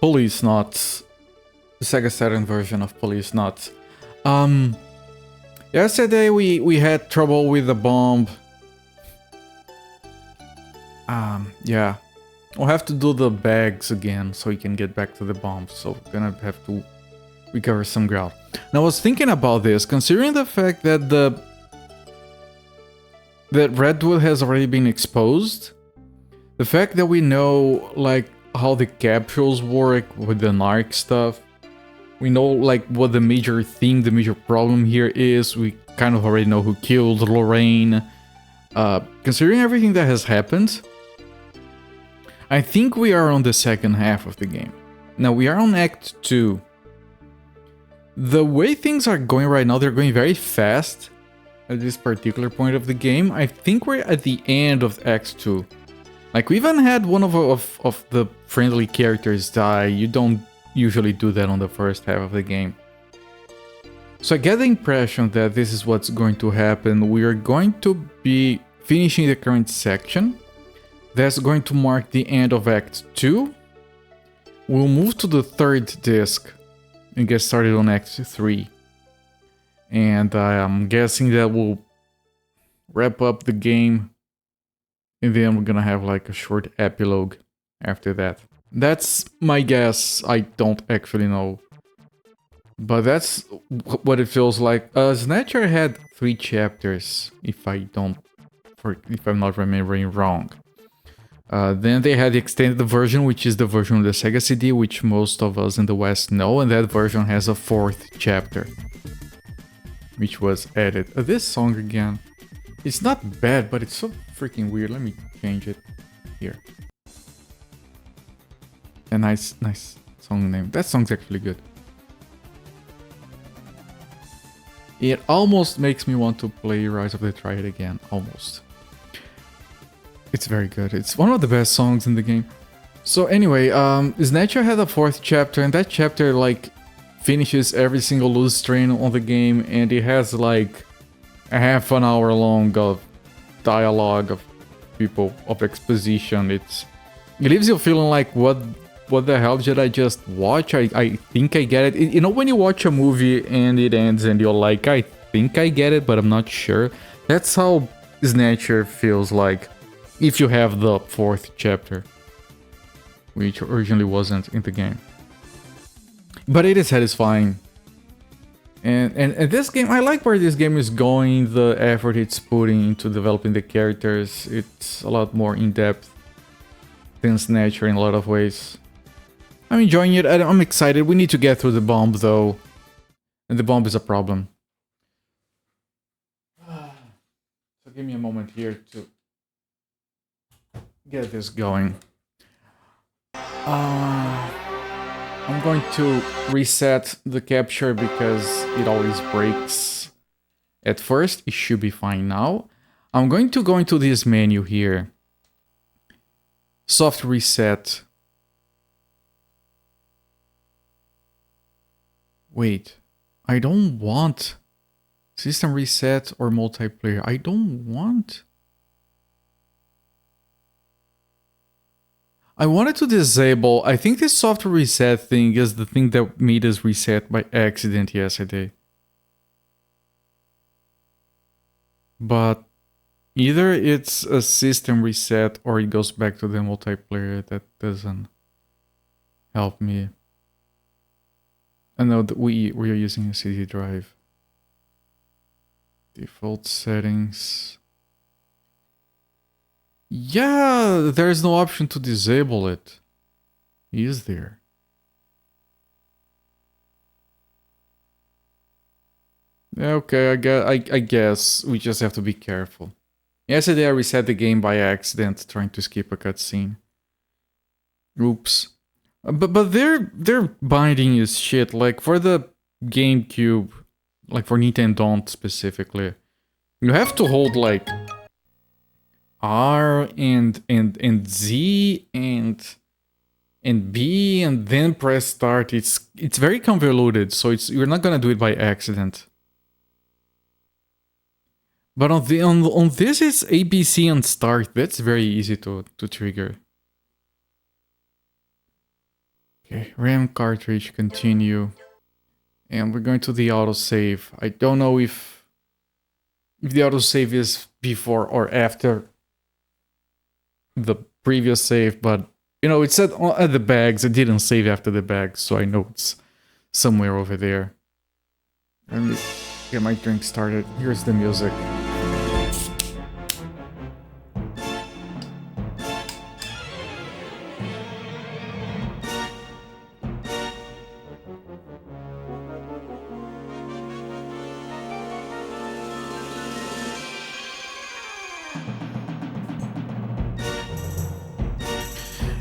Policenauts, the Sega Saturn version of Policenauts. Yesterday we had trouble with the bomb. Yeah. We'll have to do the bags again so we can get back to the bomb. So we're gonna have to recover some ground. Now I was thinking about this, considering the fact that that Redwood has already been exposed. The fact that we know like how the capsules work with the narc stuff. We know like what the major thing, the major problem here is. We kind of already know who killed Lorraine. Considering everything that has happened, I think we are on the second half of the game. Now we are on Act 2. The way things are going right now, they're going very fast at this particular point of the game. I think we're at the end of Act 2. Like we even had one of the friendly characters die. You don't usually do that on the first half of the game. So I get the impression that this is what's going to happen. We are going to be finishing the current section. That's going to mark the end of Act 2. We'll move to the third disc and get started on Act 3. And I'm guessing that we'll wrap up the game. And then we're gonna have like a short epilogue after that. That's my guess. I don't actually know. But that's what it feels like. Snatcher had 3 chapters, if I'm not remembering wrong. Then they had the extended version, which is the version of the Sega CD, which most of us in the West know, and that version has a 4th chapter, which was added. This song again, it's not bad, but it's so freaking weird. Let me change it here. A nice song name. That song's actually good. It almost makes me want to play Rise of the Triad again, almost. It's very good. It's one of the best songs in the game. So anyway, Snatcher had a 4th chapter, and that chapter like finishes every single loose string on the game, and it has like a half an hour long of dialogue of people, of exposition. It leaves you feeling like what the hell did I just watch? I think I get it. You know when you watch a movie and it ends and you're like, I think I get it, but I'm not sure. That's how Snatcher feels like. If you have the 4th chapter, which originally wasn't in the game. But it is satisfying. And this game, I like where this game is going, the effort it's putting into developing the characters. It's a lot more in-depth than Snatcher in a lot of ways. I'm enjoying it, I'm excited. We need to get through the bomb though. And the bomb is a problem. So give me a moment here to get this going. I'm going to reset the capture because it always breaks at first. It should be fine now. I'm going to go into this menu here. Soft reset. Wait, I don't want system reset or multiplayer. I don't want. I wanted to disable. I think this software reset thing is the thing that made us reset by accident yesterday. But either it's a system reset or it goes back to the multiplayer. That doesn't help me. I know that we are using a CD drive. Default settings. Yeah, there's no option to disable it. Is there? Okay, I guess we just have to be careful. Yesterday I reset the game by accident, trying to skip a cutscene. Oops. But their binding is shit. Like for the GameCube, like for Nintendo specifically, you have to hold like R and Z and B and then press start. It's very convoluted, so you're not gonna do it by accident. But on this it's ABC and start. That's very easy to trigger. Okay, RAM cartridge, continue. And we're going to the autosave. I don't know if the autosave is before or after the previous save, but you know, it said at the bags, it didn't save after the bags, so I know it's somewhere over there. Let me get my drink started. Here's the music.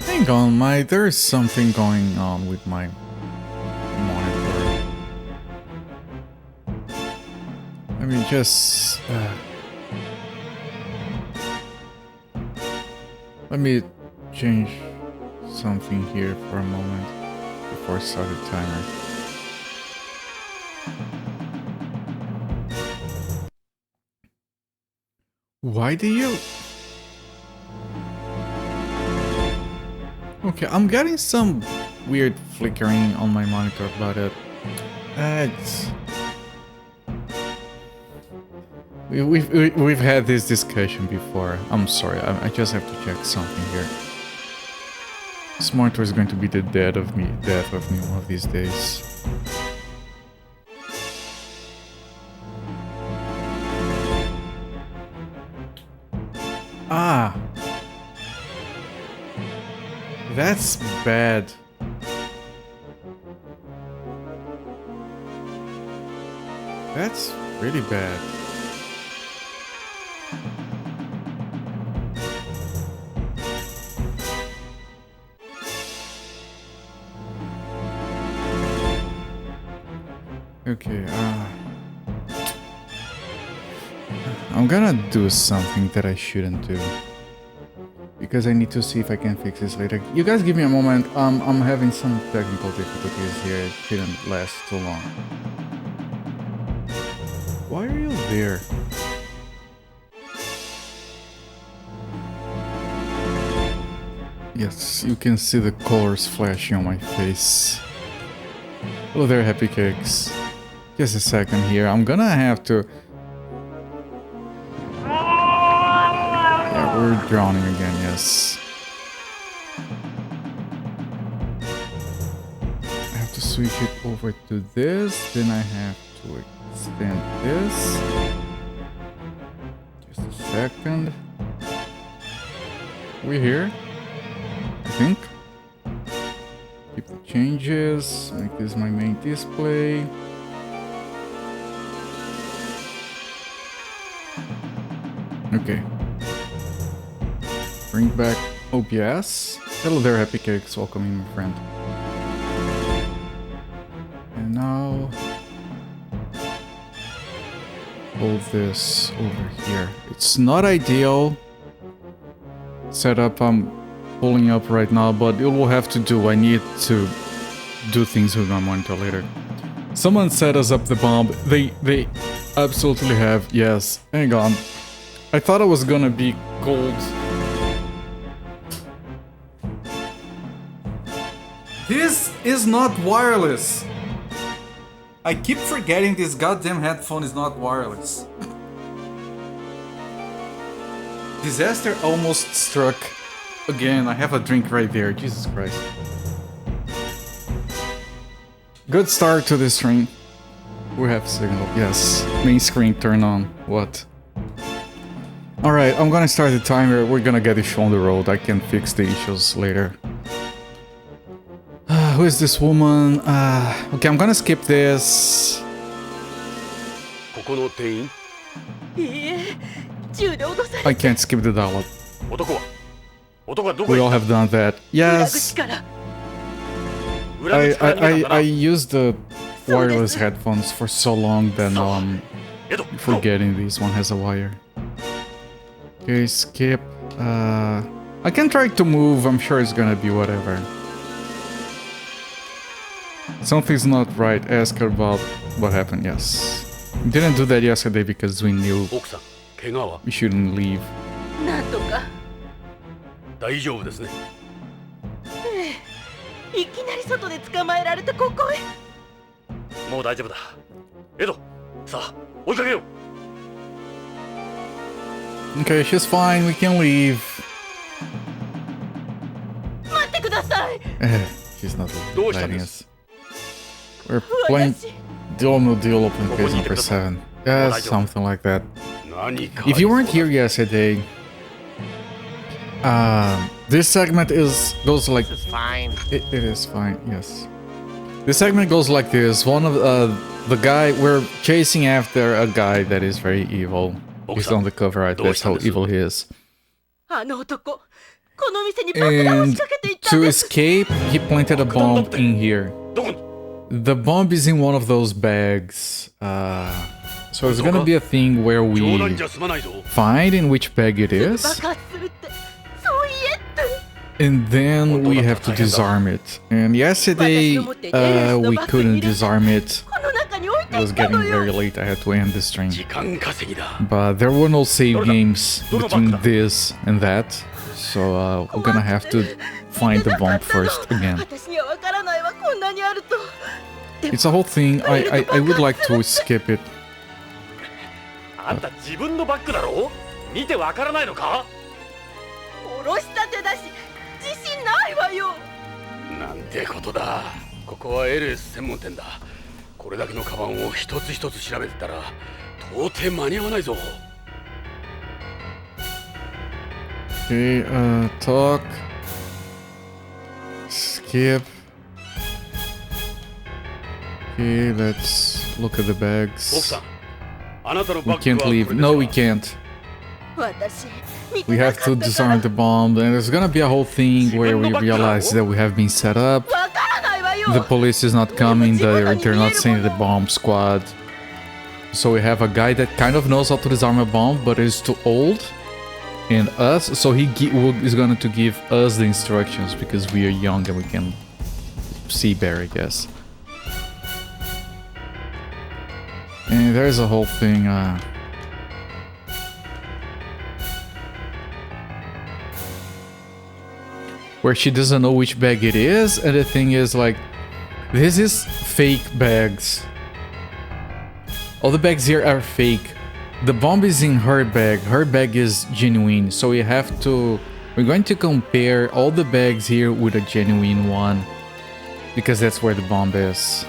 Hang on, there's something going on with my monitor. Let me just... let me change something here for a moment before I start the timer. Why do you... Okay, I'm getting some weird flickering on my monitor, but we've had this discussion before. I'm sorry, I just have to check something here. This monitor is going to be the death of me one of these days. Ah! That's bad. That's really bad. Okay, I'm gonna do something that I shouldn't do. Because I need to see if I can fix this later. You guys give me a moment. I'm having some technical difficulties here. It didn't last too long. Why are you there? Yes, you can see the colors flashing on my face. Hello there, Happy Cakes. Just a second here. I'm gonna have to... Yeah, we're drowning again, yes. I have to switch it over to this. Then I have to extend this. Just a second. We're here. I think. Keep the changes. Make this my main display. Okay. Bring back OBS. Hello there, Happy Cakes. Welcome in, my friend. And now... hold this over here. It's not ideal setup I'm pulling up right now, but it will have to do. I need to do things with my monitor later. Someone set us up the bomb. They absolutely have. Yes. Hang on. I thought it was gonna be cold. This is not wireless. I keep forgetting this goddamn headphone is not wireless. Disaster almost struck again. I have a drink right there. Jesus Christ. Good start to this stream. We have signal. Yes. Main screen turn on. What? Alright, I'm gonna start the timer. We're gonna get the show on the road. I can fix the issues later. Who is this woman? Okay, I'm gonna skip this. I can't skip the dialogue. We all have done that. Yes. I used the wireless headphones for so long that now I'm forgetting this one has a wire. Okay, skip. I can try to move. I'm sure it's gonna be whatever. Something's not right. Ask her about what happened. Yes. We didn't do that yesterday because we knew we shouldn't leave. なり外で捕まえられてここへ。もう大丈夫だ。エド、さあ追いかけよう。 Okay, she's fine. We can leave. 待ってください。 She's not どうしたん letting です us. We're playing 私 Deal No Deal Open ここ Case にいて number ください。 7. Yeah, もう大丈夫。 something like that. 何か If you weren't here yesterday, this segment goes like This is fine. it is fine. Yes, this segment goes like this. One of the guy we're chasing after a guy that is very evil. He's on the cover art. That's how evil he is. あの男、この店に爆弾を仕 And 掛けていったん to です。 escape, he planted a bomb in here. どこに The bomb is in one of those bags. So it's gonna be a thing where 冗談 we じゃ済まないぞ。 find in which bag it 爆 is, 発するって、そう言えって。 and then we have to disarm it. And yesterday, we couldn't disarm it. この中に置い It てい was ったの getting よ。 very late. I had to end the stream. 時間稼ぎだ。 But there were no save games between this and that. So we're gonna have to find the bomb first again. 私にはわからないわ、こんなにあると。 It's a whole thing. I would like to skip it. あんた自分のバッグだろ。見てわからないのか。殺したてだし、自信ないわよ。なんてことだ。ここは LS 専門店だ。これだけのカバンを一つ一つ調べてたら到底間に合わないぞ。 Okay, talk. Skip. Okay, let's look at the 奥 bags. さん、あなたの We バッグ can't はこれ leave. です No, か we can't. 私、見て We な have か to ったか disarm ら。 the bomb, and there's gonna be a whole thing where we realize that we have been set up. わからないわよ。 The police is not coming, they're not sending the bomb squad. So we have a guy that kind of knows how to disarm a bomb, but is too old. And us, so is going to give us the instructions because we are young and we can see better, I guess. And there's a whole thing, where she doesn't know which bag it is, and the thing is like, this is fake bags. All the bags here are fake. The bomb is in her bag is genuine, so we have to... We're going to compare all the bags here with a genuine one, because that's where the bomb is.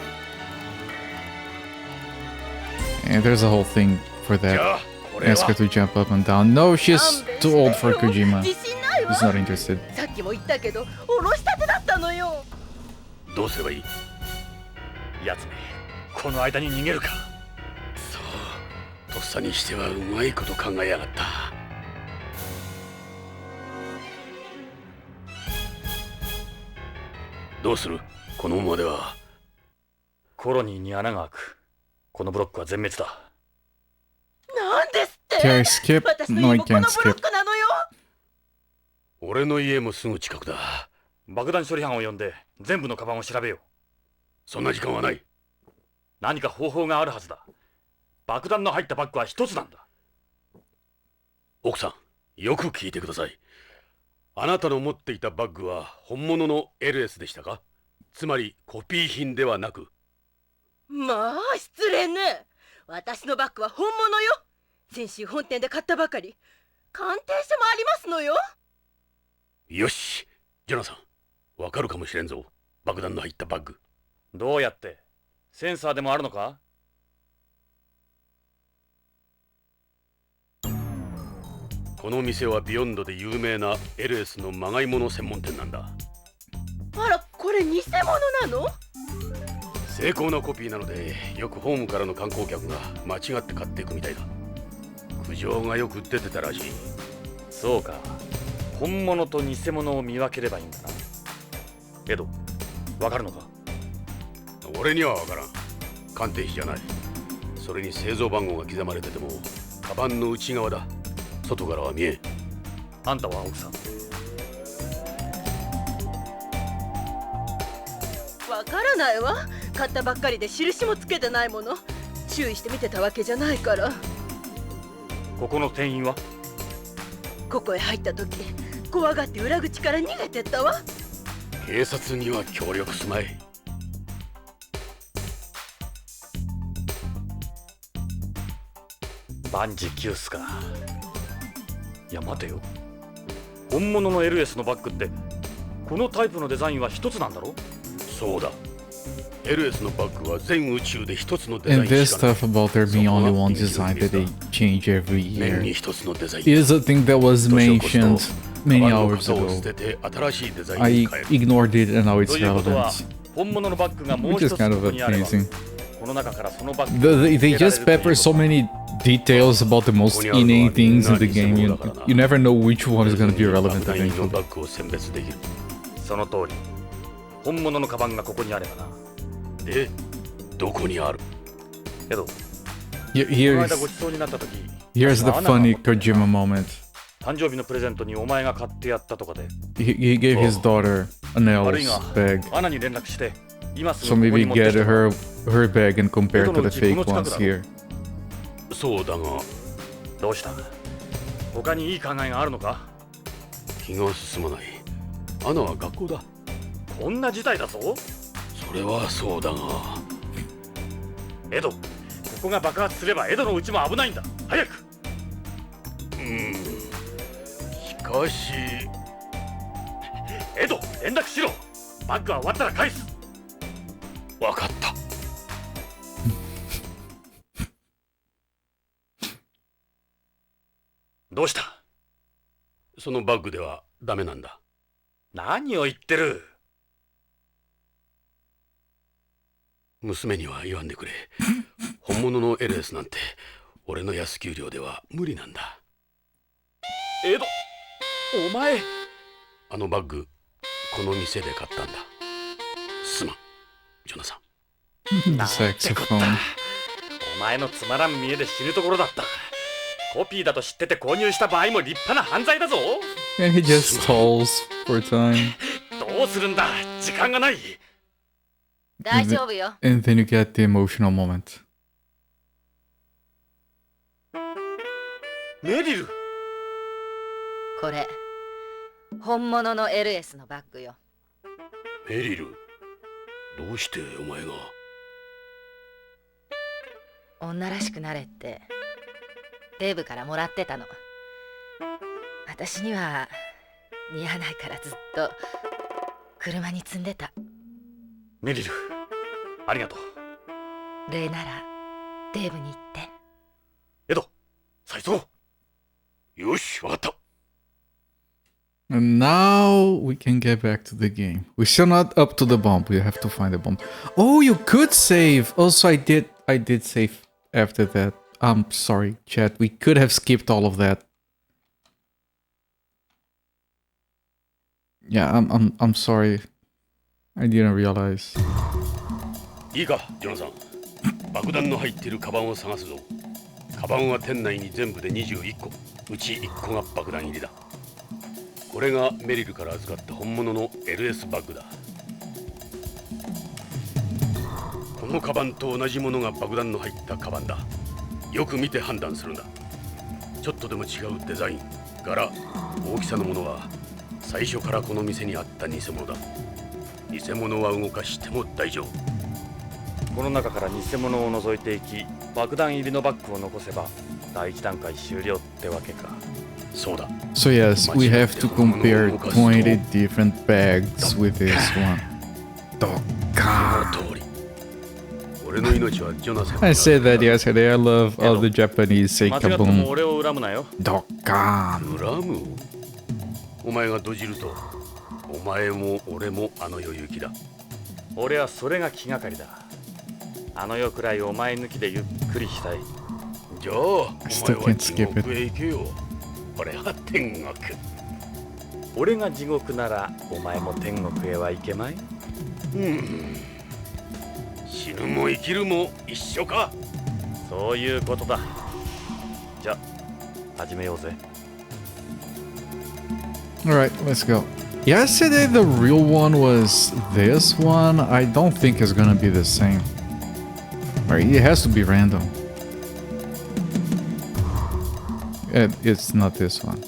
And there's a whole thing for じゃ that. あこれ Ask her は to jump up and down. No, she's too old for Kojima. 自信ないわ。 He's not interested. さっきも言ったけど、おろしたてだったのよ。どうすればいい。やつめ、この間に逃げるか。そう、とっさにしてはうまいこと考えやがった。どうする。このままではコロニーに穴が開く。このブロックは全滅だ。なんですって。 Can I skip? 私の No, 家 I もこの can't ブロッ skip. クなのよ。俺の家もすぐ近くだ。爆弾処理班を呼んで全部のカバンを調べよう。そんな時間はない。何か方法があるはずだ。爆弾の入ったバッグは一つなんだ。奥さん、よく聞いてください。あなたの持っていたバッグは本物の LS でしたか。つまりコピー品ではなく。まあ失礼ね。私のバッグは本物よ。先週本店で買ったばかり。鑑定書もありますのよ。よし、ジョナサン、わかるかもしれんぞ。爆弾の入ったバッグ。どうやって。センサーでもあるのか。この店はビヨンドで有名な LS のまがいもの専門店なんだ。あら、これ偽物なの？精巧なコピーなので、よくホームからの観光客が間違って買っていくみたいだ。苦情がよく出てたらしい。そうか。本物と偽物を見分ければいいんだな。エド、わかるのか。俺にはわからん。鑑定士じゃない。それに製造番号が刻まれてても、カバンの内側だ。外からは見えん。あんたは奥さん。わからないわ。買ったばっかりで印もつけてないもの。注意して見てたわけじゃないから。ここの店員は。ここへ入った時、怖がって裏口から逃げてったわ。警察には協力すまい。万事休すか。いや待てよ、本物の LS のバッグってこのタイプのデザインは一つなんだろ？そうだ。LS のバッグは全宇宙で一つのデザイ And ン this しかない。 stuff about there being only one design that they change every 年 year に一つのデザイン。 is a thing that was 年を越すと mentioned many カバンの hours 型を ago. 捨てて新しいデザイン I に変える。 ignored it and now と it's いうことは relevant. 本物のバッグがもう Which 一 is つ kind こ of こにあれば、 amazing. この中からそのバッグ They just pepper so many details about the most inane things in the game. You never know which one is going to be relevant 爆弾入りの eventually. バッグを選別できる。その通り。本物のカバンがここにあればな。で、どこにある？けど、こ Here's の間ごちそうになった時、 here's the あなたが funny Kojima moment. 誕生日のプレゼントにお前が買ってやったとかで、 He gave his daughter a 悪い Nell's が bag. アナに連絡して、今す So ぐここ maybe に持ってき get てもらう。 her bag and compare it to the fake ones here. そうだが、どうした？他にいい考えがあるのか？気が進まない。アナは学校だ。こんな事態だぞ。それはそうだが。エド、ここが爆発すればエドのうちも危ないんだ。早く。しかし、エド、連絡しろ。バッグは終わったら返す。わかった。どうした？そのバッグではダメなんだ。何を言ってる？娘には言わんでくれ。本物の LS なんて俺の安給料では無理なんだ。エド、お前。あのバッグ、この店で買ったんだ。すまん、ジョナサン。 The saxophone. お前のつまらん見栄で死ぬところだった。コピーだと知ってて購入した場合も立派な犯罪だぞ。 And he just stalls for time. どうするんだ？時間がない。大丈夫よ。 And then you get the emotional moment. メリル。これ本物の LS のバッグよ。メリル、どうしてお前が？女らしくなれってデーブからもらってたの。私には似合わないからずっと車に積んでた。メリル、ありがとう。礼ならデーブに言って。エド、再走。よし、わかった。And now we can get back to the game. We're still not up to the bomb. We have to find the bomb. Oh, you could save. Also, I did save after that. I'm sorry, chat. We could have skipped all of that. Yeah, I'm sorry. I didn't realize. いいか、ジョナサン。爆弾の入っているカバンを探すぞ。カバンは店内に全部で21個。うち1個が爆弾入りだ。これがメリルから預かった本物の LS バッグだ。このカバンと同じものが爆弾の入ったカバンだ。よく見て判断するんだ。ちょっとでも違うデザイン、柄、大きさのものは最初からこの店にあった偽物だ。偽物は動かしても大丈夫。この中から偽物を除いていき、爆弾入りのバッグを残せば第一段階終了ってわけか。そうだ。 So yes, we have to compare 20 different bags with this one. その通り。俺の命はジョナサン。 I said that yesterday. I love all the Japanese say 間違っても kaboom. 俺を恨むなよ。 Dokkan. 恨む？お前がドジると、お前も俺もあの世行きだ。俺はそれが気がかりだ。あの世くらいお前抜きでゆっくりしたい。じゃあ、お前は地獄へ行けよ。俺は天国。俺が地獄ならお前も天国へは行けまい？死ぬも生きるも一緒か。そういうことだ。じゃ、始めようぜ。Alright, let's go. Yesterday the real one was this one. I don't think it's gonna be the same. Right, it has to be random. It's not this one.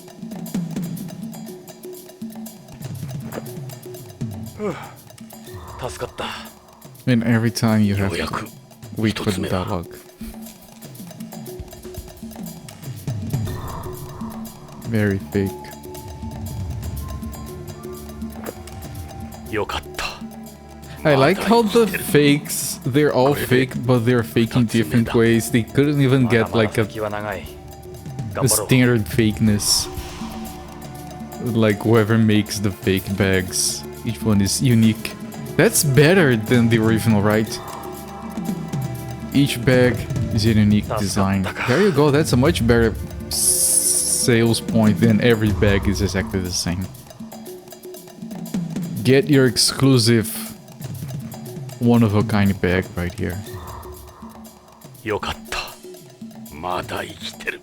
助かった。 And every time you よ have うや to く wait for 一つ the 目だ。 dialogue. Very fake. よかった。 I like まだ how 生 the きてる。 fakes, they're all fake, but they're fake in different ways. They couldn't even まだ get まだ like 先は長い。 頑 a 張ろう。 standard fakeness. Like whoever makes the fake bags, each one is unique. That's better than the original, right? Each bag is a unique design. There you go, that's a much better sales point than every bag is exactly the same. Get your exclusive one-of-a-kind bag right here. よかった。まだ生きてる。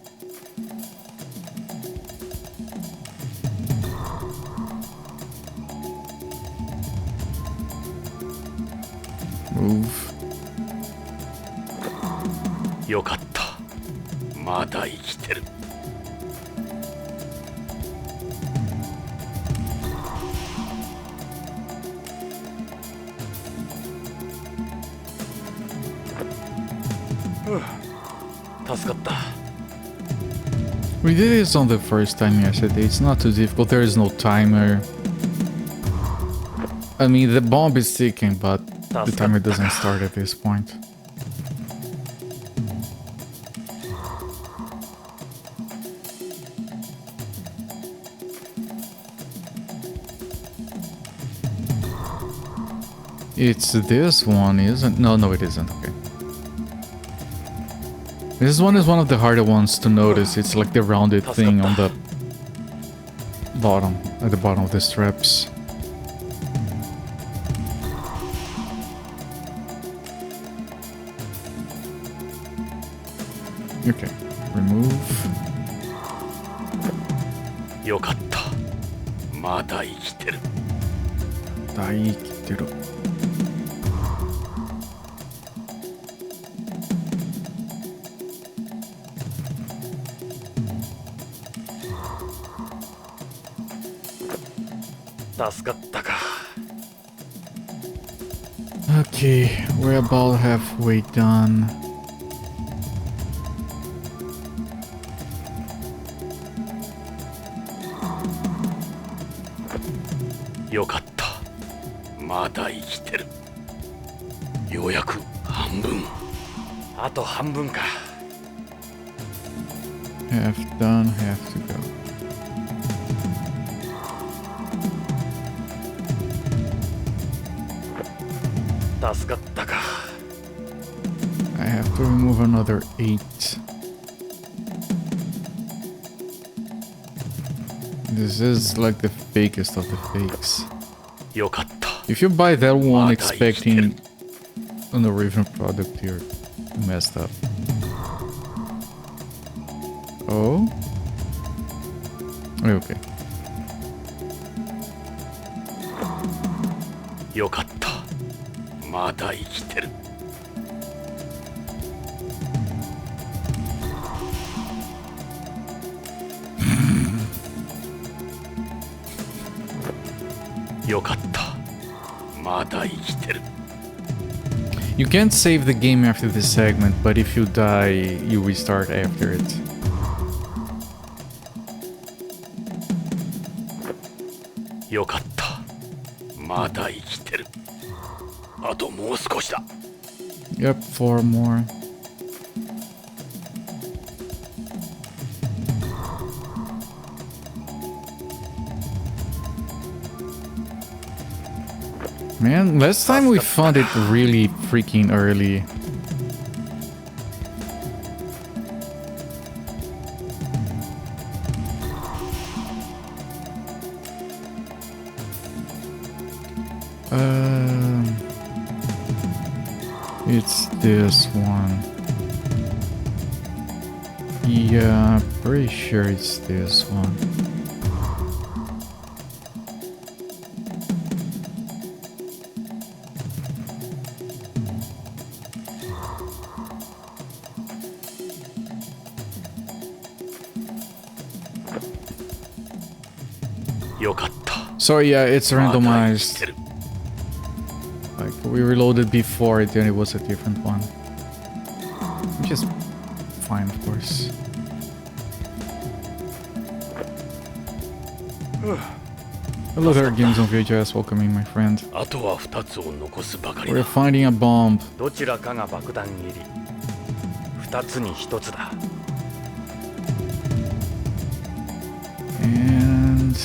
Move. よかった。まだ生きてる。 助かった。 We did this on the first time yesterday. It's not too difficult. There is no timer. I mean, the bomb is ticking, but the timer doesn't start at this point. It's this one, isn't? No, it isn't. Okay. This one is one of the harder ones to notice. It's like the rounded thing on the bottom, at the bottom of the straps. Okay, remove. よかった。まだ生きてる。大生きてる。助かったか。 Okay, we're about halfway done.よかった。まだ生きてる。ようやく半分。あと半分か。 Half done, half to go. I have to remove another 8. This is like the fakest of the fakes. よかった。 If you buy that one expecting an original product, you're messed up. Oh? Okay. よかった。まだ生きてる。よかった。まだ生きてる。 You can't save the game after this segment, but if you die, you restart after it. よかった。まだ生きてる。あともう少しだ。 Yep, 4 more. Man, last time we found it really freaking early. It's this one. Yeah, pretty sure it's this one. So yeah, it's randomized by We reloaded before, then it was a different one. Which is fine, of course. Hello there, Games on VHS. Welcome in, my friend. あとは2つを残すばかり We're だ。 finding a bomb. どちらかが爆弾入り。2つに1つだ。 And...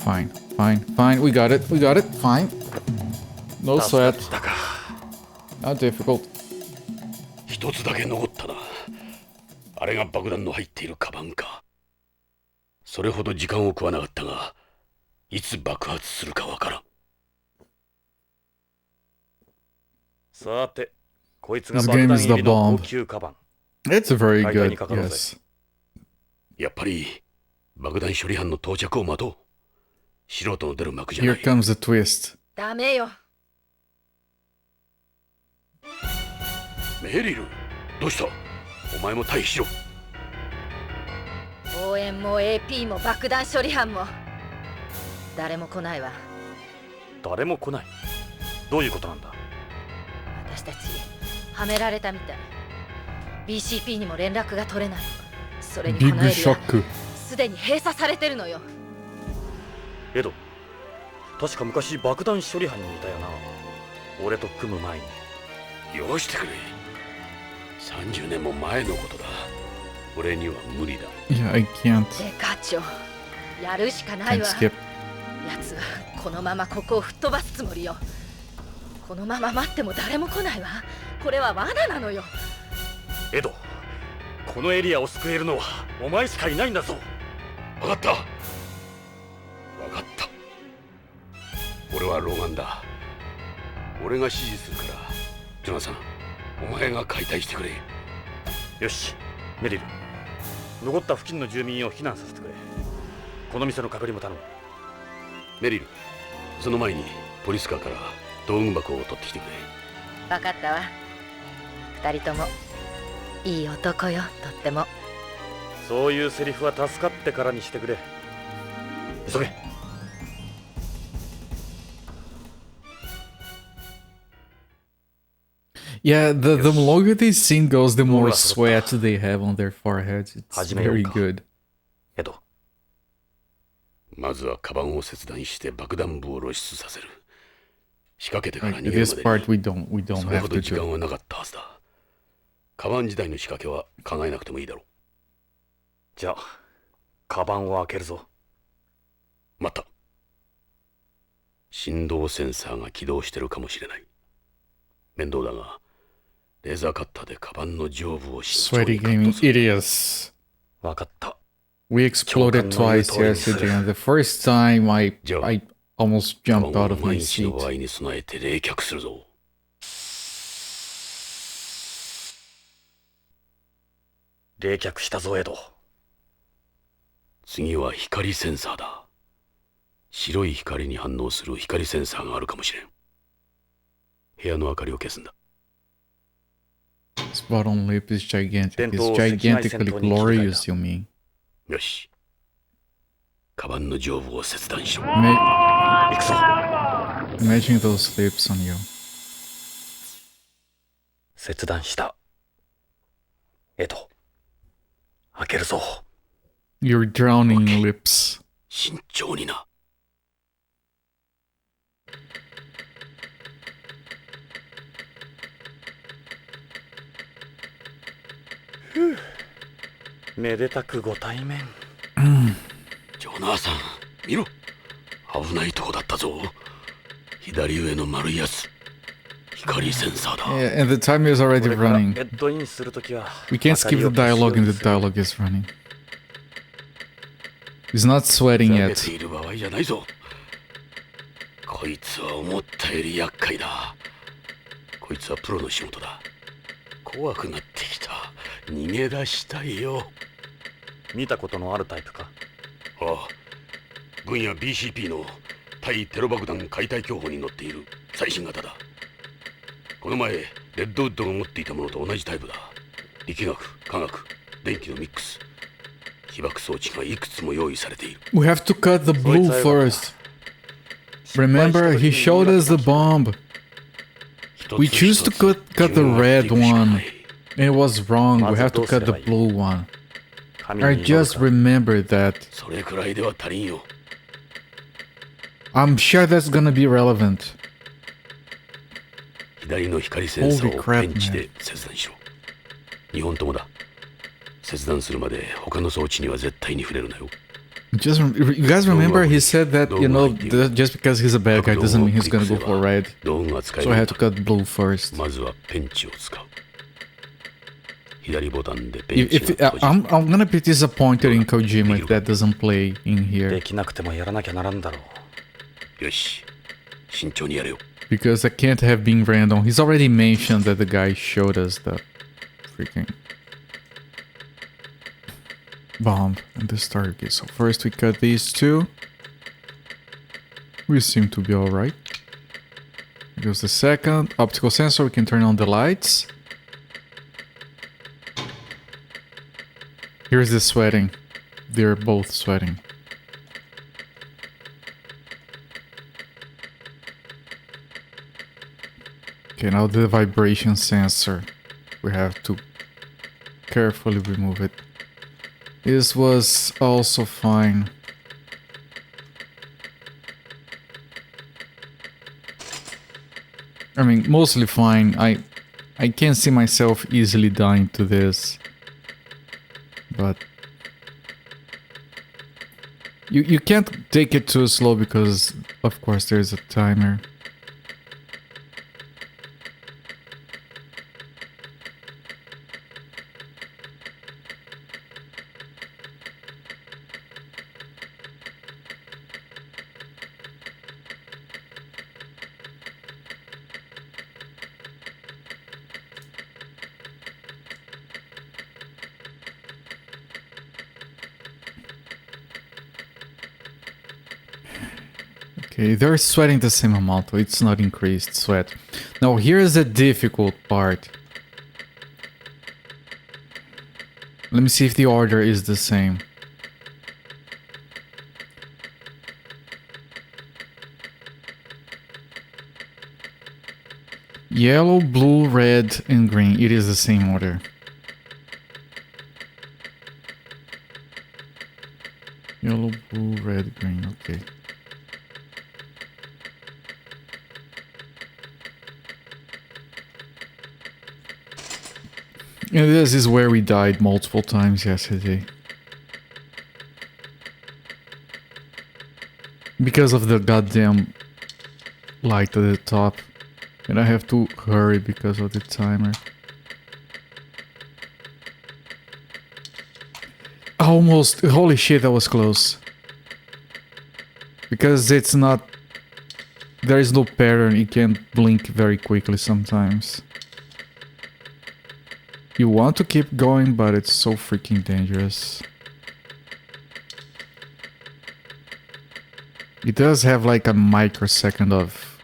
Fine, fine, fine. We got it. We got it. Fine. No 助か sweat. ったか。 Not difficult. 1つだけ残ったな。あれが爆弾の入っているカバンか。それほど時間を食わなかったが、いつ爆発するかわからん。さて、こいつが爆弾入りの高級カバン。 It's very good. 解体にかかろうぜ。 Yes. やっぱり爆弾処理班の到着を待とう。素人の出る幕じゃな Here い。 comes the twist. ダメよ。メリル、どうした？お前も退避しろ。応援も AP も爆弾処理班も誰も来ないわ。誰も来ない。どういうことなんだ？私たちはめられたみたい。BCP にも連絡が取れない。それにこ Big のエリア shock. すでに閉鎖されてるのよ。エド、確か昔爆弾処理班にいたよな。俺と組む前に。よしてくれ。30年も前のことだ。俺には無理だ。 Yeah, I can't. で課長、やるしかない Can't わ。 skip. 奴はこのままここを吹っ飛ばすつもりよ。このまま待っても誰も来ないわ。これは罠なのよ。エド、このエリアを救えるのはお前しかいないんだぞ。分かった。分かった。俺は老眼だ。俺が指示するから、ジョナサン、お前が解体してくれ。よし、メリル、残った付近の住民を避難させてくれ。この店の隔離も頼む。メリル、その前にポリスカーから道具箱を取ってきてくれ。分かったわ。二人ともいい男よ、とっても。そういうセリフは助かってからにしてくれ。急げ。 Yeah, the longer this scene goes, the more sweat they have on their foreheads. It's very good. エド、まずはカバンを切断して爆弾部を露出させる。仕掛けてから Like 逃げる this まで part, we don't それ have ほど to 時間 do. はなかったはずだ。カバン時代の仕掛けは考えなくてもいいだろう。じゃあ、カバンを開けるぞ。待った。振動センサーが起動してるかもしれない。面倒だが、レーザーカッターでカバンの上部を慎重 Sweaty にカッ gaming トする。 idiots. わかった。 We exploded twice yesterday, and the first time I almost カバ jumped ン out を of my 万一の seat. 場合に備えて冷却するぞ。冷却したぞ、エド。次は光センサーだ。白い光に反応する光センサーがあるかもしれん。部屋の明かりを消すんだ。Spot on lip is gigantic. It's Dento gigantically Sentinel glorious, you mean? よし。カバンの上部を切断しろ。行くぞ。 Imagine those lips on you. 切断した。エド、開けるぞ。 Your drowning lips. 慎重にな。めでたくご対面。ジョナーさん、見ろ。危ないとこだったぞ。左上の丸いやつ。光センサーだ。 Yeah, and the time is already これから running. ヘッドインするときは We can't skip the dialogue, and the dialogue is running. He's not sweating ふざけ yet. ている場合じゃないぞ。こいつは思ったより厄介だ。こいつはプロの仕事だ。怖くなってきた。逃げ出したいよ。見たことのあるタイプか。ああ、軍や BCP の対テロ爆弾解体競歩に乗っている最新型だ。この前レッドウッドが持っていたものと同じタイプだ。力学、科学、電気のミックス。被爆装置がいくつも用意されている。 We have to cut the blue first. Remember, he showed us the bomb. We choose to cut the red one. And it was wrong. We have to cut the blue one. I just remembered that. それくらいでは足りんよ。 I'm sure that's gonna be relevant. 左の光センサーをペンチで切断しろ。2本ともだ。切断するまで他の装置には絶対に触れるなよ。 Just you guys remember he said that, you know, just because he's a bad guy doesn't mean he's gonna go for red. 道具が使え So I る had to cut blue first. まずはペンチを使う。左ボタンでペンチ If が閉じる。 I'm gonna be disappointed in Kojima if that doesn't play in で here きなくてもやらなきゃならんだろう。よし、慎重にやれよ。 because that can't have been random. He's already mentioned that the guy showed us the freaking bomb and the starter kit. So first we cut these two. We seem to be alright. Here goes the second optical sensor. We can turn on the lights. Here's the sweating. They're both sweating. Okay, now the vibration sensor. We have to carefully remove it. This was also fine. I mean, mostly fine. I can't see myself easily dying to this. But you can't take it too slow because of course there's a timer. Okay, they're sweating the same amount, so it's not increased sweat. Now here's the difficult part. Let me see if the order is the same. Yellow, blue, red, and green. It is the same order. Yellow, blue, red, green. Okay. And this is where we died multiple times yesterday. Because of the goddamn light at the top. And I have to hurry because of the timer. Almost. Holy shit, that was close. Because it's not... There is no pattern, you can't blink very quickly sometimes. You want to keep going, but it's so freaking dangerous. It does have like a microsecond of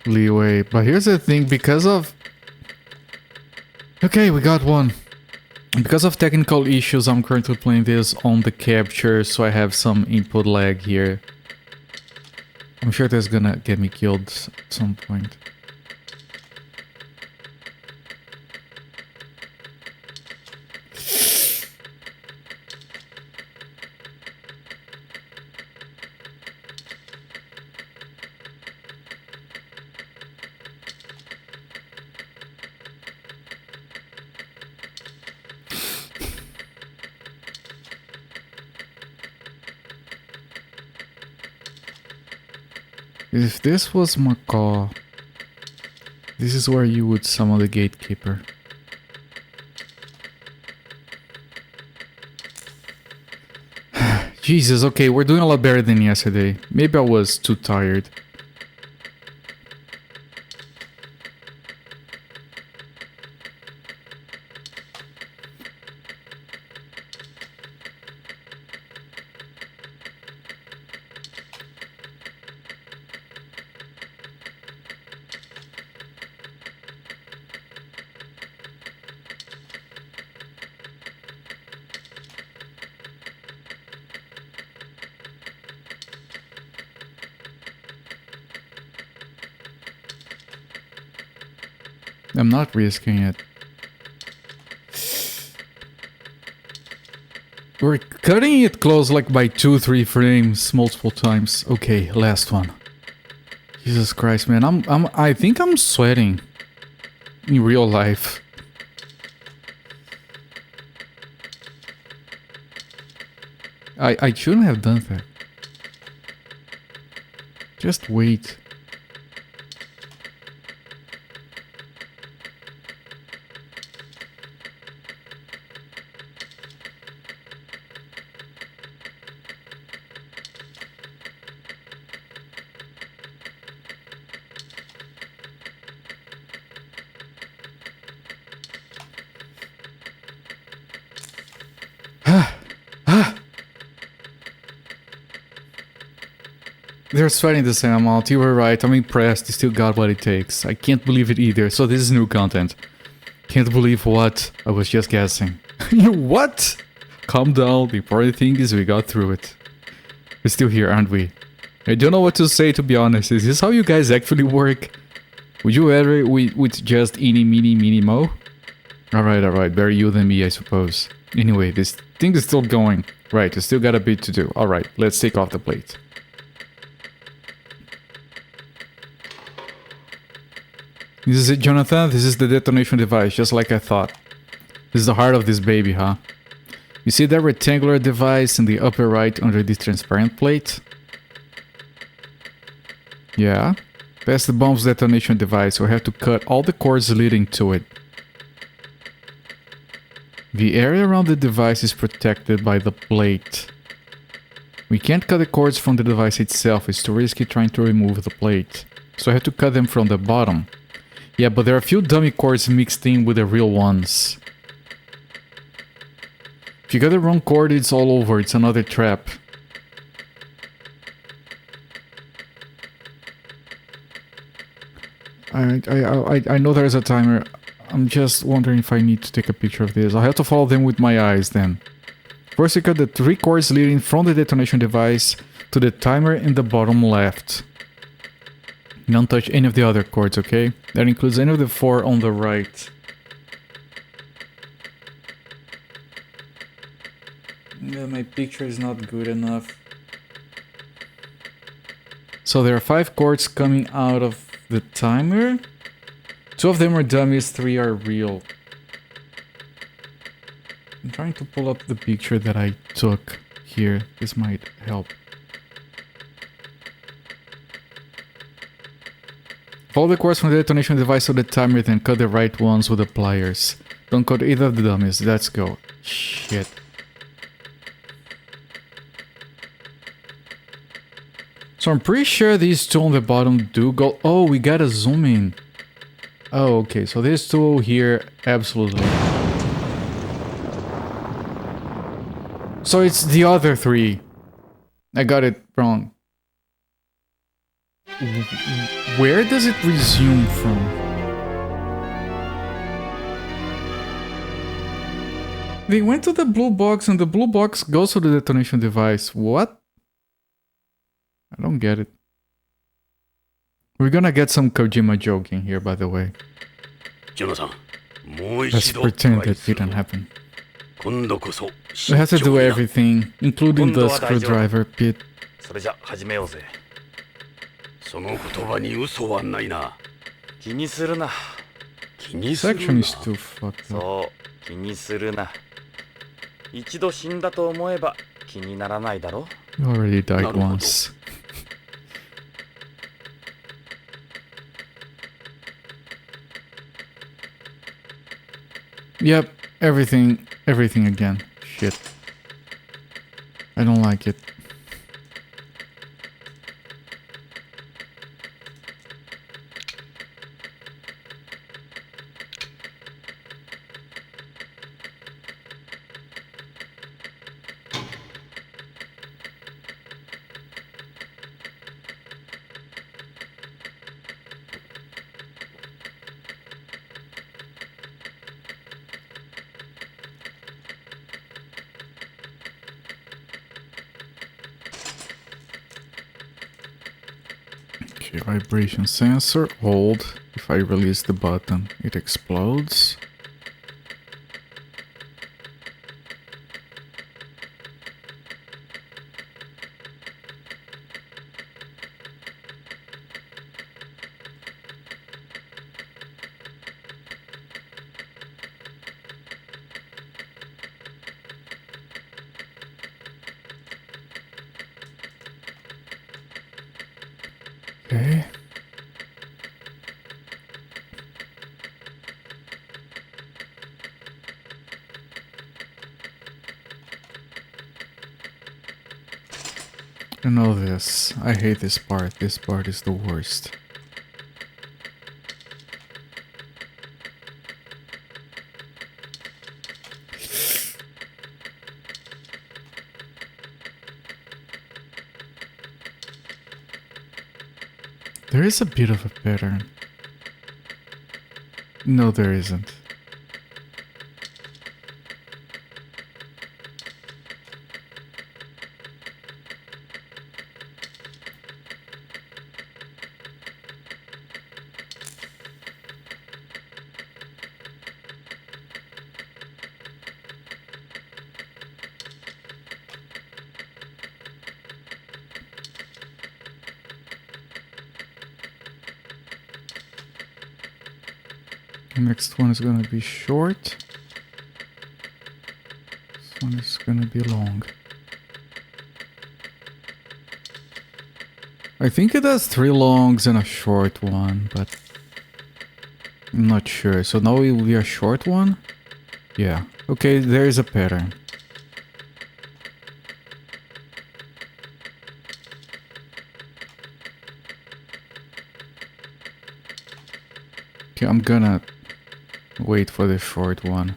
leeway, but here's the thing, because of... Okay, we got one. Because of technical issues, I'm currently playing this on the capture, so I have some input lag here. I'm sure that's gonna get me killed at some point. If this was Macaw, this is where you would summon the gatekeeper. Jesus, okay, we're doing a lot better than yesterday. Maybe I was too tired. I'm not risking it. We're cutting it close like by 2-3 frames multiple times. Okay, last one. Jesus Christ, man. I think I'm sweating in real life. I shouldn't have done that. Just wait. They're sweating the same amount. You were right. I'm impressed. You still got what it takes. I can't believe it either. So this is new content. Can't believe what? I was just guessing. What? Calm down. The important thing is we got through it. We're still here, aren't we? I don't know what to say, to be honest. Is this how you guys actually work? Would you rather with just eeny, meeny, miny, mo? Alright. Better you than me, I suppose. Anyway, this thing is still going. Right, I still got a bit to do. Alright, let's take off the plate. This is it, Jonathan? This is the detonation device, just like I thought. This is the heart of this baby, huh? You see that rectangular device in the upper right under this transparent plate? Yeah. That's the bomb's detonation device, so we have to cut all the cords leading to it. The area around the device is protected by the plate. We can't cut the cords from the device itself, it's too risky trying to remove the plate. So I have to cut them from the bottom. Yeah, but there are a few dummy cords mixed in with the real ones. If you got the wrong cord, it's all over. It's another trap. I know there's a timer. I'm just wondering if I need to take a picture of this. I'll have to follow them with my eyes then. First, you cut the 3 cords leading from the detonation device to the timer in the bottom left. Don't touch any of the other cords, okay? That includes any of the 4 on the right. Yeah, my picture is not good enough. So there are 5 cords coming out of the timer. 2 of them are dummies, 3 are real. I'm trying to pull up the picture that I took here. This might help. Follow the cords from the detonation device to the timer, then cut the right ones with the pliers. Don't cut either of the dummies. Let's go. Shit. So I'm pretty sure these 2 on the bottom do go... Oh, we gotta zoom in. Oh, okay. So these 2 here, absolutely. So it's the other 3. I got it wrong. Where does it resume from? They went to the blue box and the blue box goes to the detonation device. What? I don't get it. We're gonna get some Kojima joking here, by the way. Let's pretend that didn't happen. We have to do everything, including the screwdriver pit. その言葉に嘘はないな。気にするな。気にするな。 Section is too fucked up. そう、気にするな。一度死んだと思えば気にならないだろ。You already died once. Yep, everything again. Shit. I don't like it. Okay, vibration sensor, hold. If I release the button, it explodes. Okay. I know this. I hate this part. This part is the worst. There is a bit of a pattern. No, there isn't. The next one is gonna be short. This one is gonna be long. I think it has 3 longs and a short one, but I'm not sure. So now it will be a short one? Yeah. Okay, there is a pattern. Okay, I'm gonna wait for the short one.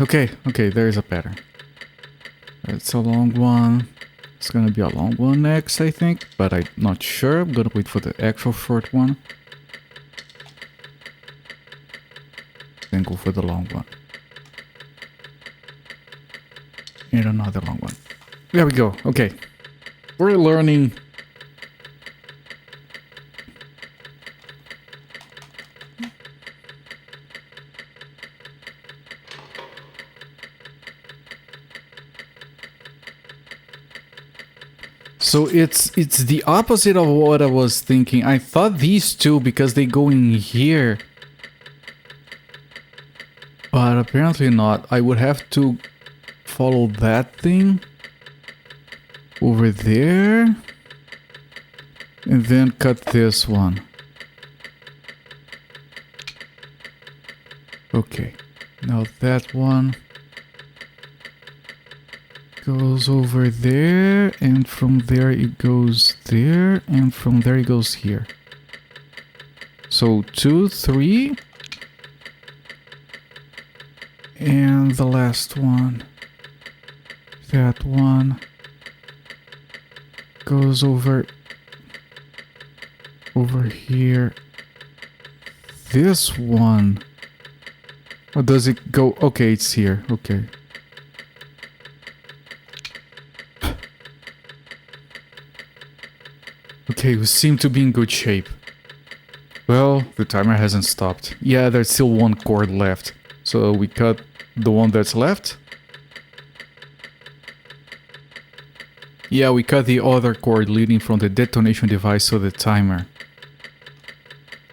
Okay, there is a pattern. It's a long one. It's gonna be a long one next, I think, but I'm not sure. I'm gonna wait for the actual short one. Then go for the long one. And another long one. There we go. Okay. We're learning. So it's the opposite of what I was thinking. I thought these two, because they go in here. But apparently not. I would have to follow that thing over there. And then cut this one. Okay. Now that one goes over there, and from there it goes there, and from there it goes here. So 2, 3, and the last one, that one goes over here. This one, or does it go? Okay, it's here. Okay. Okay, we seem to be in good shape. Well, the timer hasn't stopped. Yeah, there's still one cord left. So we cut the one that's left. Yeah, we cut the other cord leading from the detonation device to the timer.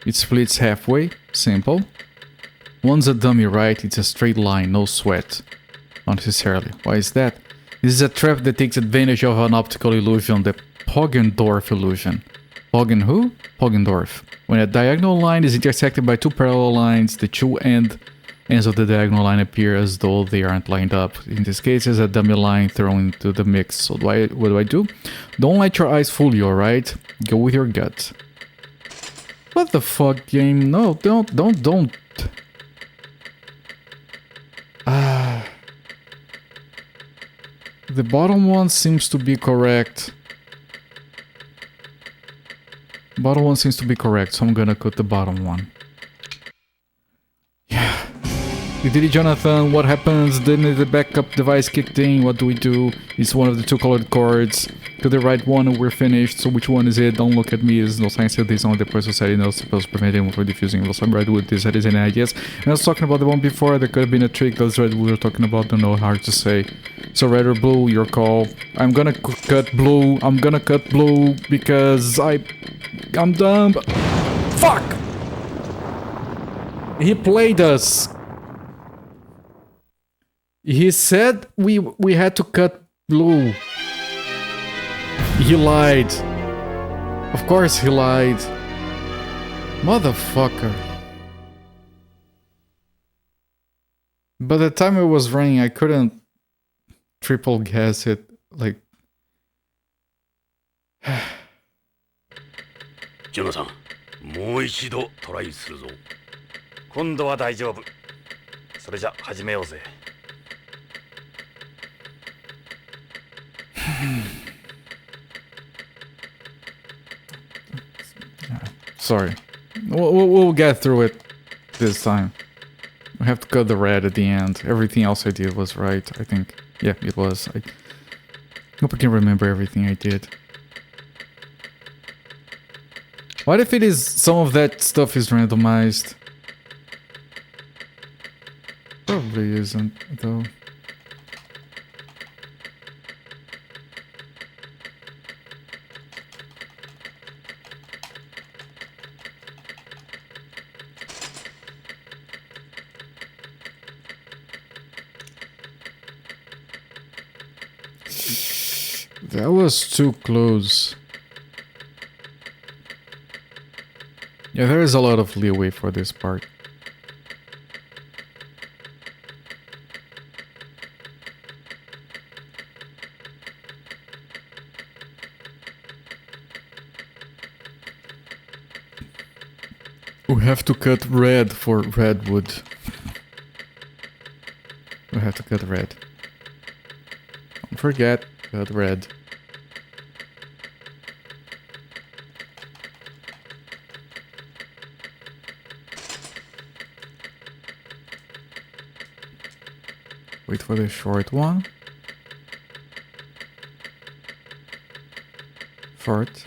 It splits halfway. Simple. One's a dummy, right? It's a straight line, no sweat. Not necessarily. Why is that? This is a trap that takes advantage of an optical illusion, the Poggendorf illusion. Poggen who? Poggendorf. When a diagonal line is intersected by 2 parallel lines, the 2 ends of the diagonal line appear as though they aren't lined up. In this case, it's a dummy line thrown into the mix. So what do I do? Don't let your eyes fool you, alright? Go with your gut. What the fuck, game? No, don't. The bottom one seems to be correct. Bottom one seems to be correct, so I'm gonna cut the bottom one. Yeah. We did it, Jonathan. What happens? Then the backup device kicked in. What do we do? It's one of the two colored cords. To the right one, and we're finished. So which one is it? Don't look at me. There's no science to this. Only the person said it. No supposed to prevent him from diffusing. Well, some redwood. This is any ideas. And I was talking about the one before. There could have been a trick. Those red we were talking about. Don't know. Hard to say. So red or blue, your call. I'm gonna cut blue. I'm gonna cut blue because I'm dumb. Fuck! He played us. He said we had to cut blue. He lied. Of course he lied. Motherfucker. By the time it was running, I couldn't triple guess it. Like... ジョナサン、もう一度トライするぞ。今度は大丈夫。それじゃ始めようぜ。Sorry. We'll get through it this time. We have to cut the red at the end. Everything else I did was right, I think. Yeah, it was. I hope I can remember everything I did. What if it is some of that stuff is randomized? Probably isn't, though. That was too close. Yeah, there is a lot of leeway for this part. We have to cut red for redwood. We have to cut red. Don't forget, cut red. Wait for the short one. Short.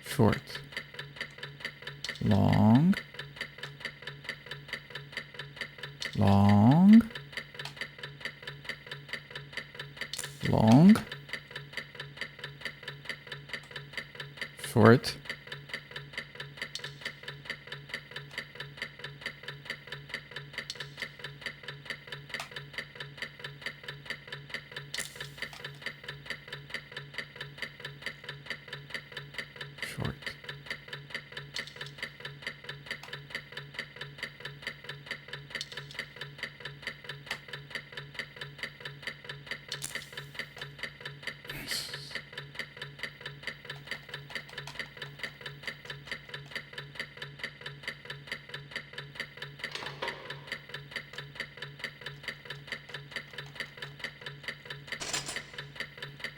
Short. Long. Long. Long. Short. Short.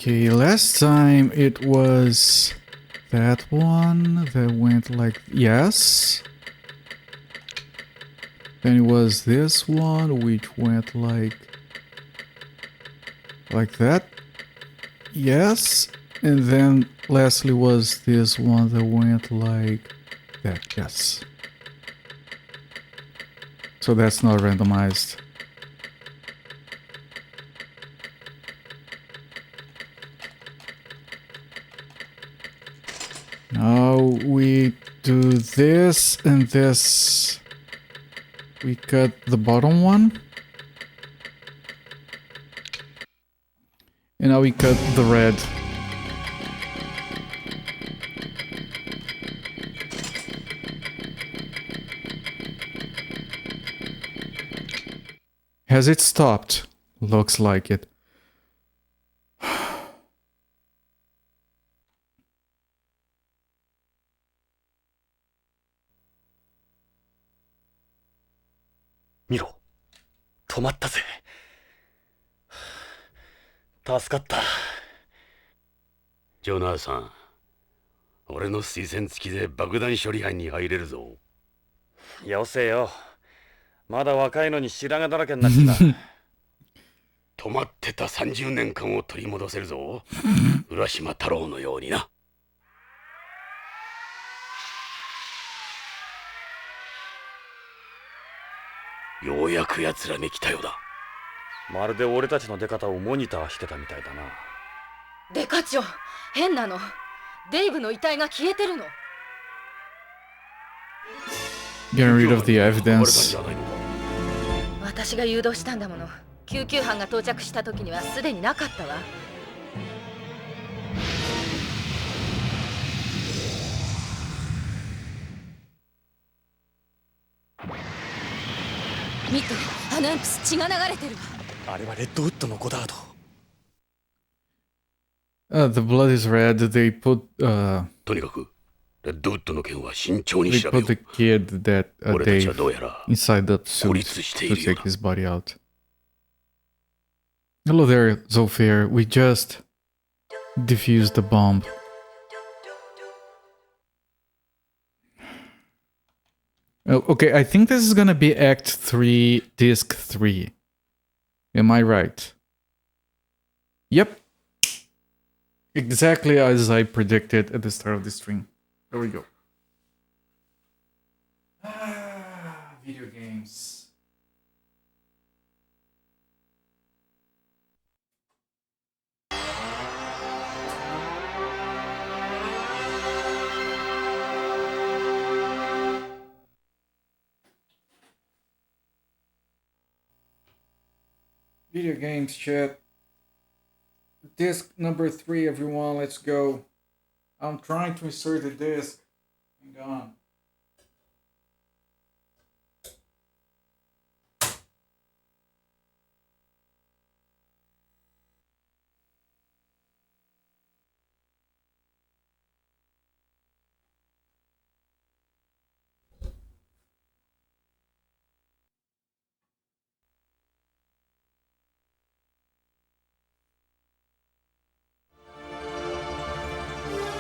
Okay, last time it was that one that went like yes. Then it was this one which went like that. Yes. And then lastly was this one that went like that. Yes. So that's not randomized. Now we do this and this. We cut the bottom one. And now we cut the red. Has it stopped? Looks like it. Miro, 止まったぜ。助かった。ジョナサン、俺の推薦付きで爆弾処理班に入れるぞ。よせよ。まだ若いのに白髪だらけになっちゃった。止まってた30年間を取り戻せるぞ。浦島太郎のようにな。ようやく奴らに来たようだ。まるで俺たちの出方をモニターしてたみたいだな。デカ長、変なの。デイブの遺体が消えてるの。Getting rid of the evidence. 私が誘導したんだもの。救急班が到着した時にはすでになかったわ。見て、あのエンプス血が流れてるわ。あれはレッドウッドのゴダード。The blood is red. They put とにかくレッドウッドの件は慎重に they 調べよ put the う。 kid that 俺たち Dave はどうやら inside that 孤 suit 立してい to るよう take だ。 his body out. Hello there, Zolfir. We just defused the bomb. Oh, okay, I think this is gonna be Act 3, Disc 3. Am I right? Yep. Exactly as I predicted at the start of the stream. There we go. Video games. Video games, chat. Disc number 3, everyone, let's go. I'm trying to insert the disc. Hang on.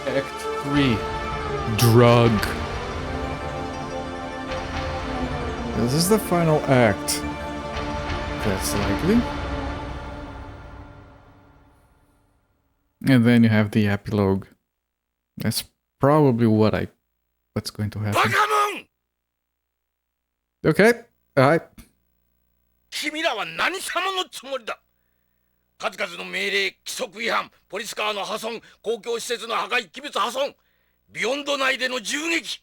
Act 3. Drug. This is the final act. That's likely. And then you have the epilogue. That's probably what's going to バ happen. カモン！ Okay. Alright. 君らは何様のつもりだ。数々の命令、規則違反、ポリスカーの破損、公共施設の破壊、器物破損、ビヨンド内での銃撃。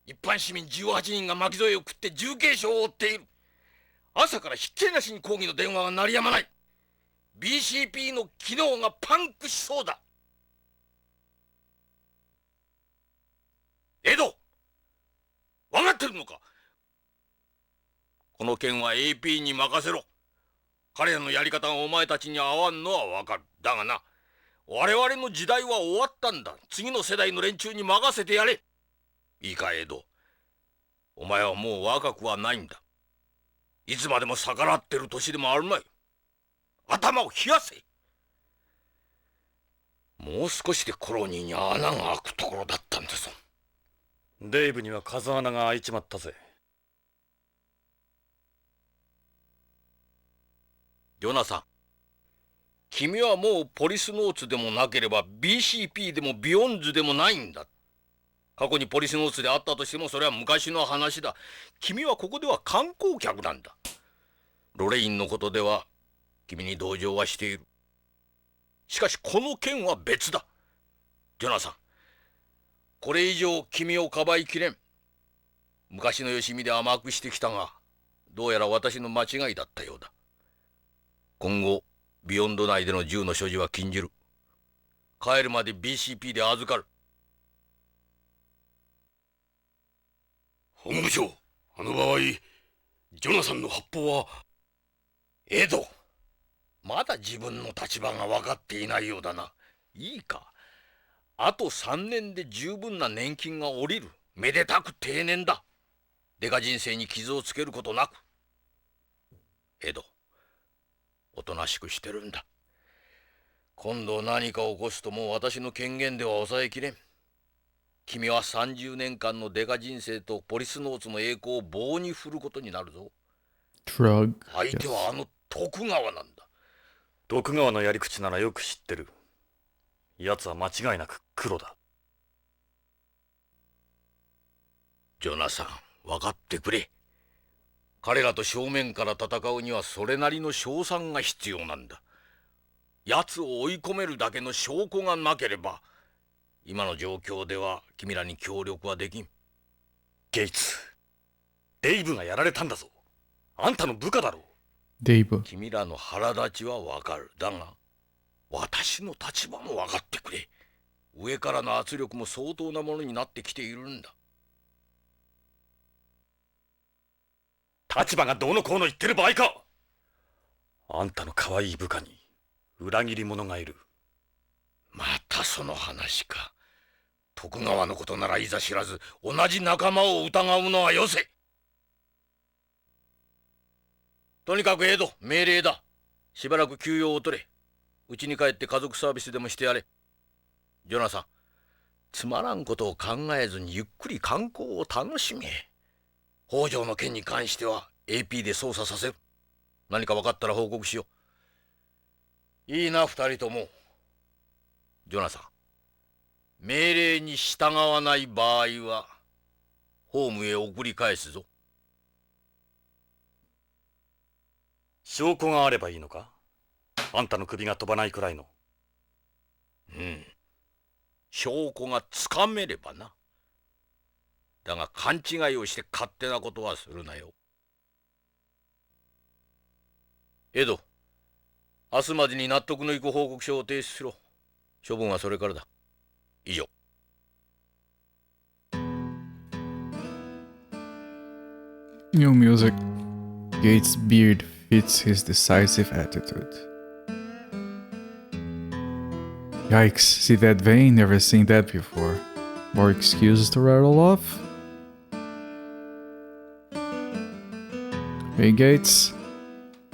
一般市民18人が巻き添えを食って重軽傷を負っている。朝からひっきりなしに抗議の電話が鳴りやまない。BCP の機能がパンクしそうだ。エド、分かってるのか？この件は AP に任せろ。彼らのやり方がお前たちに合わんのはわかる。だがな、我々の時代は終わったんだ。次の世代の連中に任せてやれ。いいか、エド。お前はもう若くはないんだ。いつまでも逆らってる年でもあるまい。頭を冷やせ。もう少しでコロニーに穴が開くところだったんだぞ。デイブには風穴が開いちまったぜ。ヨナさん、君はもうポリスノーツでもなければ BCP でもビヨンズでもないんだ。過去にポリスノーツであったとしてもそれは昔の話だ。君はここでは観光客なんだ。ロレインのことでは君に同情はしている。しかしこの件は別だ。ジョナサン、これ以上君をかばいきれん。昔のよしみで甘くしてきたが、どうやら私の間違いだったようだ。今後ビヨンド内での銃の所持は禁じる。帰るまで BCP で預かる。本部長、あの場合ジョナサンの発砲は。エド、まだ自分の立場が分かっていないようだな。いいか、あと3年で十分な年金が下りる。めでたく定年だ。デカ人生に傷をつけることなく。エド、おとなしくしてるんだ。今度何か起こすともう私の権限では抑えきれん。君は30年間のデカ人生とポリスノーツの栄光を棒に振ることになるぞ。Drug. 相手はあの徳川なんだ。徳川のやり口ならよく知ってる。奴は間違いなく黒だ。ジョナサン、分かってくれ。彼らと正面から戦うにはそれなりの勝算が必要なんだ。奴を追い込めるだけの証拠がなければ、今の状況では君らに協力はできん。ゲイツ、デイブがやられたんだぞ。あんたの部下だろ。デイブ。君らの腹立ちはわかる。だが、私の立場も分かってくれ。上からの圧力も相当なものになってきているんだ。立場がどうのこうの言ってる場合か。あんたの可愛い部下に裏切り者がいる。またその話か。徳川のことならいざ知らず、同じ仲間を疑うのはよせ。とにかくエド、命令だ。しばらく休養を取れ。家に帰って家族サービスでもしてやれ。ジョナサン、つまらんことを考えずにゆっくり観光を楽しめ。北条の件に関しては AP で捜査させる。何か分かったら報告しよう。いいな、二人とも。ジョナサン、命令に従わない場合はホームへ送り返すぞ。証拠があればいいのか。あんたの首が飛ばないくらいの。うん。証拠がつかめればな。だが勘違いをして勝手なことはするなよ。エド、明日までに納得のいく報告書を提出しろ。処分はそれからだ。以上。New music. Gates' beard fits his decisive attitude. Yikes, see that vein? Never seen that before. More excuses to rattle off? Hey Gates.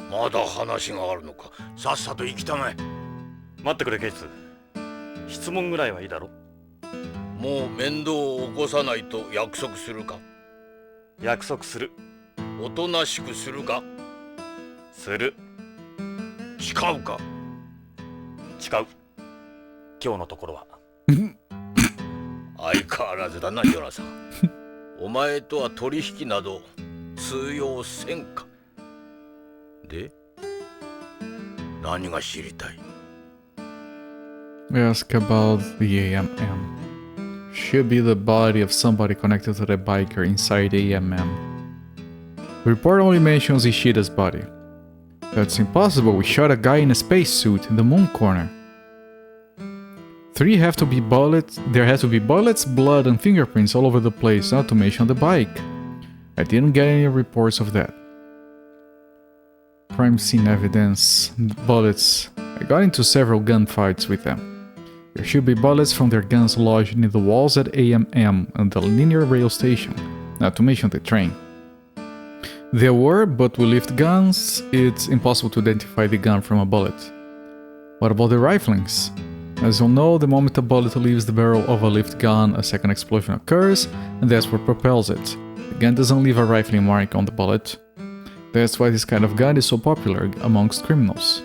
まだ話があるのか。さっさと行きたまえ。待ってくれゲイツ。質問ぐらいはいいだろ。もう面倒を起こさないと約束するか。約束する。おとなしくするか。する。誓うか。誓う。今日のところは。相変わらずだな、ジョナサン。お前とは取引など通用せんか。で、何が知りたい？ We ask about the AMM. Should be the body of somebody connected to the biker inside AMM. The report only mentions Ishida's body. That's impossible, we shot a guy in a spacesuit in the moon corner. There have to be bullets, blood and fingerprints all over the place, not to mention the bike. I didn't get any reports of that. Crime scene evidence, bullets. I got into several gunfights with them. There should be bullets from their guns lodged in the walls at AMM and the linear rail station, not to mention the train. There were, but with lift guns, it's impossible to identify the gun from a bullet. What about the riflings? As you'll know, the moment a bullet leaves the barrel of a lift gun, a second explosion occurs, and that's what propels it. The gun doesn't leave a rifling mark on the bullet. That's why this kind of gun is so popular amongst criminals.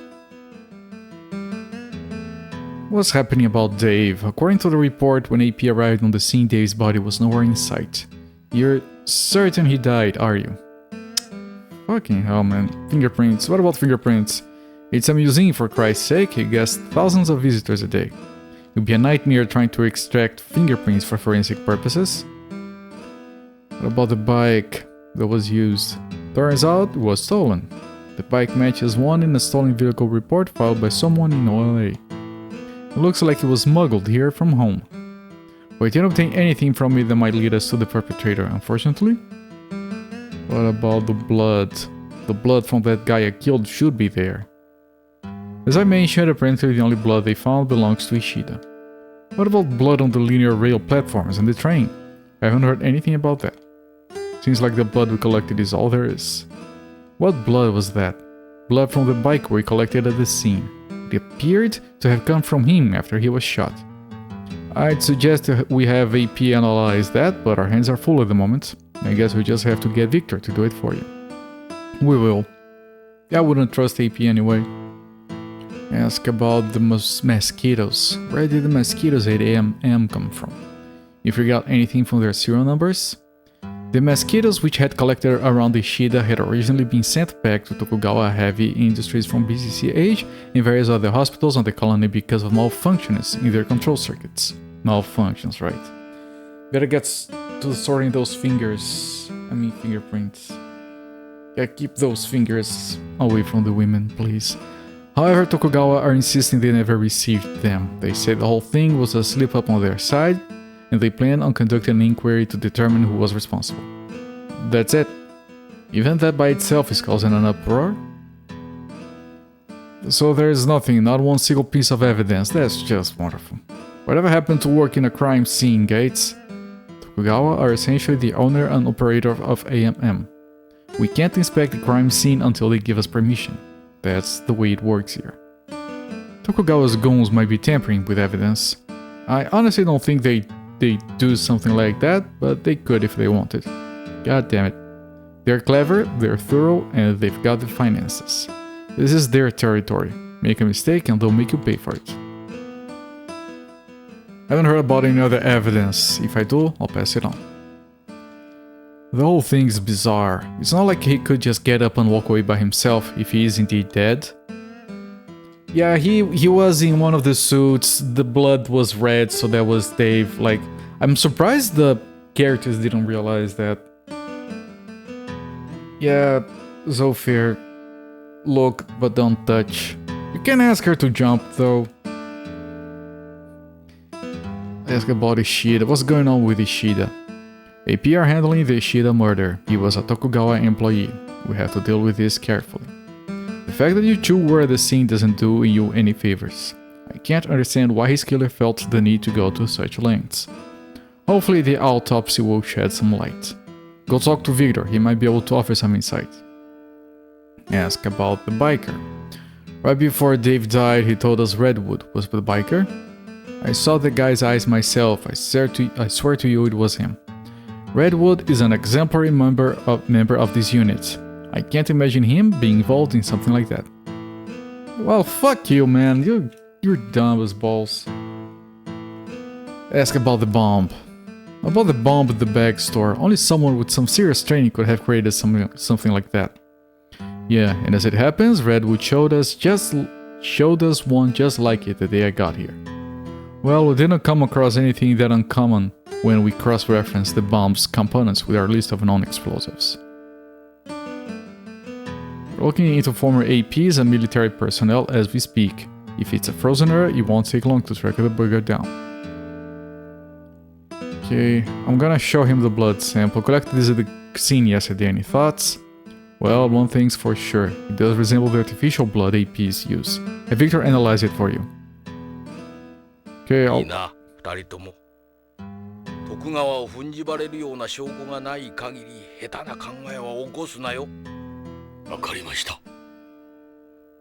What's happening about Dave? According to the report, when AP arrived on the scene, Dave's body was nowhere in sight. You're certain he died, are you? Fucking hell, man. Fingerprints. What about fingerprints? It's a museum, for Christ's sake. It gets thousands of visitors a day. It would be a nightmare trying to extract fingerprints for forensic purposes. What about the bike that was used? Turns out it was stolen. The bike matches one in a stolen vehicle report filed by someone in OLA. It looks like it was smuggled here from home. We didn't obtain anything from it that might lead us to the perpetrator, unfortunately. What about the blood? The blood from that guy I killed should be there. As I mentioned, apparently the only blood they found belongs to Ishida. What about blood on the linear rail platforms and the train? I haven't heard anything about that. Seems like the blood we collected is all there is. What blood was that? Blood from the bike we collected at the scene. it appeared to have come from him after he was shot. I'd suggest we have AP analyze that, but our hands are full at the moment. I guess we just have to get Victor to do it for you. We will. I wouldn't trust AP anyway. Ask about the mosquitoes. Where did the mosquitoes 8 AM come from? You figure out anything from their serial numbers? The mosquitoes which had collected around Ishida had originally been sent back to Tokugawa Heavy Industries from BCCH and various other hospitals on the colony because of malfunctions in their control circuits. Malfunctions, right. Better get to sorting those fingerprints. Yeah, keep those fingers away from the women, please. However, Tokugawa are insisting they never received them. They said the whole thing was a slip-up on their side, and they plan on conducting an inquiry to determine who was responsible. That's it. Even that by itself is causing an uproar. So there's nothing, not one single piece of evidence. That's just wonderful. Whatever happened to work in a crime scene, Gates? Tokugawa are essentially the owner and operator of AMM. We can't inspect the crime scene until they give us permission. That's the way it works here. Tokugawa's goons might be tampering with evidence. I honestly don't think they do something like that, but they could if they wanted. God damn it. They're clever, they're thorough, and they've got the finances. This is their territory. Make a mistake and they'll make you pay for it. I haven't heard about any other evidence. If I do, I'll pass it on. The whole thing's bizarre. It's not like he could just get up and walk away by himself if he is indeed dead. Yeah, he was in one of the suits, the blood was red, so that was Dave. Like, I'm surprised the characters didn't realize that. Yeah, Zofir, look, but don't touch. You can ask her to jump, though. Ask about Ishida. What's going on with Ishida? AP are handling the Ishida murder. He was a Tokugawa employee. We have to deal with this carefully. The fact that you two were at the scene doesn't do you any favors. I can't understand why his killer felt the need to go to such lengths. Hopefully the autopsy will shed some light. Go talk to Victor, he might be able to offer some insight. Ask about the biker. Right before Dave died, he told us Redwood was the biker. I saw the guy's eyes myself, I swear to you it was him. Redwood is an exemplary member of this unit. I can't imagine him being involved in something like that. Well, fuck you, man. You're dumb as balls. Ask about the bomb. About the bomb at the bag store. Only someone with some serious training could have created something like that. Yeah, and as it happens, Redwood showed us one just like it the day I got here. Well, we didn't come across anything that uncommon when we cross-referenced the bomb's components with our list of non-explosives. We're looking into former APs and military personnel as we speak. If it's a frozen error, it won't take long to track the burger down. Okay, I'm gonna show him the blood sample. Collected this at the scene yesterday. Any thoughts? Well, one thing's for sure. It does resemble the artificial blood APs use. Have Victor analyze it for you. Okay, I'll... 徳川を踏んじばれるような証拠がない限り下手な考えは起こすなよ。わかりました。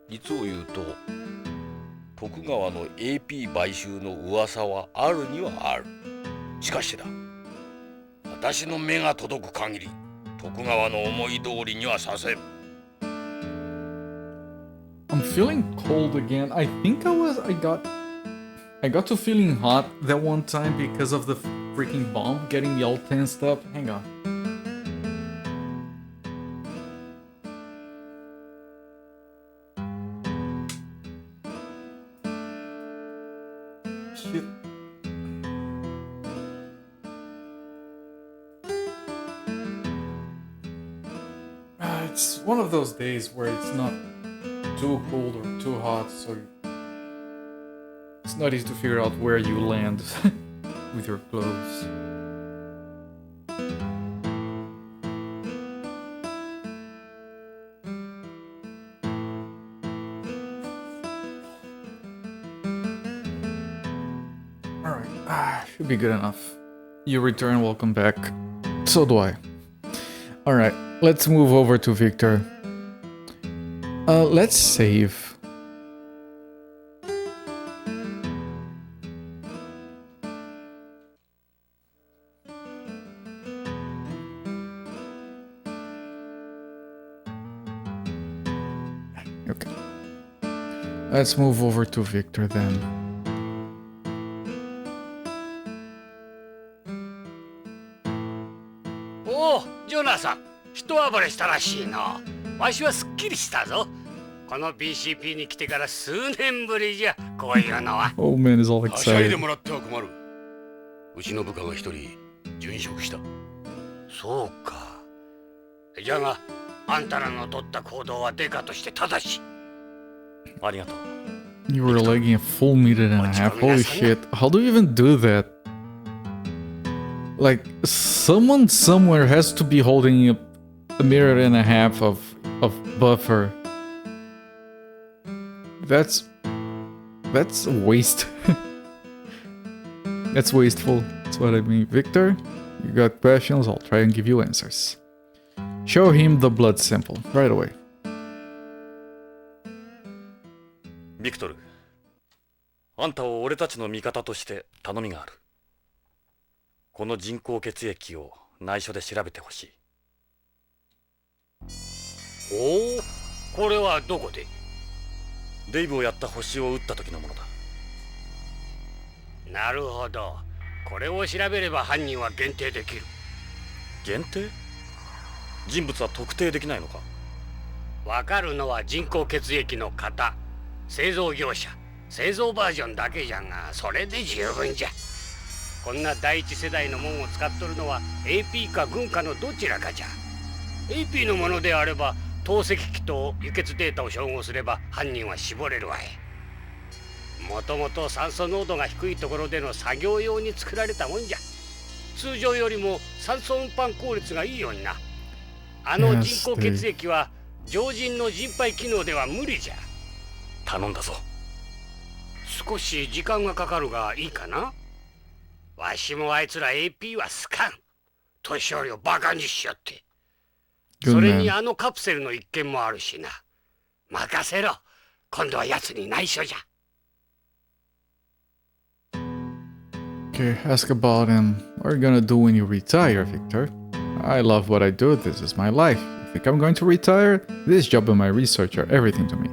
実を言うと、徳川の AP 買収の噂はあるにはある。しかしだ、私の目が届く限り、徳川の思い通りにはさせん。I'm feeling cold again. I think I got to feeling hot that one time because of the freaking bomb getting me all tensed up. Hang on. Shit. It's one of those days where it's not too cold or too hot, so it's not easy to figure out where you land with your clothes. Alright, should be good enough. You return, welcome back. So do I. Alright, let's move over to Victor. Let's save. Let's move over to Victor then. おお、ジョナサン、一暴れしたらしいな。わしはすっきりしたぞ。この BCP に来てから数年ぶりじゃ、こういうのは。Oh man is all はしゃいで excited. もらっては困る。うちの部下が一人殉職した。そうか。じゃが、あんたらの取った行動はデカとして正しい。ありがとう。 You were lagging a full minute and a half. Holy shit. How do you even do that? Like, someone somewhere has to be holding a minute and a half of buffer. That's a waste. That's wasteful. That's what I mean. Victor, you got questions? I'll try and give you answers. Show him the blood sample right away. ビクトル、あんたを俺たちの味方として頼みがある。この人工血液を内緒で調べてほしい。おお、これはどこで？デイブをやった星を撃った時のものだ。なるほど。これを調べれば犯人は限定できる。限定？人物は特定できないのか？わかるのは人工血液の型、製造業者、製造バージョンだけじゃが、それで十分じゃ。こんな第一世代のもんを使っとるのは AP か軍かのどちらかじゃ。AP のものであれば透析機と輸血データを照合すれば犯人は絞れるわい。もともと酸素濃度が低いところでの作業用に作られたもんじゃ。通常よりも酸素運搬効率がいいようにな。あの人工血液は常人の人肺機能では無理じゃ。頼んだぞ。少し時間がかかるがいいかな。わしもあいつら AP は好かん。年寄りをバカにしよって。それにあのカプセルの一件もあるしな。任せろ。今度は奴に内緒じゃ。Okay, ask about him. What are you gonna do when you retire, Victor? I love what I do. This is my life. You think I'm going to retire? This job and my research are everything to me.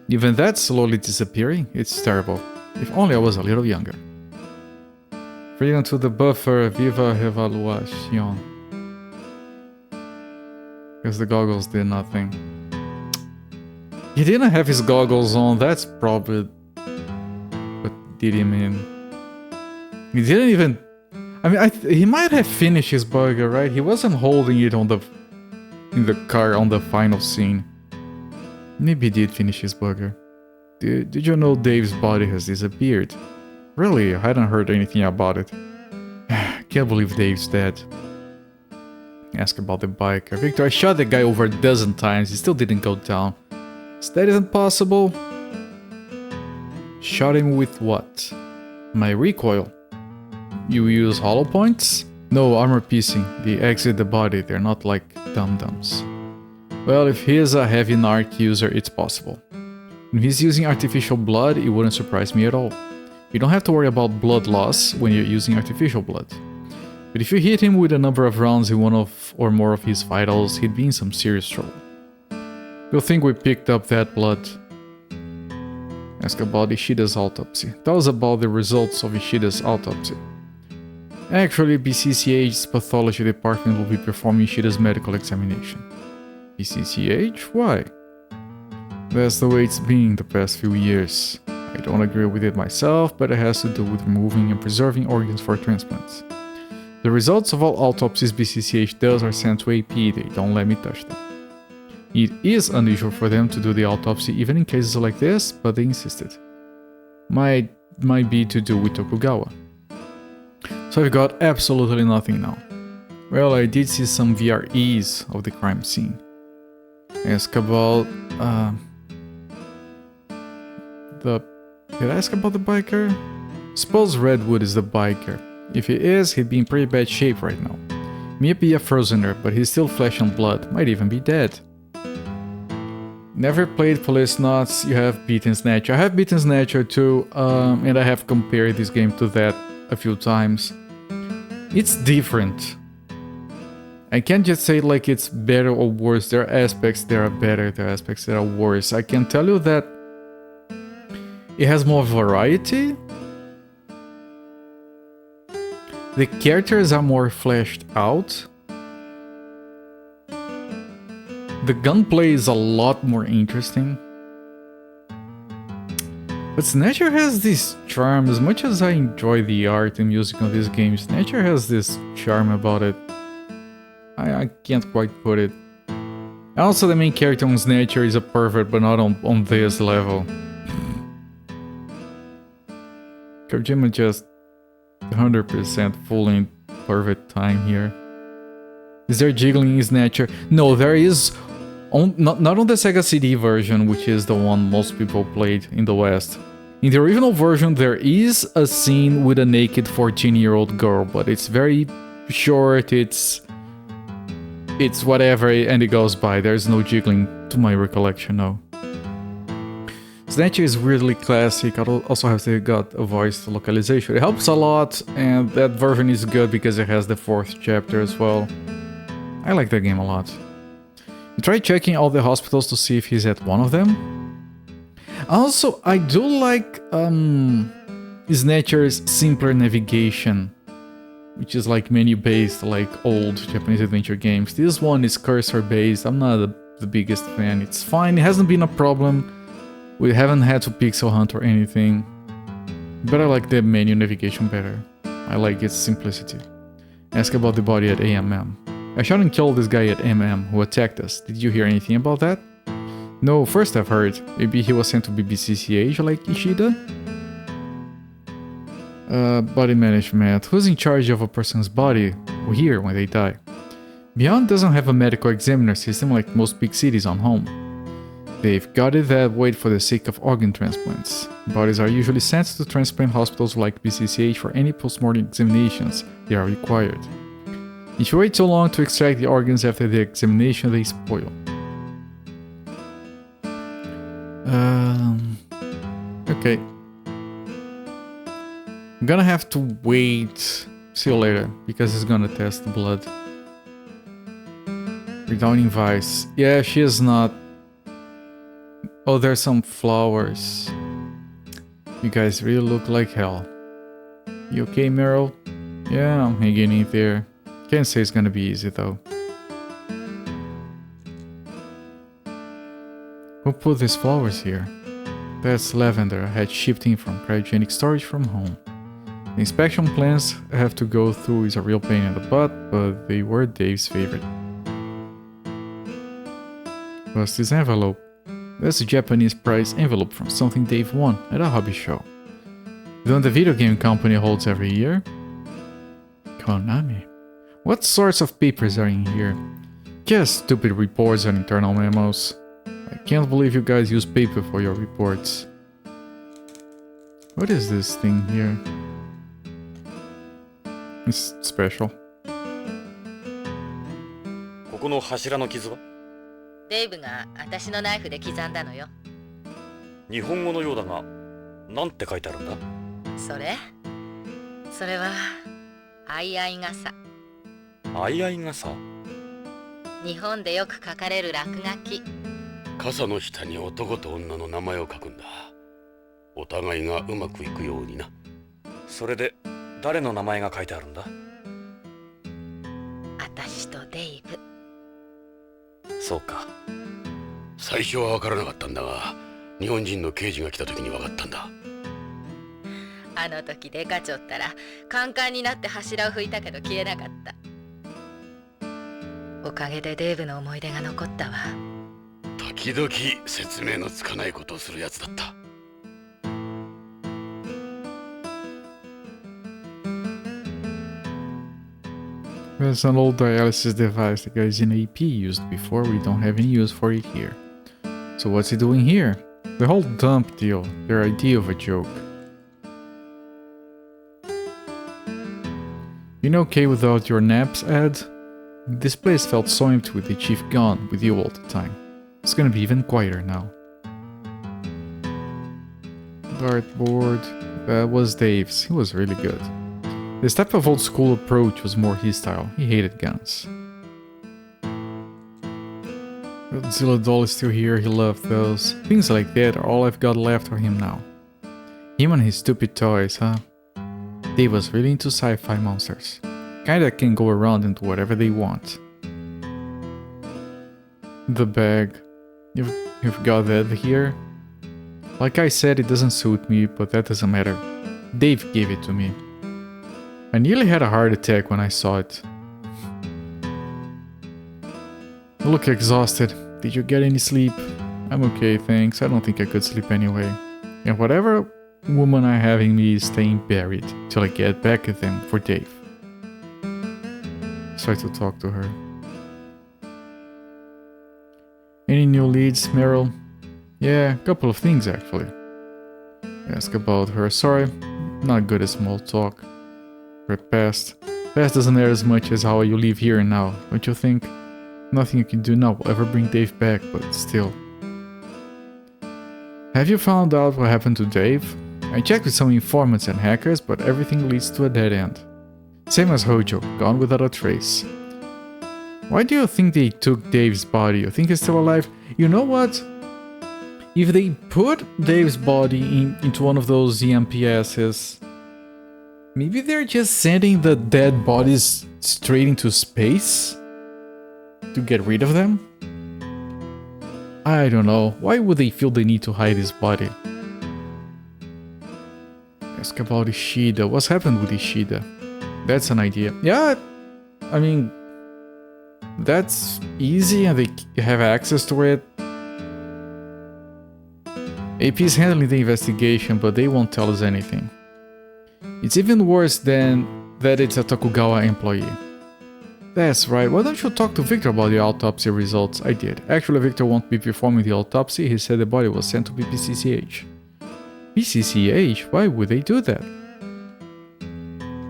Even that's slowly disappearing. It's terrible. If only I was a little younger. Freedom to the buffer. Viva Revaluación. Because the goggles did nothing. He didn't have his goggles on. That's probably what did him in. He didn't even... I mean, he might have finished his burger, right? He wasn't holding it in the car on the final scene. Maybe he did finish his burger. Did you know Dave's body has disappeared? Really? I hadn't heard anything about it. Can't believe Dave's dead. Ask about the biker. Victor, I shot that guy over a dozen times. He still didn't go down. So that isn't possible. Shot him with what? My recoil. You use hollow points? No, armor piecing. They exit the body. They're not like dum-dums. Well, if he is a heavy narc user, it's possible. If he's using artificial blood, it wouldn't surprise me at all. You don't have to worry about blood loss when you're using artificial blood. But if you hit him with a number of rounds in one of or more of his vitals, he'd be in some serious trouble. You'll think we picked up that blood. Ask about Ishida's autopsy. Tell us about the results of Ishida's autopsy. Actually, BCCH's pathology department will be performing Ishida's medical examination. BCCH? Why? That's the way it's been the past few years. I don't agree with it myself, but it has to do with removing and preserving organs for transplants. The results of all autopsies BCCH does are sent to AP, they don't let me touch them. It is unusual for them to do the autopsy even in cases like this, but they insisted. Might be to do with Tokugawa. So I've got absolutely nothing now. Well, I did see some VREs of the crime scene. Ask about... Did I ask about the biker? Suppose Redwood is the biker. If he is, he'd be in pretty bad shape right now. May be a frozener, but he's still flesh and blood, might even be dead. Never played Policenauts, you have beaten Snatcher. I have beaten Snatcher too, and I have compared this game to that a few times. It's different. I can't just say like it's better or worse. There are aspects that are better, there are aspects that are worse. I can tell you that It has more variety. The characters are more fleshed out. The gunplay is a lot more interesting. But Snatcher has this charm. As much as I enjoy the art and music of this game, Snatcher has this charm about it. I can't quite put it. Also, the main character on Snatcher is a pervert, but not on this level. Kojima just 100% fooling pervert time here. Is there jiggling in Snatcher? No, there is. Not on the Sega CD version, which is the one most people played in the West. In the original version, there is a scene with a naked 14-year-old girl, but it's very short, it's whatever, and it goes by. There's no jiggling, to my recollection, no. Snatcher is weirdly classic. I also have to got a voice localization. It helps a lot, and that version is good because it has the 4th chapter as well. I like that game a lot. You try checking all the hospitals to see if he's at one of them. Also, I do like Snatcher's simpler navigation, which is like menu-based, like old Japanese adventure games. This one is cursor-based. I'm not the biggest fan. It's fine. It hasn't been a problem. We haven't had to pixel hunt or anything. But I like the menu navigation better. I like its simplicity. Ask about the body at AMM. I shot and killed this guy at MM who attacked us. Did you hear anything about that? No, first I've heard. Maybe he was sent to BBCCH like Ishida? Body management. Who's in charge of a person's body here when they die? Beyond doesn't have a medical examiner system like most big cities on home. They've got it that way for the sake of organ transplants. Bodies are usually sent to transplant hospitals like BCCH for any post-mortem examinations they are required. If you wait too long to extract the organs after the examination, they spoil. Okay. I'm gonna have to wait. See you later, because it's gonna test the blood. Redowning Vice. Yeah, she is not. Oh, there's some flowers. You guys really look like hell. You okay, Meryl? Yeah, I'm hanging in there. Can't say it's gonna be easy though. Who put these flowers here? That's lavender I had shipped in from cryogenic storage from home. The inspection plans I have to go through is a real pain in the butt, but they were Dave's favorite. What's this envelope? That's a Japanese prize envelope from something Dave won at a hobby show. The one the video game company holds every year? Konami. What sorts of papers are in here? Just stupid reports and internal memos. I can't believe you guys use paper for your reports. What is this thing here? It's special. ここの柱の傷は？デイブが私のナイフで刻んだのよ。日本語のようだが、なんて書いてあるんだ？それは相合い傘。相合い傘？日本でよく書かれる落書き。傘の下に男と女の名前を書くんだ。お互いがうまくいくようにな。それで誰の名前が書いてあるんだ？私とデイブ。そうか。最初は分からなかったんだが、日本人の刑事が来た時に分かったんだ。あの時デカちょったらカンカンになって柱を拭いたけど消えなかった。おかげでデーブの思い出が残ったわ。時々説明のつかないことをするやつだった。There's an old dialysis device the guys in AP used before. We don't have any use for it here. So what's he doing here? The whole dump deal, their idea of a joke. Been okay without your naps, Ed? This place felt so empty with the chief gone with you all the time. It's gonna be even quieter now. Dartboard. That was Dave's. He was really good. This type of old school approach was more his style. He hated guns. Godzilla doll is still here. He loved those. Things like that are all I've got left for him now. Him and his stupid toys, huh? Dave was really into sci-fi monsters. Kinda can go around and do whatever they want. The bag. You've got that here? Like I said, it doesn't suit me, but that doesn't matter. Dave gave it to me. I nearly had a heart attack when I saw it. You look exhausted. Did you get any sleep? I'm okay, thanks. I don't think I could sleep anyway. And whatever woman I have in me is staying buried till I get back at them for Dave. Try to talk to her. Any new leads, Meryl? Yeah, a couple of things actually. Ask about her. Sorry, not good at small talk. Her past. Past doesn't matter as much as how you live here and now, don't you think? Nothing you can do now will ever bring Dave back, but still. Have you found out what happened to Dave? I checked with some informants and hackers, but everything leads to a dead end. Same as Hojo, gone without a trace. Why do you think they took Dave's body? You think he's still alive? You know what? If they put Dave's body into one of those EMPSs, maybe they're just sending the dead bodies straight into space? To get rid of them? I don't know. Why would they feel the need to hide his body? Ask about Ishida. What's happened with Ishida? That's an idea. Yeah, I mean, that's easy and they have access to it. AP is handling the investigation, but they won't tell us anything. It's even worse than that it's a Tokugawa employee. That's right, why don't you talk to Victor about the autopsy results? I did. Actually, Victor won't be performing the autopsy, he said the body was sent to BPCCH. BCCH? Why would they do that?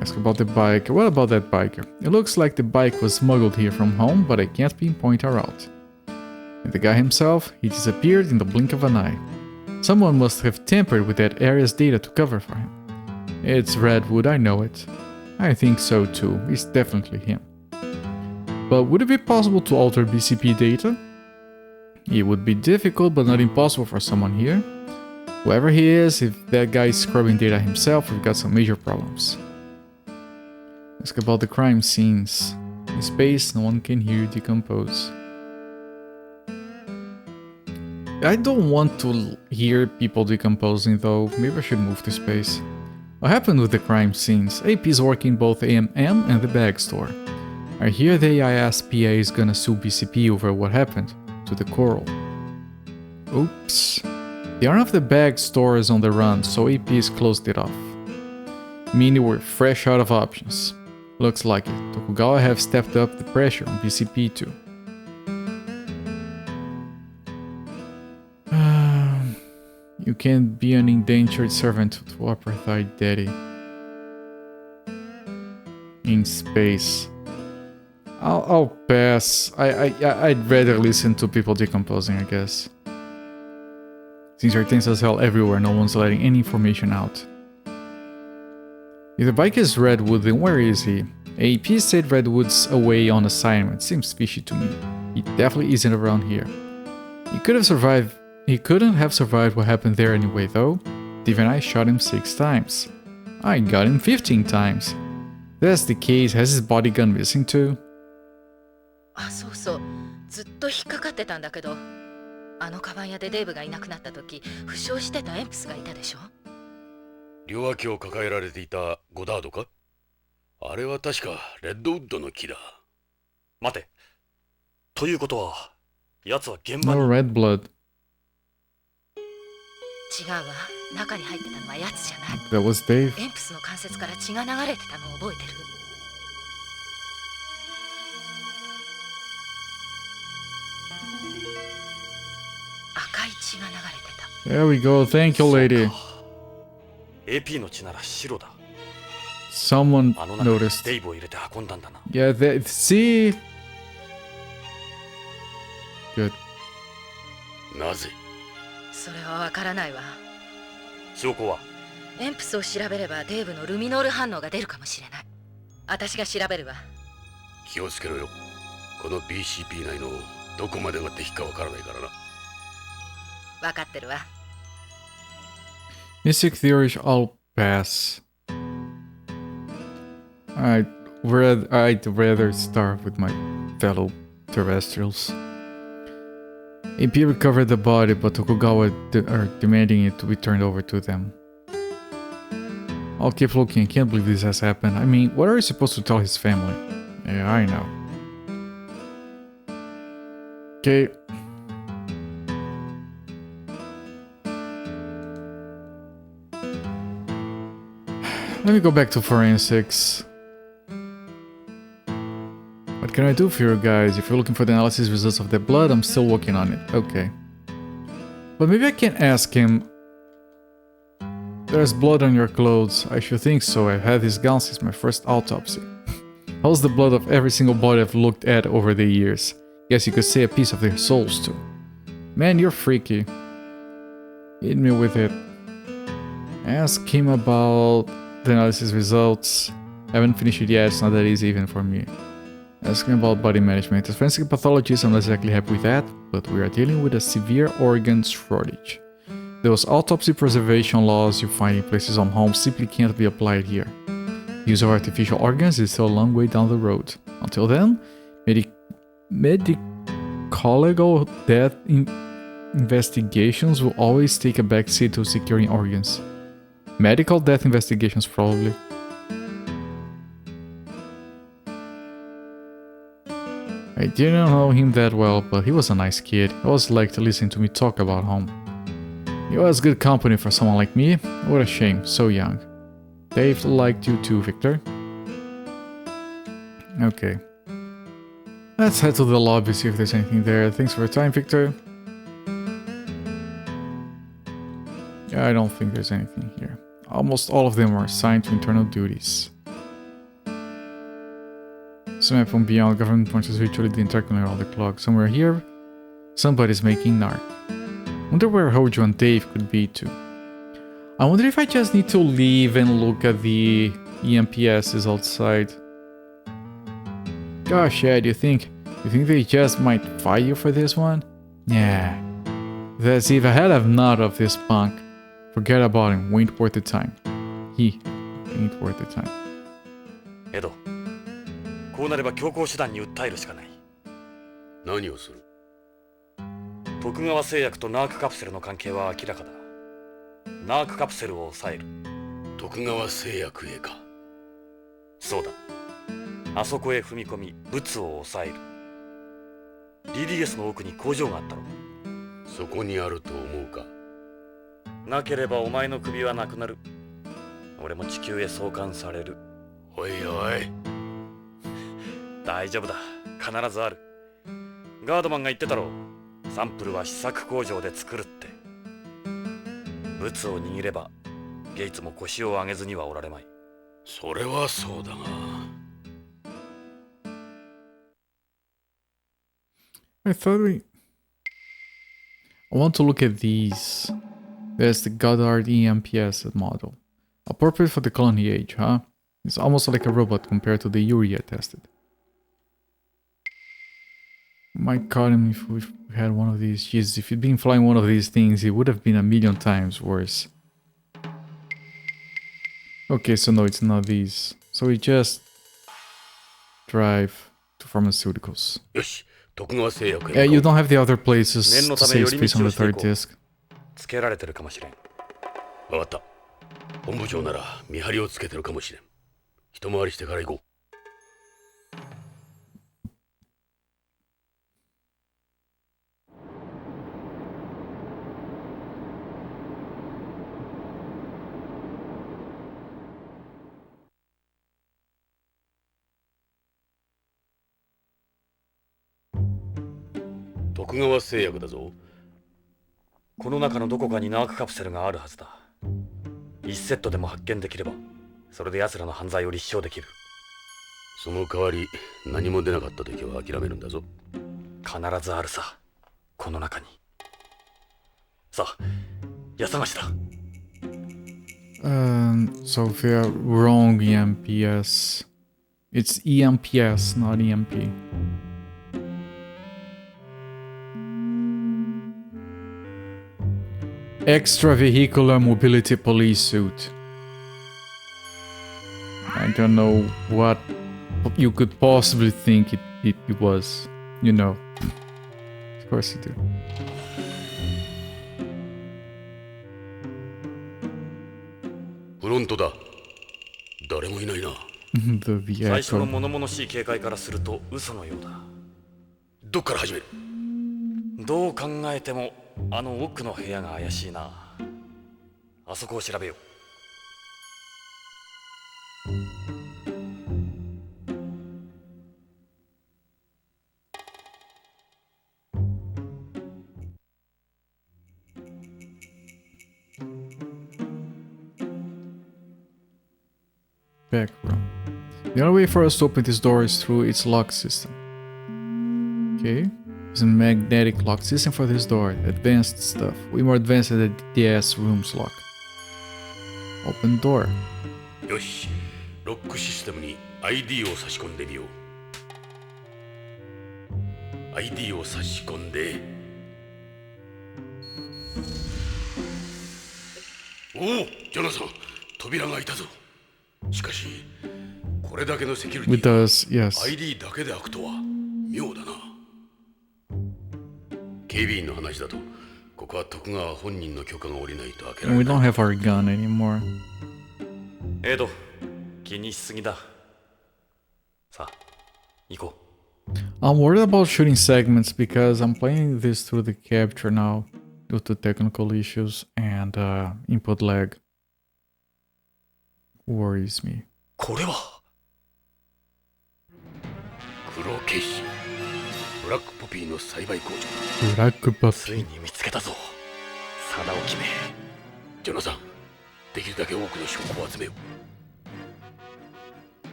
Ask about the bike. What about that biker? It looks like the bike was smuggled here from home, but I can't pinpoint her route. And the guy himself, he disappeared in the blink of an eye. Someone must have tampered with that area's data to cover for him. It's Redwood, I know it. I think so too, it's definitely him. But would it be possible to alter BCP data? It would be difficult, but not impossible for someone here. Whoever he is, if that guy is scrubbing data himself, we've got some major problems. Ask about the crime scenes. In space, no one can hear you decompose. I don't want to hear people decomposing though, maybe I should move to space. What happened with the crime scenes? AP is working both AMM and the bag store. I hear the AISPA is gonna sue BCP over what happened to the coral. Oops. The owner of the bag store is on the run, so AP has closed it off. Meaning we're fresh out of options. Looks like it. Tokugawa have stepped up the pressure on BCP too. You can't be an indentured servant to apartheid daddy. In space. I'll pass. I'd rather listen to people decomposing, I guess. Things are tense as hell everywhere, no one's letting any information out. If the bike is Redwood, then where is he? AP said Redwood's away on assignment. Seems fishy to me. He definitely isn't around here. He couldn't have survived what happened there anyway, though. Steve and I shot him 6 times. I got him 15 times. If that's the case, has his body gone missing too? あ、そうそう。ずっと引っかかってたんだけど、あのカバン屋でデーブがいなくなった時、負傷してたエンプスがいたでしょ。両脇を抱えられていたゴダードか？あれは確かレッドウッドの木だ。待て。ということは、奴は現場に。No red blood. 違うわ。中に入ってたのはやつじゃない。That was Dave. エンプスの関節から血が流れてたのを覚えてる？赤い血が流れてた。There we go. Thank you, lady. AP の血なら白だ。 Someone あの中に noticed. デイブを入れて運んだんだな。Yeah, see? Good. なぜ？それはわからないわ。証拠は？エンプスを調べればデーブのルミノール反応が出るかもしれない。私が調べるわ。気をつけろよ。この BCP 内のどこまでが敵かわからないからな。わかってるわ。Mystic theories, I'll pass. I'd rather start with my fellow terrestrials. AP recovered the body, but Tokugawa are demanding it to be turned over to them. I'll keep looking. I can't believe this has happened. I mean, what are you supposed to tell his family? Yeah, I know. Okay. Let me go back to forensics. What can I do for you guys? If you're looking for the analysis results of the blood, I'm still working on it. Okay. But maybe I can ask him. There's blood on your clothes. I should think so. I've had this gun since my first autopsy. How's the blood of every single body I've looked at over the years? Guess you could say a piece of their souls too. Man, you're freaky. Hit me with it. Ask him about the analysis results. I haven't finished it yet, it's not that easy even for me. Ask him about body management. As forensic pathologist, I'm not exactly happy with that, but we are dealing with a severe organ shortage. Those autopsy preservation laws you find in places on home simply can't be applied here. The use of artificial organs is still a long way down the road. Until then, medical death investigations will always take a backseat to securing organs. Medical death investigations, probably. I didn't know him that well, but he was a nice kid. He always liked to listen to me talk about home. He was good company for someone like me. What a shame, so young. Dave liked you too, Victor. Okay. Let's head to the lobby, see if there's anything there. Thanks for your time, Victor. Yeah, I don't think there's anything here. Almost all of them are assigned to internal duties. Some map from beyond, government punches virtually the entire corner of the clock. Somewhere here, somebody's making narc. Wonder where Hojo and Dave could be too. I wonder if I just need to leave and look at the EMPSs outside. Gosh, Ed, you think they just might fire you for this one? Yeah. That's if I had have not of this punk. Forget about him, we ain't worth the time. He ain't worth the time. エド、こうなれば強行手段に訴えるしかない。何をする？徳川製薬とナークカプセルの関係は明らかだ。ナークカプセルを抑える。徳川製薬へか。そうだ。あそこへ踏み込み、物を抑える。DDS の奥に工場があったろ。そこにあると思うか。なければお前の首はなくなる。俺も地球へ送還される。おいおい。大丈夫だ。必ずある。ガードマンが言ってたろ。サンプルは試作工場で作るって。物を握ればゲイツも腰を上げずにはおられまい。それはそうだが。I want to look at these. There's the Goddard EMPS model. Appropriate for the colony age, huh? It's almost like a robot compared to the Yuri I tested. Might caught him if we had one of these. Jeez, if he'd been flying one of these things, it would have been a million times worse. Okay, so no, it's not these. So we just drive to pharmaceuticals. Yeah, you don't have the other places to save space on the third disc. つけられてるかもしれん。わかった。本部長なら見張りをつけてるかもしれん。一回りしてから行こう。徳川製薬だぞ。この中のどこかにナークカプセルがあるはずだ。1セットでも発見できれば、それで奴らの犯罪を立証できる。その代わり何も出なかった時は諦めるんだぞ。必ずあるさ、この中に。さあ、矢探しだ。So if you're wrong, EMPS. It's EMPS, not EMP. extravehicular mobility police suit. I don't know what you could possibly think it was. You know. Of course you do. フロントだ。誰もいないな。The 最初の vehicle. 物々しい警戒からすると嘘のようだ。どっから始める？どう考えてもあの奥の部屋が怪しいな。あそこを調べよう。Back room. The only way for us to open this door is through its lock system. Okay. There's a magnetic lock system for this door. Advanced stuff. Way more advanced than the DS room's lock. Open door. よし。ロックシステムに ID を差し込んでみよう。ID を差し込んで。おお、ジョナサン、扉が開いたぞ。しかし、これだけのセキュリティ With us, yes. ID だけで開くとは妙だな。警備員の話だと、ここは徳川本人の許可が下りないと開けら And れ we ない。 don't have our gun anymore. エイド、気にしすぎだ。さあ、行こう。I'm worried about shooting segments because I'm playing this through the capture now due to technical issues and input lag. Worries me. これは黒消し。ブラックポピーの栽培工場。 Black つい puppy. に見つけたぞ。定を決め。ジョナサン、できるだけ多くの証拠を集めよ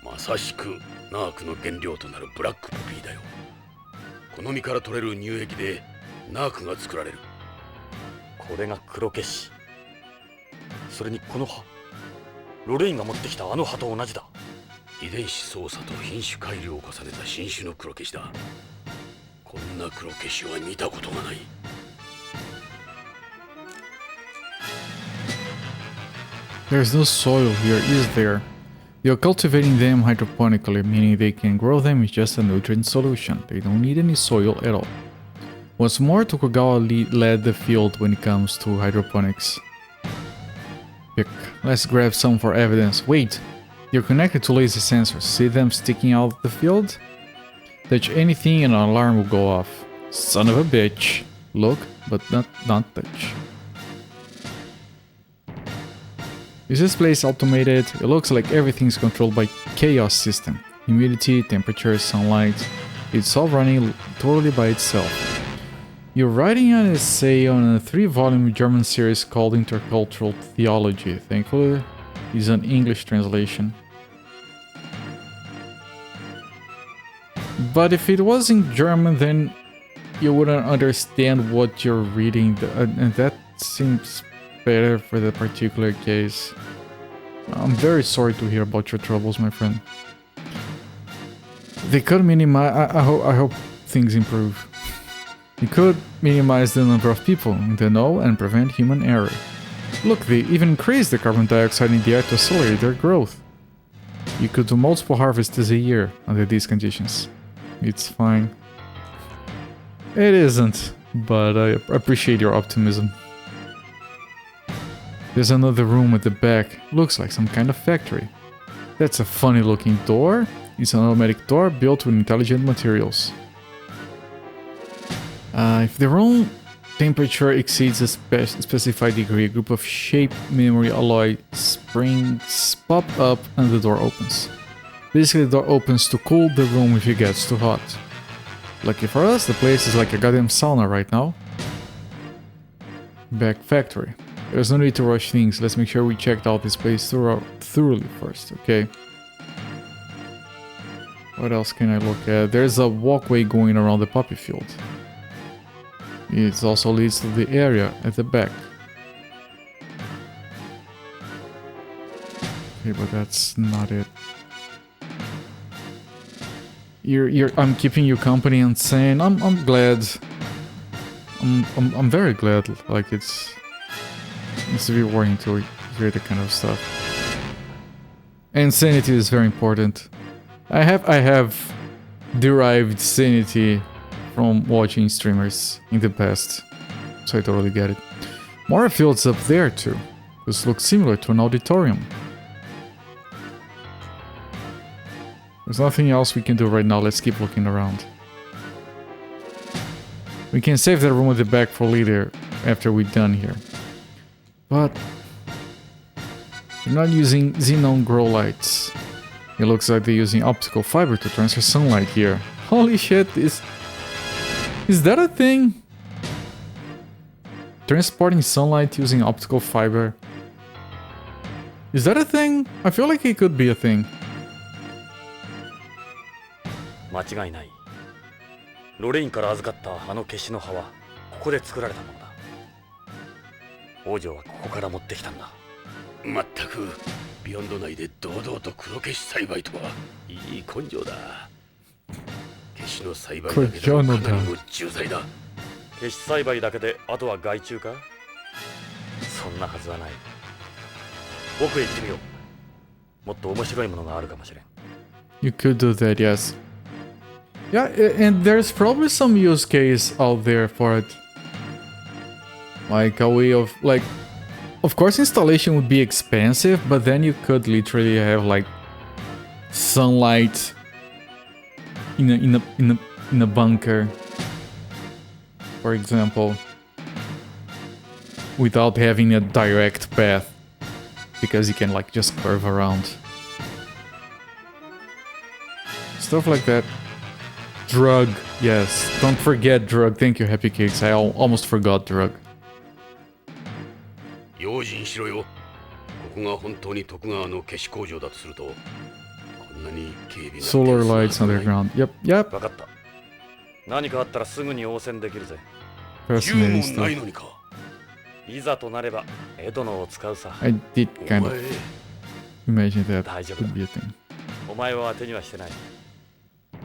う。まさしくナークの原料となるブラックポピーだよ。この実から取れる乳液でナークが作られる。これが黒消し。それにこの葉、ロレインが持ってきたあの葉と同じだ。遺伝子操作と品種改良を重ねた新種の黒消しだ。こんな黒消しは見たことがない。There's no soil here, is there? You're cultivating them hydroponically, meaning they can grow them with just a nutrient solution. They don't need any soil at all. What's more, Tokugawa led the field when it comes to hydroponics. Pick. Let's grab some for evidence. Wait! You're connected to laser sensors. See them sticking out of the field? Touch anything and an alarm will go off. Son of a bitch. Look, but not touch. Is this place automated? It looks like everything's controlled by chaos system. Humidity, temperature, sunlight. It's all running totally by itself. You're writing an essay on a 3-volume German series called Intercultural Theology. Thankfully, it's an English translation. But if it was in German, then you wouldn't understand what you're reading, and that seems better for the particular case. I'm very sorry to hear about your troubles, my friend. They could minimize. I hope things improve. They could minimize the number of people in the know and prevent human error. Look, they even increase the carbon dioxide in the air to accelerate their growth. You could do multiple harvests a year under these conditions. It's fine. It isn't, but I appreciate your optimism. There's another room at the back. Looks like some kind of factory. That's a funny looking door. It's an automatic door built with intelligent materials. If the room temperature exceeds a specified degree, a group of shape memory alloy springs pop up and the door opens. Basically, the door opens to cool the room if it gets too hot. Lucky for us, the place is like a goddamn sauna right now. Back factory. There's no need to rush things. Let's make sure we checked out this place thoroughly first, okay? What else can I look at? There's a walkway going around the poppy field. It also leads to the area at the back. Okay, but that's not it. I'm keeping you company and saying I'm glad. I'm very glad. Like it's rewarding to hear that kind of stuff. And sanity is very important. I have derived sanity from watching streamers in the past, so I totally get it. More fields up there too. This looks similar to an auditorium. There's nothing else we can do right now. Let's keep looking around. We can save that room at the back for later after we're done here. But they're not using xenon grow lights. It looks like they're using optical fiber to transfer sunlight here. Holy shit, is that a thing? Transporting sunlight using optical fiber. Is that a thing? I feel like it could be a thing. 間違いない。ロレインから預かったあの消しの葉はここで作られたものだ。王女はここから持ってきたんだ。まったくビヨンド内で堂々と黒消し栽培とはいい根性だ。消しの栽培だけでもかなりの重罪だ。消し栽培だけであとは害虫か？そんなはずはない。僕へ行ってみよう。もっと面白いものがあるかもしれん。You could do that, yes. Yeah, and there's probably some use case out there for it. Like a way of, like, of course installation would be expensive, but then you could literally have like sunlight in a bunker, for example, without having a direct path, because you can like just curve around. Stuff like that. Drug, yes. Don't forget drug. Thank you, Happy Cakes. I almost forgot drug. 用心しろよ。ここが本当に徳川の消し工場だとすると、こんなに警備が Solar lights underground. Yep, yep. 分かった。何かあったらすぐに応戦できるぜ。Fascinating 銃もないの stuff. にか。いざとなればエドノを使うさ。I did kind お of 前 imagine that 大丈夫 could be a thing. お前は当てにはしてない。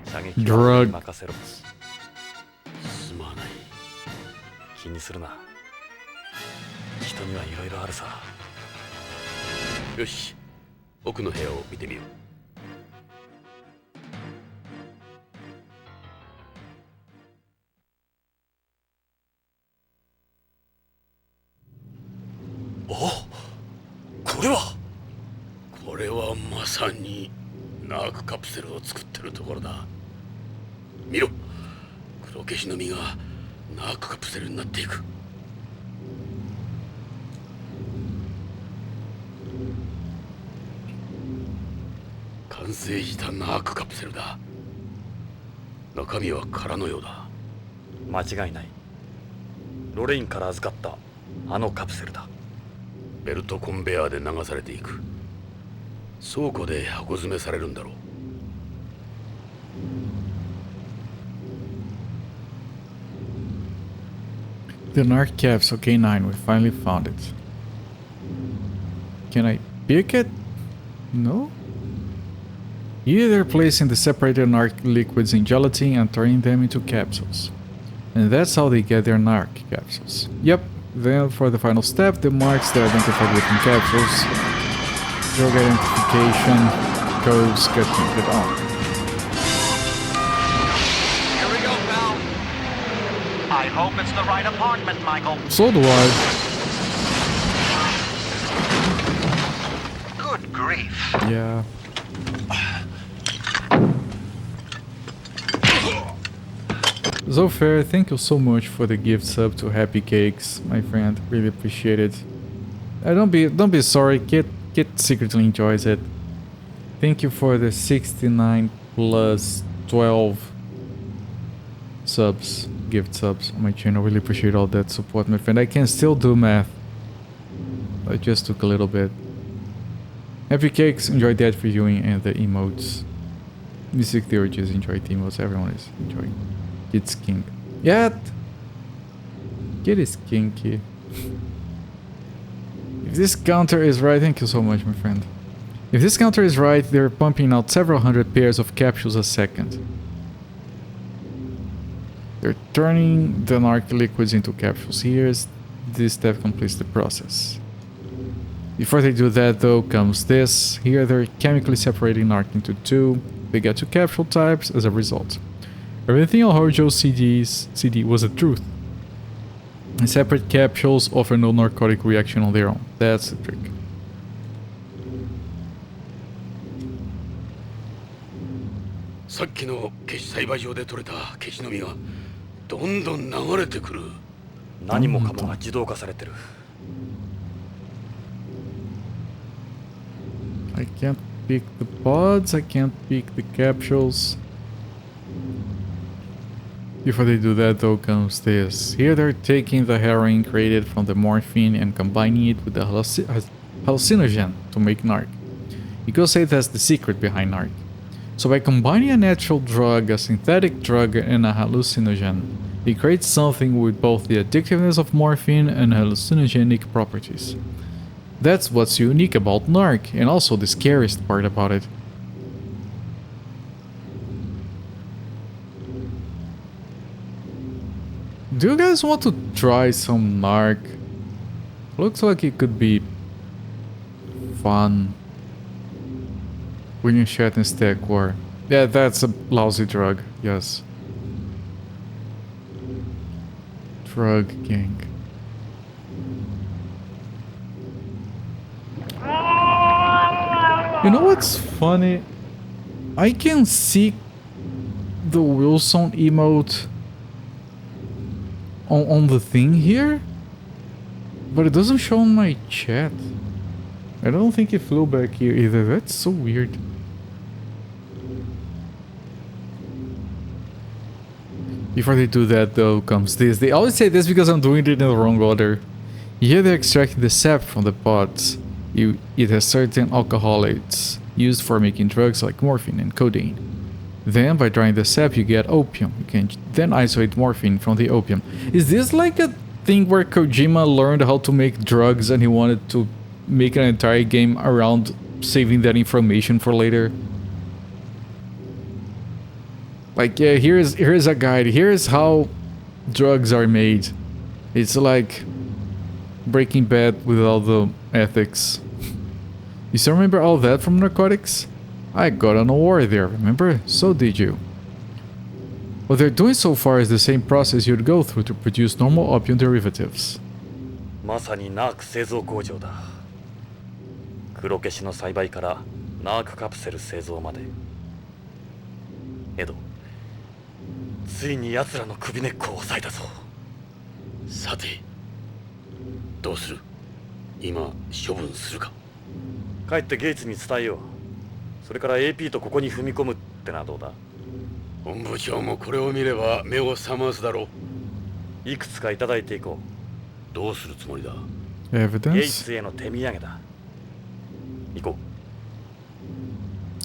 射撃 Drug は任せろ。すまない。気にするな。人にはいろいろあるさ。よし、奥の部屋を見てみよお、これは。う。これはまさにナークカプセルを作ってるところだ。見ろ、黒消しの実がナークカプセルになっていく。完成したナークカプセルだ。中身は空のようだ。間違いない。ロレインから預かったあのカプセルだ。ベルトコンベヤーで流されていく。倉庫で箱詰めされるんだろう。The Narc capsule K9, we finally found it. Can I pick it? No? Either placing the separated Narc liquids in gelatin and turning them into capsules. And that's how they get their Narc capsules. Yep, then for the final step, the marks that identify different capsules. Drug identification codes get printed on. Here we go, pal. I hope it's the right apartment, Michael. So do I. Good grief. Yeah. Zofair, thank you so much for the gift sub to Happy Cakes, my friend. Really appreciate it. Don't be sorry. Kit secretly enjoys it. Thank you for the 69 plus 12 subs, gift subs on my channel. Really appreciate all that support, my friend. I can still do math. I just took a little bit. Happy Cakes, enjoyed that for viewing and the emotes. Mystic Theories enjoyed the emotes. Everyone is enjoying. Kid's kink. Yeah. Kid is kinky. If this counter is right, thank you so much, my friend. If this counter is right, they're pumping out several hundred pairs of capsules a second. They're turning the narc liquids into capsules. Here's this step completes the process. Before they do that though comes this. Here they're chemically separating narc into two. They get two capsule types as a result. Everything on Hojo's CD was the truth. And separate capsules offer no narcotic reaction on their own. That's the trick. I can't pick the pods, I can't pick the capsules. Before they do that though comes this. Here they're taking the heroin created from the morphine and combining it with the hallucinogen to make narc. You could say that's the secret behind narc. So by combining a natural drug, a synthetic drug, and a hallucinogen, they create something with both the addictiveness of morphine and hallucinogenic properties. That's what's unique about narc, and also the scariest part about it. Do you guys want to try some narc? Looks like it could be fun. When you shot in stack war. Yeah, that's a lousy drug, yes. Drug gang. You know what's funny? I can see the Wilson emote on the thing here, but it doesn't show on my chat. I don't think it flew back here either. That's so weird. Before they do that though comes this. They always say this because I'm doing it in the wrong order. Here they're extracting the sap from the pods. It has certain alkaloids used for making drugs like morphine and codeine. Then by drying the sap you get opium. You can then isolate morphine from the opium. Is this like a thing where Kojima learned how to make drugs and he wanted to make an entire game around saving that information for later? Like, yeah, here's a guide. Here's how drugs are made. It's like Breaking Bad with all the ethics. You still remember all that from Narcotics? I got an award there, remember? So did you. What they're doing so far is the same process you'd go through to produce normal opium derivatives. まさにナーク製造工場だ。黒消しの栽培からナークカプセル製造まで。エド、ついに奴らの首根っこを押さえたぞ。さて、どうする？今処分するか？帰ってゲイツに伝えよう。それから AP とここに踏み込むってのはどうだ？本部長もこれを見れば目を覚ますだろう。いくつかいただいていこう。どうするつもりだ？Evidence? ゲイツへの手土産だ。行こ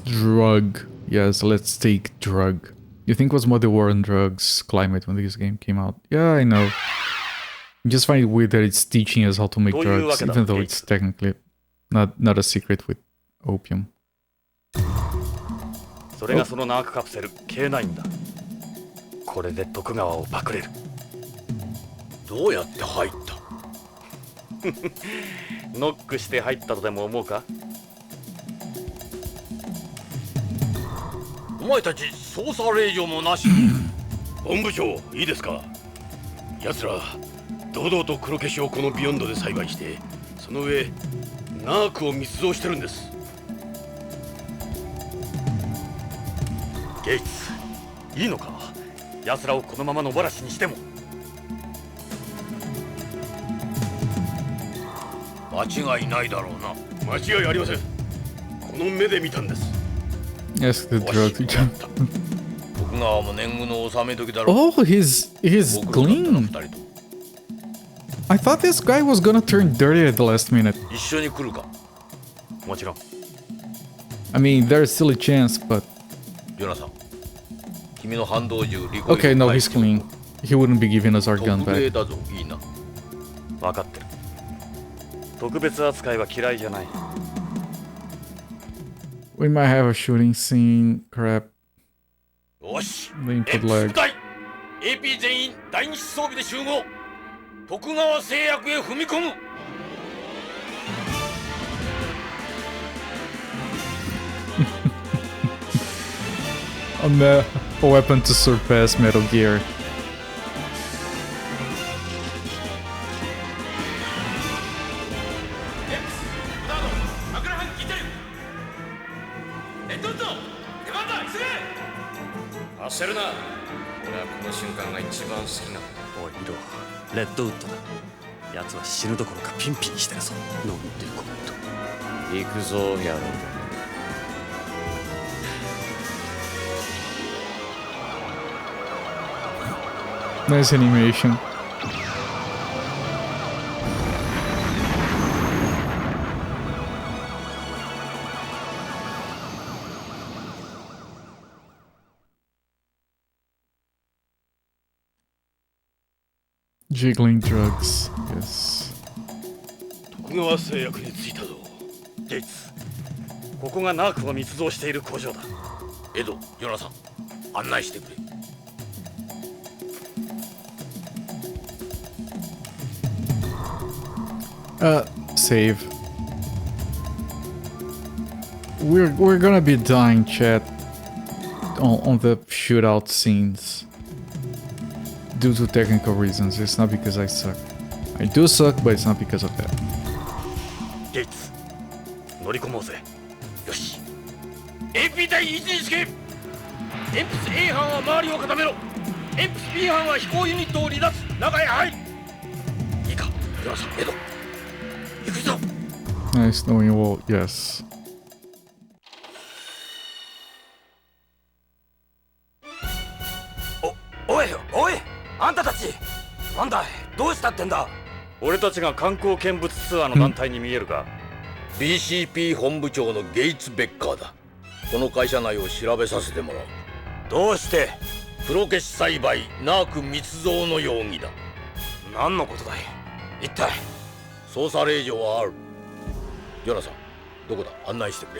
う。Drug. Yes, let's take drug. You think what's more the war on drugs climate when this game came out? Yeah, I know. I just find it weird that it's teaching us how to make drugs, even though it's technically not a secret with opium. それがそのナークカプセル K9 だ。これで徳川をパクれる。どうやって入った？ノックして入ったとでも思うか？お前たち捜査令状もなし。本部長、いいですか？奴ら堂々と黒消しをこのビヨンドで栽培して、その上ナークを密造してるんです。ゲイツ、いいのか？奴らをこのまま野放しにしても。間違いないだろうな。間違いありません。この目で見たんです。Yes, the drug. 徳川も年貢の納め時だろう。Oh, he's clean. I thought this guy was gonna turn dirty at the last minute. 一緒に来るか？もちろん。I mean, there's still a chance, but. ジョナサン、君の反動銃リコイル。Okay, no, he's clean. He wouldn't be giving us our gun back. 特例だぞ、いいな。分かってる。特別扱いは嫌いじゃない。We might have a shooting scene. Crap. よし。The input lag. AP 全員第二装備で集合。徳川製薬へ踏み込む。A weapon to surpass Metal Gear.おい見ろ、レッドウッドだ。奴は死ぬどころかピンピンしてるぞ。なんてこと。行くぞ野郎。Nice animation. Jiggling drugs, yes. 徳川製薬に着いたぞ。ゲイツ、ここがナークを密造している工場だ。エド、ヨナさん、案内してくれ。Save. We're gonna be dying, chat, on the shootout scenes due to technical reasons. It's not because I suck. I do suck, but it's not because of that. ゲイツ、乗り込もうぜ。よし。AP 対119。エンプス A 班は周りを固めろ。エンプス B 班は飛行ユニットを離脱。中へ入る。いいか、ヨナさん、エド。行くぞ。Nice knowing you all. Yes. おい、あんたたち、なんだい、どうしたってんだ。俺たちが観光見物ツアーの団体に見えるが、BCP 本部長のゲイツ・ベッカーだ。この会社内を調べさせてもらう。どうして？プロケシ栽培ナーク密造の容疑だ。何のことだい？一体。捜査令状はある。ヨナさん、どこだ？案内してく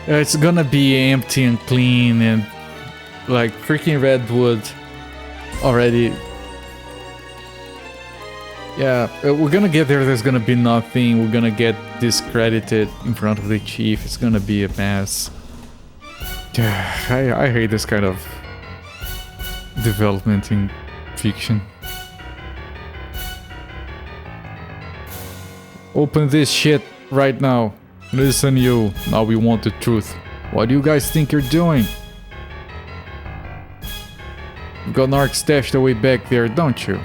れ。It's gonna be empty and clean and like freaking redwood already. Yeah, we're gonna get there. There's gonna be nothing. We're gonna get discredited in front of the chief. It's gonna be a mess. I hate this kind of development in fiction. Open this shit right now. Listen, you. Now we want the truth. What do you guys think you're doing? You got Narc stashed away back there, don't you?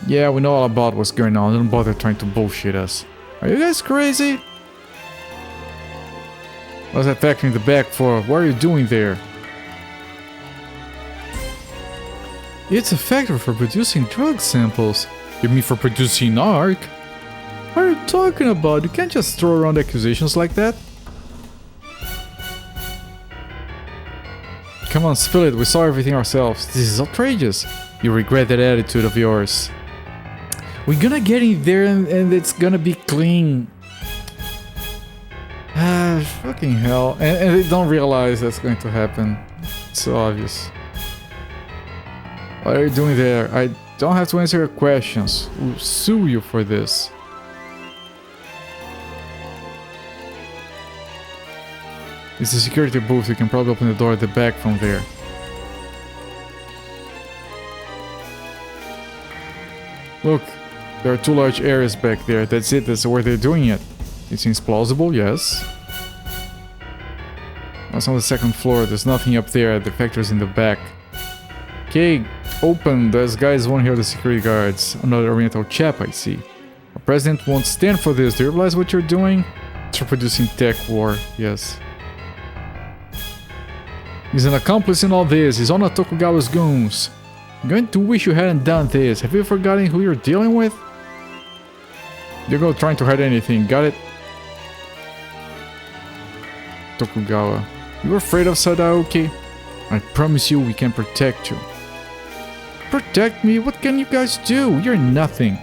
Yeah, we know all about what's going on. Don't bother trying to bullshit us. Are you guys crazy? What's that factory in the back for? What are you doing there? It's a factory for producing drug samples. You mean for producing Narc? What are you talking about? You can't just throw around accusations like that. Come on, spill it. We saw everything ourselves. This is outrageous. You regret that attitude of yours. We're gonna get in there and it's gonna be clean. Ah, fucking hell. And they don't realize that's going to happen. It's so obvious. What are you doing there? I don't have to answer your questions. We'll sue you for this. It's a security booth. You can probably open the door at the back from there. Look, there are two large areas back there. That's it. That's where they're doing it. It seems plausible, yes. That's on the second floor. There's nothing up there. The factory's in the back. Okay, open. Those guys won't hear the security guards. Another Oriental chap, I see. Our president won't stand for this. Do you realize what you're doing? You're producing tech war, yes. He's an accomplice in all this. He's on Tokugawa's goons. I'm going to wish you hadn't done this. Have you forgotten who you're dealing with? You're not trying to hide anything, got it? Tokugawa. You're afraid of Sadaoki? I promise you we can protect you. Protect me? What can you guys do? You're nothing.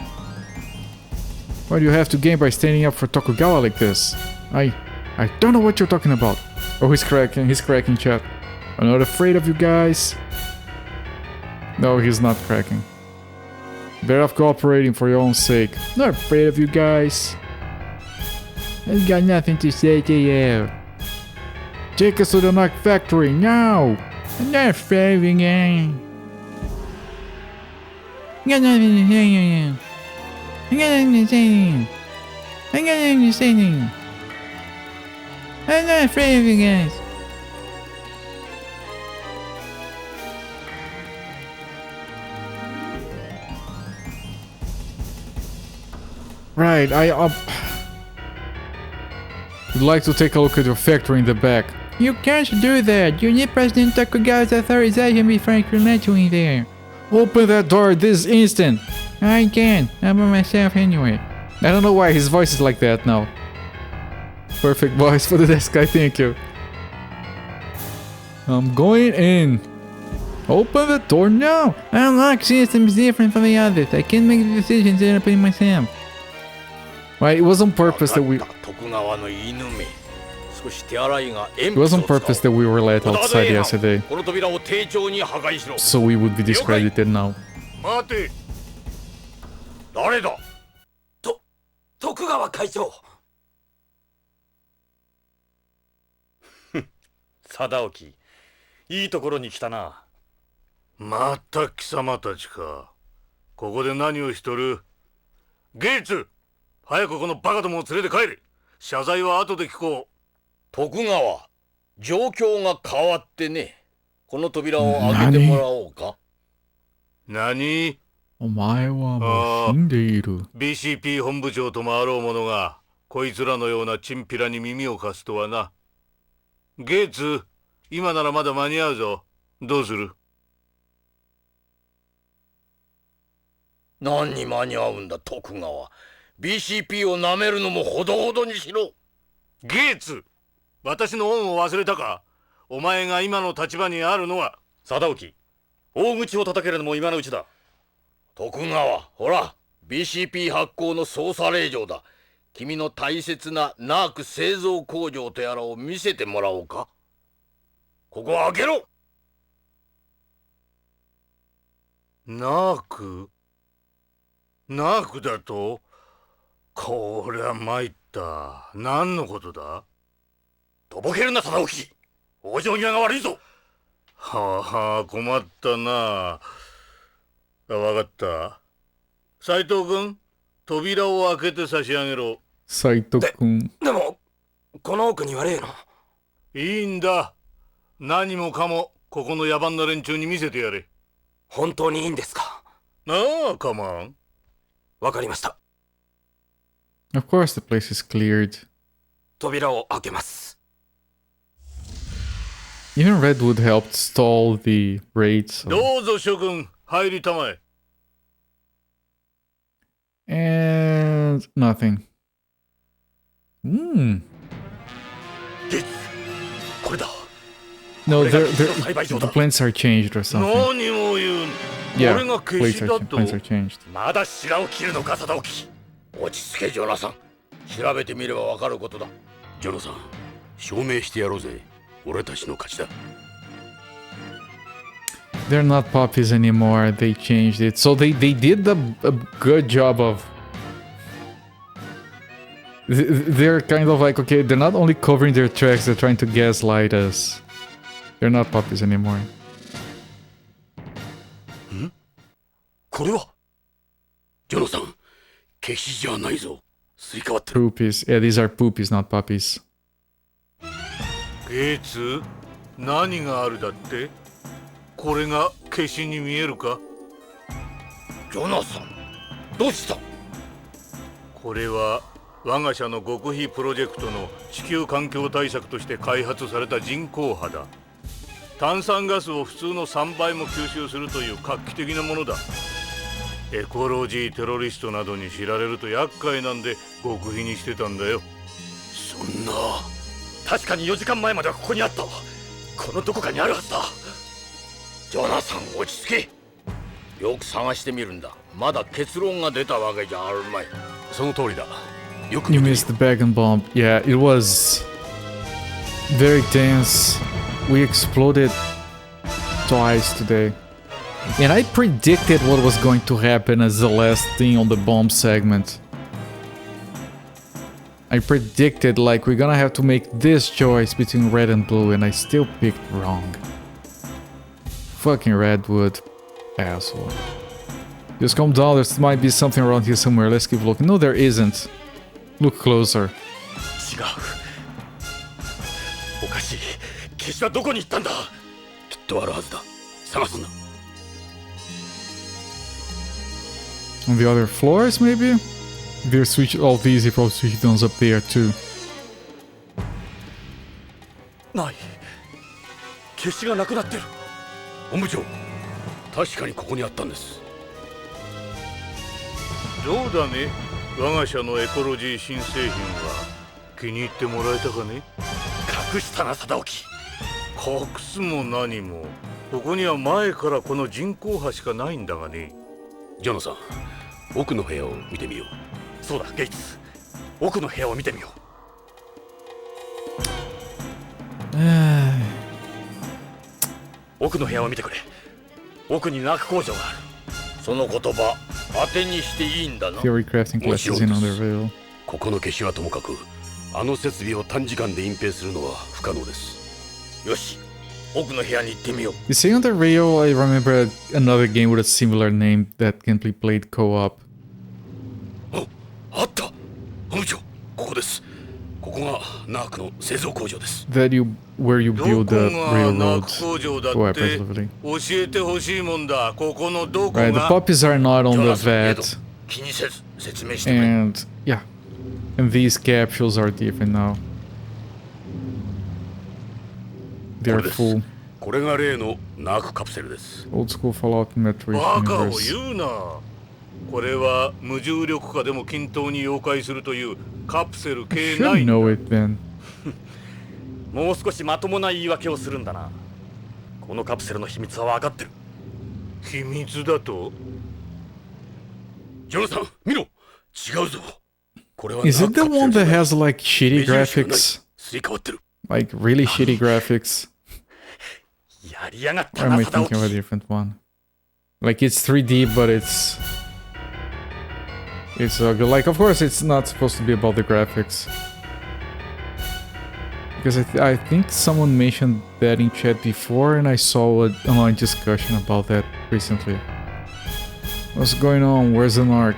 What do you have to gain by standing up for Tokugawa like this? I don't know what you're talking about. Oh, he's cracking chat. I'm not afraid of you guys. No, he's not cracking. Better off cooperating for your own sake. Not afraid of you guys. I've got nothing to say to you. Take us to the Narc factory now. I'm not afraid of you guys. I got nothing to say to you. I got nothing to say to you. I got nothing to say to you. I'm not afraid of you guys. Right, I'd like to take a look at your factory in the back. You can't do that. You need President Tokugawa's authorization before I can let you in there. Open that door this instant. I can't. I'm by myself anyway. I don't know why his voice is like that now. Perfect voice for the desk guy, thank you. I'm going in. Open the door now. Unlock systems different from the others. I can't make the decisions independently myself. Right, it was on purpose that we... It was on purpose that we were let outside yesterday. So we would be discredited now. 誰だ？徳川会長。貞興、いいところに来たな。また貴様たちか。ここで何をしとる？ゲイツ、早くこのバカどもを連れて帰れ。謝罪は後で聞こう。徳川、状況が変わってね。この扉を開けてもらおうか。何？お前はもう死んでいる。BCP 本部長ともあろう者が、こいつらのようなチンピラに耳を貸すとはな。ゲイツ、今ならまだ間に合うぞ。どうする？何に間に合うんだ、徳川。BCP を舐めるのもほどほどにしろ。ゲイツ、私の恩を忘れたか？お前が今の立場にあるのは。貞興、大口を叩けるのも今のうちだ。徳川、ほら、BCP 発行の捜査令状だ。君の大切なナーク製造工場とやらを見せてもらおうか。ここを開けろ。ナーク？ナークだと？こりゃ参った。何のことだ？とぼけるな、貞興。往生際が悪いぞ。はあ、困ったな。わかった。斉藤君、扉を開けて差し上げろ。斉藤君。でも、この奥には例の。いいんだ。何もかも、ここの野蛮な連中に見せてやれ。本当にいいんですか？ああ、カモン。わかりました。Of course the place is cleared. 扉を開けます。Even Redwood helped stall the raid, so... どうぞ諸君、入りたまえ。And nothing. No, the plants are changed or something. 何を言う？ Yeah, 俺が消しだと。plants are changed. まだ白を切るのか、貞興。落ち着け、ジョナサン。調べてみればわかることだ。ジョナサン、証明してやろうぜ。俺たちの勝ちだ。They're not puppies anymore. They changed it. So they did a good job of... They're kind of like, okay, they're not only covering their tracks, they're trying to gaslight us. They're not puppies anymore. これはジョナサン、消しじゃないぞ。すり替わってる。 Poopies. Yeah, these are poopies, not puppies. ゲイツ、何があるだって？これが消しに見えるか？ジョナサン、どうした？これは我が社の極秘プロジェクトの地球環境対策として開発された人工波だ。炭酸ガスを普通の3倍も吸収するという画期的なものだ。エコロジーテロリストなどに知られると厄介なんで極秘にしてたんだよ。そんな。確かに4時間前まではここにあったわ。このどこかにあるはずだ。ジョナサン、落ち着け。よく探してみるんだ。まだ結論が出たわけじゃあるまい。その通りだ。よく You missed the bag and bomb. Yeah, it was very tense. We exploded twice today. And I predicted what was going to happen as the last thing on the bomb segment. I predicted, like, we're gonna have to make this choice between red and blue, and I still picked wrong. Fucking Redwood. Asshole. Just calm down, there might be something around here somewhere. Let's keep looking. No, there isn't. Look closer. 違う。おかしい。消しはどこに行ったんだ。きっとあるはずだ。探すんだ。 On the other floors, maybe? They're switch all these, they probably switch those up there too. ない。消しがなくなってる。本部長、確かにここにあったんです。どうだね、我が社のエコロジー新製品は気に入ってもらえたかね。隠したな、貞興。隠すも何も、ここには前からこの人工波しかないんだがね。ジョナさん、奥の部屋を見てみよう。そうだ、ゲイツ。奥の部屋を見てみよう。奥の部屋を見てくれ。奥にナーク工場がある。その言葉当てにしていいんだな。 Theory crafting classes in on the rail. ここの消しはともかく、あの設備を短時間で隠蔽するのは不可能です。よし、奥の部屋に行ってみよう。 You see on the rail, I remember another game with a similar name that can be played co-op. あった。本部長、ここです。ここがナークの製造工場です。That where you ど build こ the がナー railroads. ク工場だ Oh, って effectively. 教えてほしいもんだ。ここのどこ Right, the が。 poppies are not on the vat. 気にせず説明してくれ。 And yeah. And these capsules are different now. They're full. これが例のナークカプセルです。 Old school Fallout Metroid バカを universe. 言うな。これは無重力下でも均等に溶解するというカプセル I 系 should ないんだ。 know it then. もう少しまともな言い訳をするんだな。このカプセルの秘密は分かってる。秘密だと。ジョナさん、見ろ。違うぞ。これは Is it the one that has like shitty 目印がない。 graphics? すり替わってる。 Like really shitty graphics? やりやがっ Or た am な、 I 貞 thinking of a 興。 different one? Like it's 3D, but it's good. Like, of course, it's not supposed to be about the graphics. Because I think someone mentioned that in chat before, and I saw an online discussion about that recently. What's going on? Where's an arc?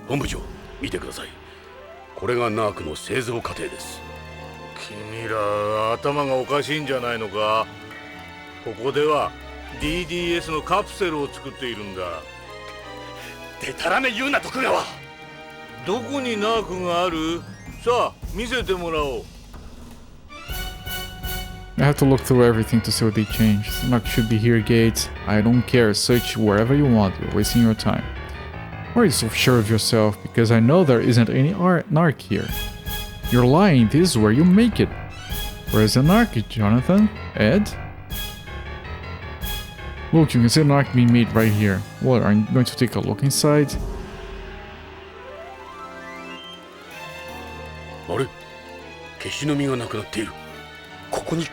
本部長、見てください。これがナークの製造過程です。君ら頭がおかしいんじゃないのか。ここでは DDS のカプセルを作っているんだ。でたらめ言うな、徳川。どこにナークがある？さあ見せてもらおう。 I have to look through everything to see what they changed. Narc should be here, Gates. I don't care. Search wherever you want. You're wasting your time. Why are you so sure of yourself? Because I know there isn't any Narc here. You're lying. This is where you make it. Where's the Narc, Jonathan? Ed? Look, you can see a Narc being made right here. What, are you going to take a look inside? あれ、消しの実がなくなっている。ここに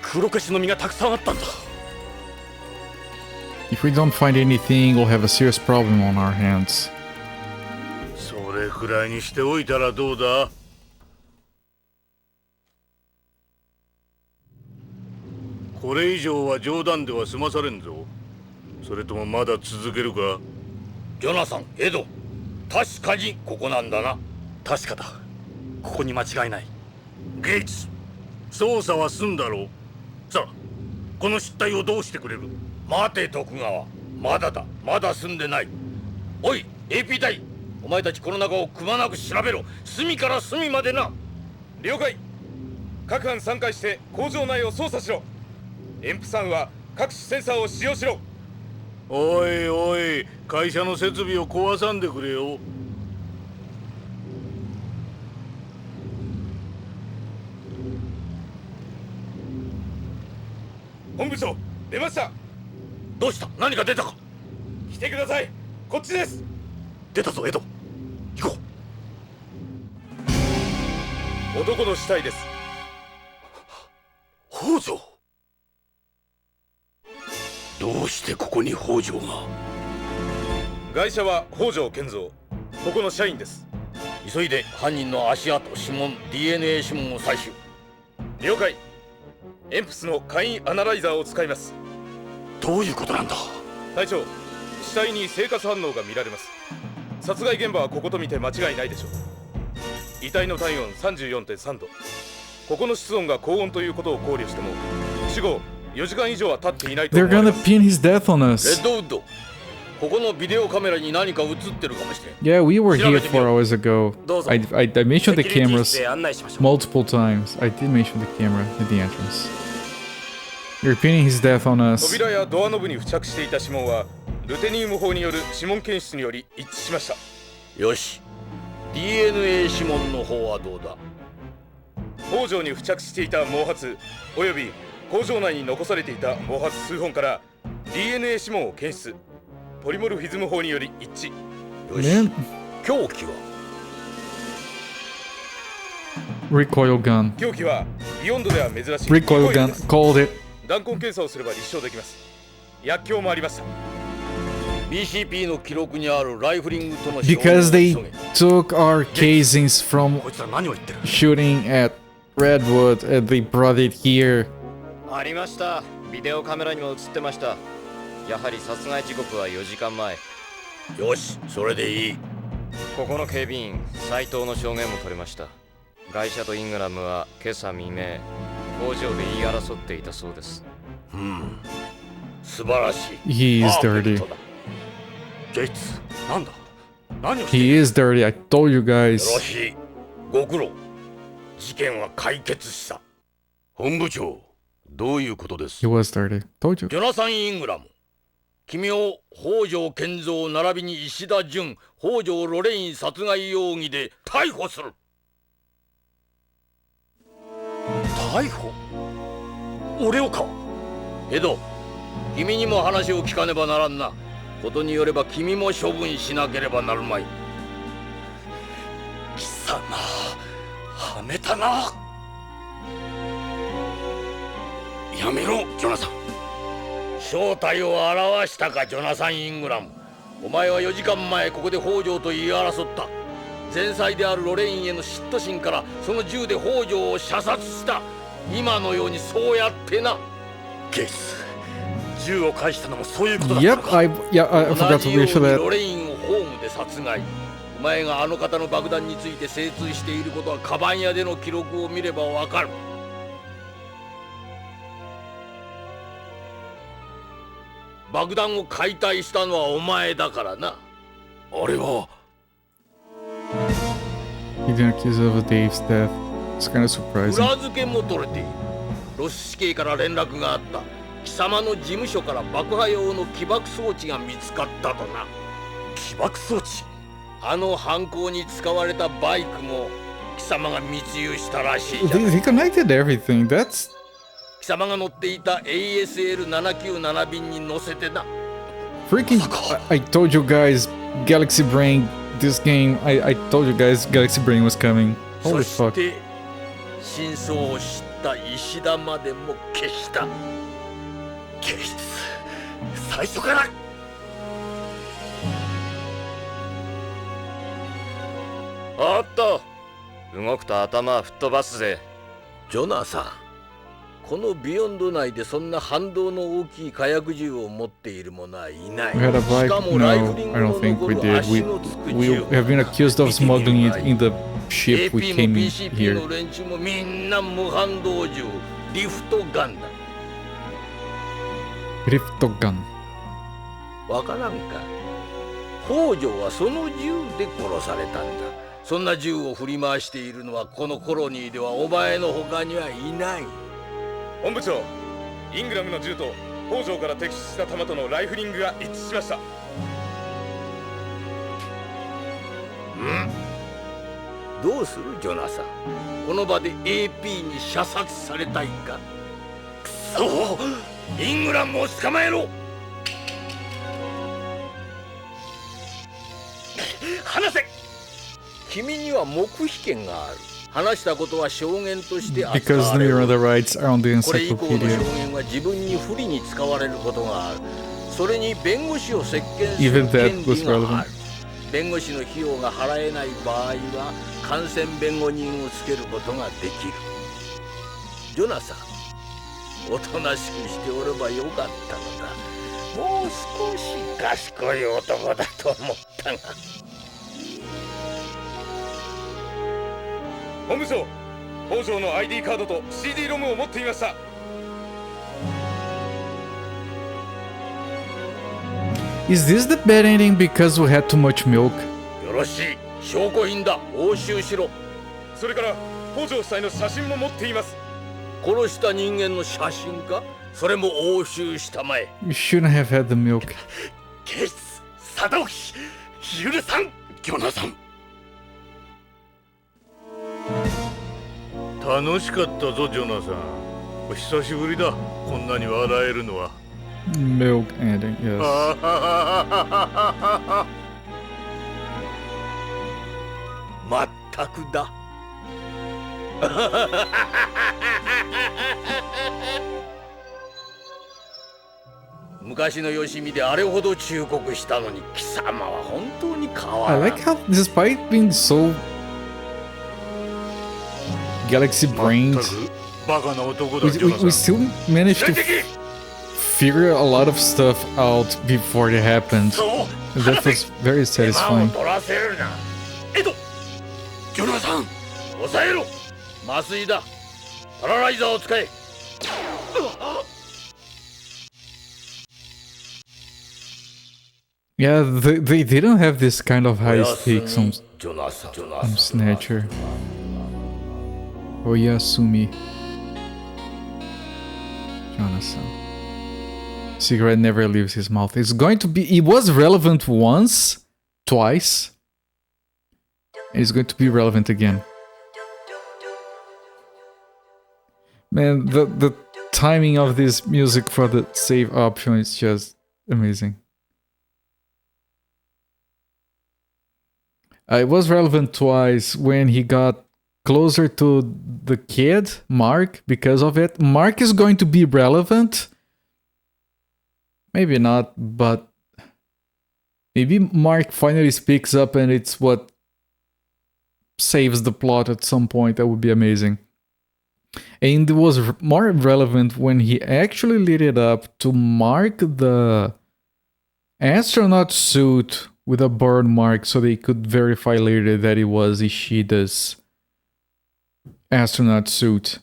黒消しの実がたくさんあったんだ。If we don't find anything, we'll have a serious problem on our hands. それくらいにしておいたらどうだ？これ以上は冗談では済まされんぞ。それともまだ続けるか？ジョナサン、エド、確かにここなんだな。確かだ。ここに間違いない。ゲイツ、捜査は済んだろう。さあ、この失態をどうしてくれる？待て、徳川。まだだ、まだ済んでない。おい、AP 隊、お前たちこの中をくまなく調べろ。隅から隅までな。了解。各班参加して工場内を捜査しろ。エンプさんは各種センサーを使用しろ。おいおい、会社の設備を壊さんでくれよ。本部長、出ました。どうした？何か出たか？来てください。こっちです。出たぞ、エド。行こう。男の死体です。北条。どうしてここに北条が？ガイシャは北条健三、ここの社員です。急いで犯人の足跡、指紋、DNA 指紋を採取。了解。エンプスの簡易アナライザーを使います。どういうことなんだ？隊長、死体に生活反応が見られます。殺害現場はここと見て間違いないでしょう。遺体の体温 34.3 度。ここの室温が高温ということを考慮しても死後4時間以上は経っていないと They're 思われ gonna ます。 pin his death on レ us. ッドウッド、ここのビデオカメラに何か映ってるかもしれん。 Yeah, we were here 4 hours ago. どうぞ。 I mentioned the セキュリティ cameras 室へ案内しましょう。 multiple times. I did mention the camera at the entrance. You're pinning his death on us. 扉やドアノブに付着していた指紋はルテニウム砲による指紋検出により一致しました。よし、 DNA 指紋の方はどうだ？北条に付着していた毛髪および工場内に残されていた毛髪数本から DNA 指紋を検出。ポリモルフィズム法により一致。よし、 Man, 凶器は？ recoil gun. 凶器はビヨンドでは珍しい Recoil リコイル gun. です。 Called it. 弾痕検査をすれば立証できます。薬莢もありました。 BCP の記録にあるライフリングとの証明を Because they 急げ。 took our casings from こいつら何を言ってる？ shooting at Redwood and they brought it here. ありました。ビデオカメラにも映ってました。やはり殺害時刻は4時間前。よし、それでいい。ここの警備員、斉藤の証言も取れました。ガイシャとイングラムは今朝未明、工場で言い争っていたそうです。素晴らしい。 He is パーフェク dirty. トだ。ゲイツ、なんだ？何をしてい He る？ is dirty. I told you よ guys. ろしい。ご苦労。事件は解決した。本部長、どういうことです？ He was dirty. Told you. ジョナサン・イングラム、君を北条健三並びに石田純、北条ロレイン殺害容疑で逮捕する。逮捕？俺をか？エド、君にも話を聞かねばならんな。ことによれば君も処分しなければなるまい。貴様、はめたな。やめろ、ジョナサン。正体を表したか、ジョナサン・イングラム。お前は4時間前ここで北条と言い争った。前妻であるロレインへの嫉妬心からその銃で北条を射殺した。今のようにそうやってな。ゲイツ、銃を返したのもそういうことだったの Yep, か？ I forgot 同 to じよう mention に that. ロレインをホームで殺害。お前があの方の爆弾について精通していることはカバン屋での記録を見ればわかる。爆弾を解体したのはお前だからな。あれは He didn't accuse of Dave's death. It's kind of surprising. 裏付けも取れている。ロス市警から連絡があった。貴様の事務所から爆破用の起爆装置が見つかったとな。起爆装置？あの犯行に使われたバイクも貴様が密輸したらしいじゃ They, ない。 they connected everything. That's 貴様が乗っていた ASL797 便に乗せてな。 freaking. I told you guys, Galaxy Brain. This game. I told you guys, Galaxy Brain was coming. そ Holy し fuck. て真相を知った石田までも消した。ゲイツ、最初から。おっと、動くと頭は吹っ飛ばすぜ。ジョナサン、このビヨンド内でそんな反動の大きい火薬銃を持っている者はいない。 We had a し bike? かもライフ No, リン I グ don't の think 残 we る did. 足のつく We 銃。 have been accused of smuggling it in the ship we AP も came BCP here. の連中もみんな無反動銃、リフトガンだ。 Rift gun. わからんか。北条はその銃で殺されたんだ。そんな銃を振り回しているのはこのコロニーではお前の他にはいない。本部長、イングラムの銃と北条から摘出した弾とのライフリングが一致しました。どうするジョナサン、この場で AP に射殺されたいか。くそ、イングラムを捕まえろ。離せ。君には黙秘権がある。話したことは証言として Because 扱われる。 Miranda writes are on the これ以降の encyclopedia. 証言は自分に不利に使われることがある。それに弁護士を接見す Even る that 権 was 利が relevant. ある。弁護士の費用が払えない場合は感染弁護人をつけることができる。ジョナサン、おとなしくしておればよかったのだ。もう少し賢い男だと思ったが。本部長、北条の ID カードと CD ロムを持っていました。Is this the bad ending because we had too much milk? よろしい、証拠品だ。押収しろ。それから北条夫妻の写真も持っています。殺した人間の写真か。それも押収したまえ。 You shouldn't have had the milk. 警察、佐藤許さん、ジョナサン。楽しかったぞジョナサン。お久しぶりだ、こんなに笑えるのは。Milk ending, yes. まったくだ。昔のよしみであれほど忠告したのに貴様は本当に変わ I らん。 like how, despite being so galaxy まった brained, くバカな男だ we, ジョ we, ナ we サン。 still managed to figure a lot of stuff out before it happened. そう、 That was very 手間を satisfying. 取らせるな。エド、ジョナサン。抑えろ。麻酔だ。パラライザーを使え。Yeah, they didn't have this kind of お high やすみ stakes on ジョナサン。 Snatcher. Oyasumi. Jonathan. Cigarette never leaves his mouth. It's going to be... It was relevant once, twice. And it's going to be relevant again. Man, the timing of this music for the save option is just amazing. It was relevant twice when he got closer to the kid, Mark, because of it. Mark is going to be relevant. Maybe not, but maybe Mark finally speaks up and it's what saves the plot at some point. That would be amazing. And it was more relevant when he actually lit it up to mark the astronaut suit with a burn mark so they could verify later that it was Ishida's astronaut suit.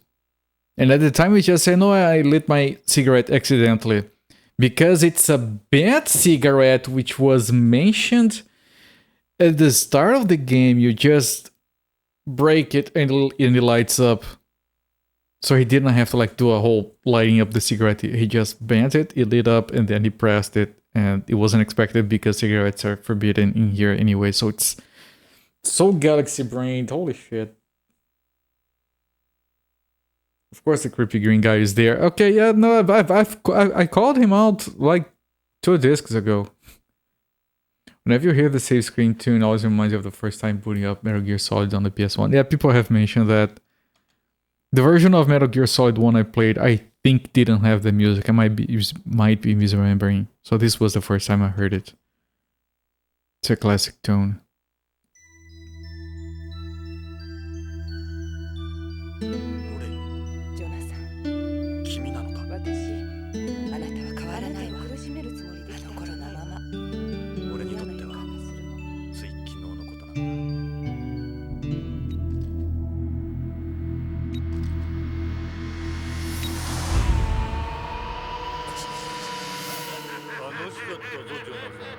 And at the time we just said, no, I lit my cigarette accidentally. Because it's a bad cigarette which was mentioned at the start of the game, you just break it and it lights up. So he didn't have to like do a whole lighting up the cigarette. He just bent it, it lit up, and then he pressed it. And it wasn't expected because cigarettes are forbidden in here anyway. So it's so galaxy brained. Holy shit. Of course the creepy green guy is there. Okay, yeah, no, I called him out like 2 discs ago. Whenever you hear the save screen tune, it always reminds you of the first time booting up Metal Gear Solid on the PS1. Yeah, people have mentioned that. The version of Metal Gear Solid 1 I played, I think didn't have the music. I might be misremembering. So this was the first time I heard it. It's a classic tone. ジョナサン、君なのか。私、あなたは変わらないわ。苦しめるつもりであの頃のまま。俺にとってはつい昨日のことなんだ。楽しかったぞジョナサン。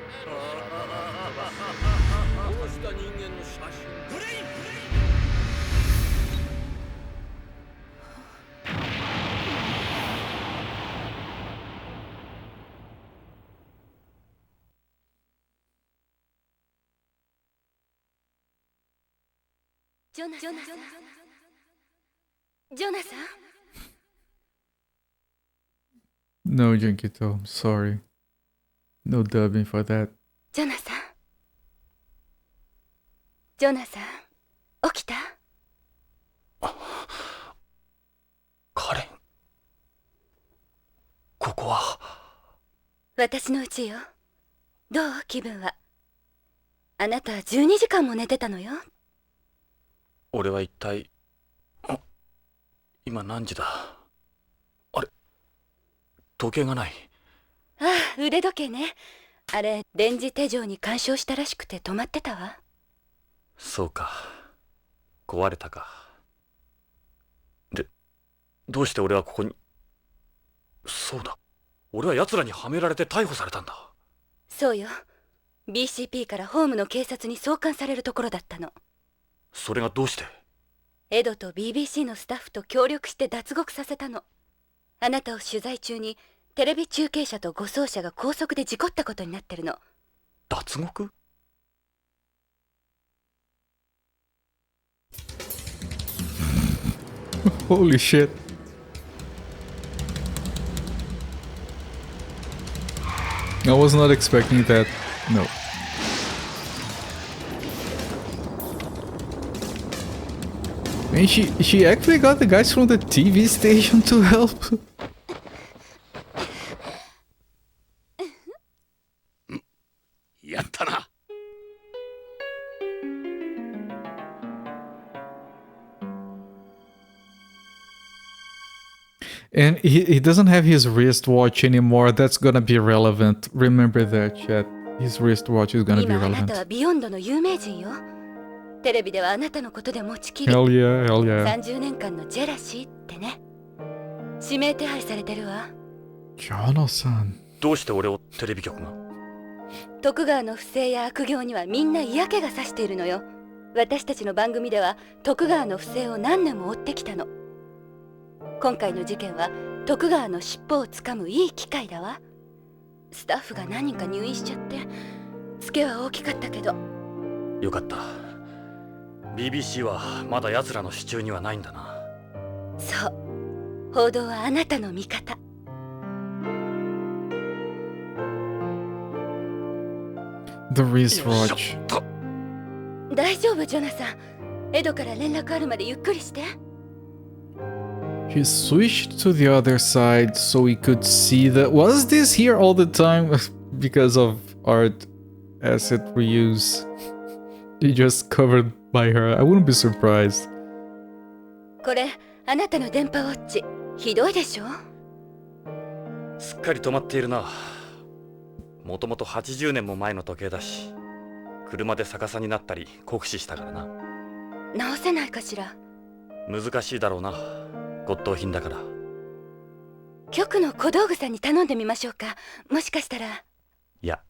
殺した人間の写真。ジョナサン、ジョナサン。 No, Junkito, I'm sorry. No dubbing for that. ジョナサン、ジョナサン、起きた？私の家よ。どう気分は。あなた12時間も寝てたのよ。俺は一体、今何時だ？あれ、時計がない。ああ、腕時計ね。あれ、電磁手錠に干渉したらしくて止まってたわ。そうか。壊れたか。で、どうして俺はここに。そうだ。俺は奴らにはめられて逮捕されたんだ。そうよ。BCP からホームの警察に送還されるところだったの。それがどうして？エドと BBC のスタッフと協力して脱獄させたの。あなたを取材中にテレビ中継車と護送車が高速で事故ったことになってるの。脱獄？Holy shit. I was not expecting that. No. And she actually got the guys from the TV station to help. Yattana. And he doesn't have his wristwatch anymore. That's gonna be relevant. Remember that, chat. His wristwatch is gonna be 今あなた relevant. はビヨンドの有名人よ。テレビではあなたのことで持ちきり Hell yeah, hell yeah. 30年間のジェラシーってね。指名手配されてるわ。Jono-san. どうして俺をテレビ局が？徳川の不正や悪行にはみんな嫌気がさしているのよ。私たちの番組では徳川の不正を何年も追ってきたの。今回の事件は徳川の尻尾をつかむいい機会だわ。スタッフが何人か入院しちゃってツケは大きかったけど。よかった。BBC はまだ奴らの手中にはないんだな。そう、報道はあなたの味方。The wristwatch. 大丈夫、ジョナサン。エドから連絡あるまでゆっくりして。He switched to the other side so he could see the... Was this here all the time? Because of art asset reuse. He just covered by her. I wouldn't be surprised. これ、あなたの電波ウォッチ。ひどいでしょ？すっかり止まっているな。もともと80年も前の時計だし、車で逆さになったり酷使したからな。直せないかしら。難しいだろうな。骨董品だから。局の小道具さんに頼んでみましょうか。もしかしたら。いや、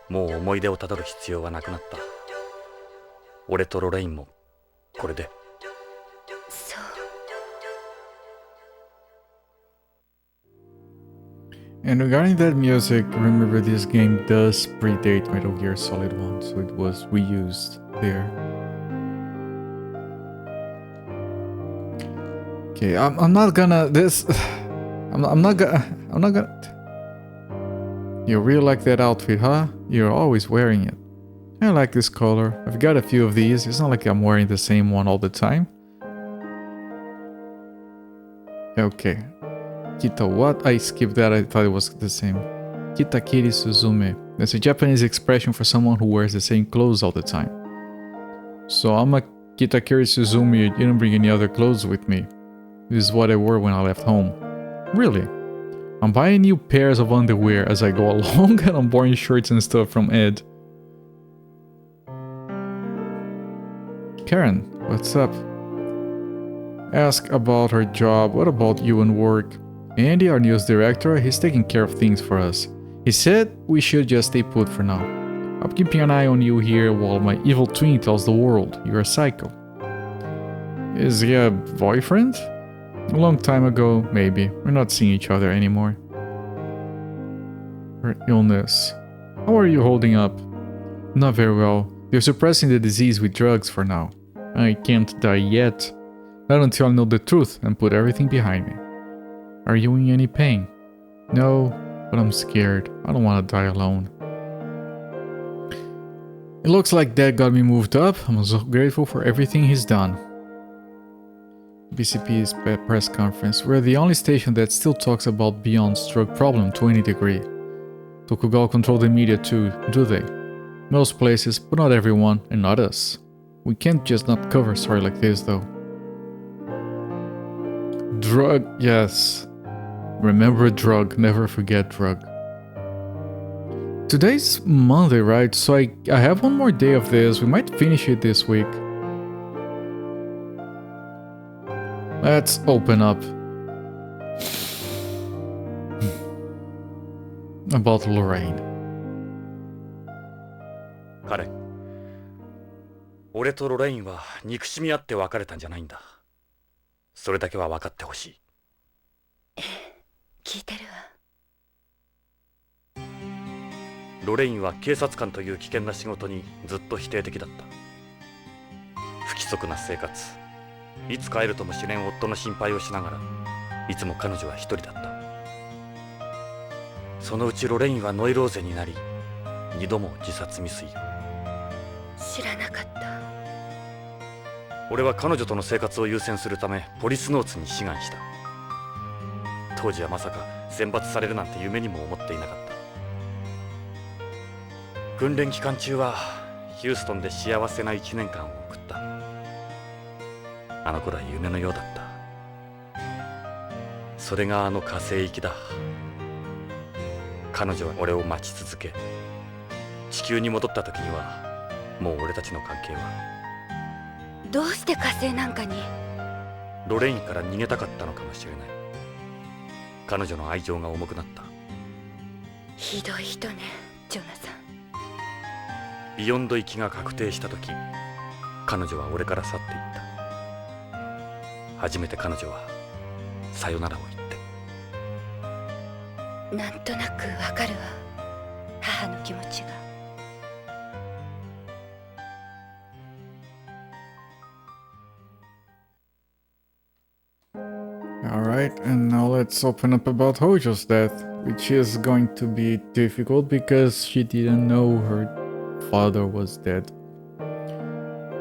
もう思い出をたどる必要はなくなった。俺とロレインもこれで。そう。And regarding that music, remember this game does predate Metal Gear Solid 1, so it was reused there. Okay, I'm not gonna I'm not gonna. You really like that outfit, huh? You're always wearing it. I like this color. I've got a few of these. It's not like I'm wearing the same one all the time. Okay. Kita what? I skipped that. I thought it was the same. Kitakiri Suzume. That's a Japanese expression for someone who wears the same clothes all the time. So I'm a Kitakiri Suzume. You didn't bring any other clothes with me. This is what I wore when I left home. Really? I'm buying new pairs of underwear as I go along and I'm borrowing shirts and stuff from Ed. Karen, what's up? Ask about her job. What about you and work? Andy, our news director, he's taking care of things for us. He said we should just stay put for now. I'm keeping an eye on you here while my evil twin tells the world you're a psycho. Is he a boyfriend? A long time ago, maybe. We're not seeing each other anymore. Her illness. How are you holding up? Not very well. They're suppressing the disease with drugs for now. I can't die yet. Not until I know the truth and put everything behind me. Are you in any pain? No, but I'm scared. I don't want to die alone. It looks like Dad got me moved up. I'm so grateful for everything he's done. BCP's press conference. We're the only station that still talks about Beyond's drug problem to any degree. Tokugawa control the media too, do they? Most places, but not everyone, and not us. We can't just not cover a story like this though. Drug, yes. Remember drug, never forget drug. Today's Monday, right? So I have one more day of this. We might finish it this week. Let's open up. About Lorraine. 彼、俺とロレインは憎しみ合って別れたんじゃないんだ。それだけは分かってほしい。聞いてるわ。ロレインは警察官という危険な仕事にずっと否定的だった。不規則な生活、いつ帰るとも知れん夫の心配をしながら、いつも彼女は一人だった。そのうちロレインはノイローゼになり、2度も自殺未遂。知らなかった。俺は彼女との生活を優先するためポリスノーツに志願した。当時はまさか選抜されるなんて夢にも思っていなかった。訓練期間中はヒューストンで幸せな1年間を送った。あの頃は夢のようだった。それがあの火星行きだ。彼女は俺を待ち続け、地球に戻った時にはもう俺たちの関係は。どうして火星なんかに？ロレインから逃げたかったのかもしれない。彼女の愛情が重くなった。ひどい人ね、ジョナサン。ビヨンド行きが確定した時、彼女は俺から去っていった。初めて彼女はさよならを言って。なんとなくわかるわ、母の気持ちが。Alright, and now let's open up about Hojo's death, which is going to be difficult because she didn't know her father was dead.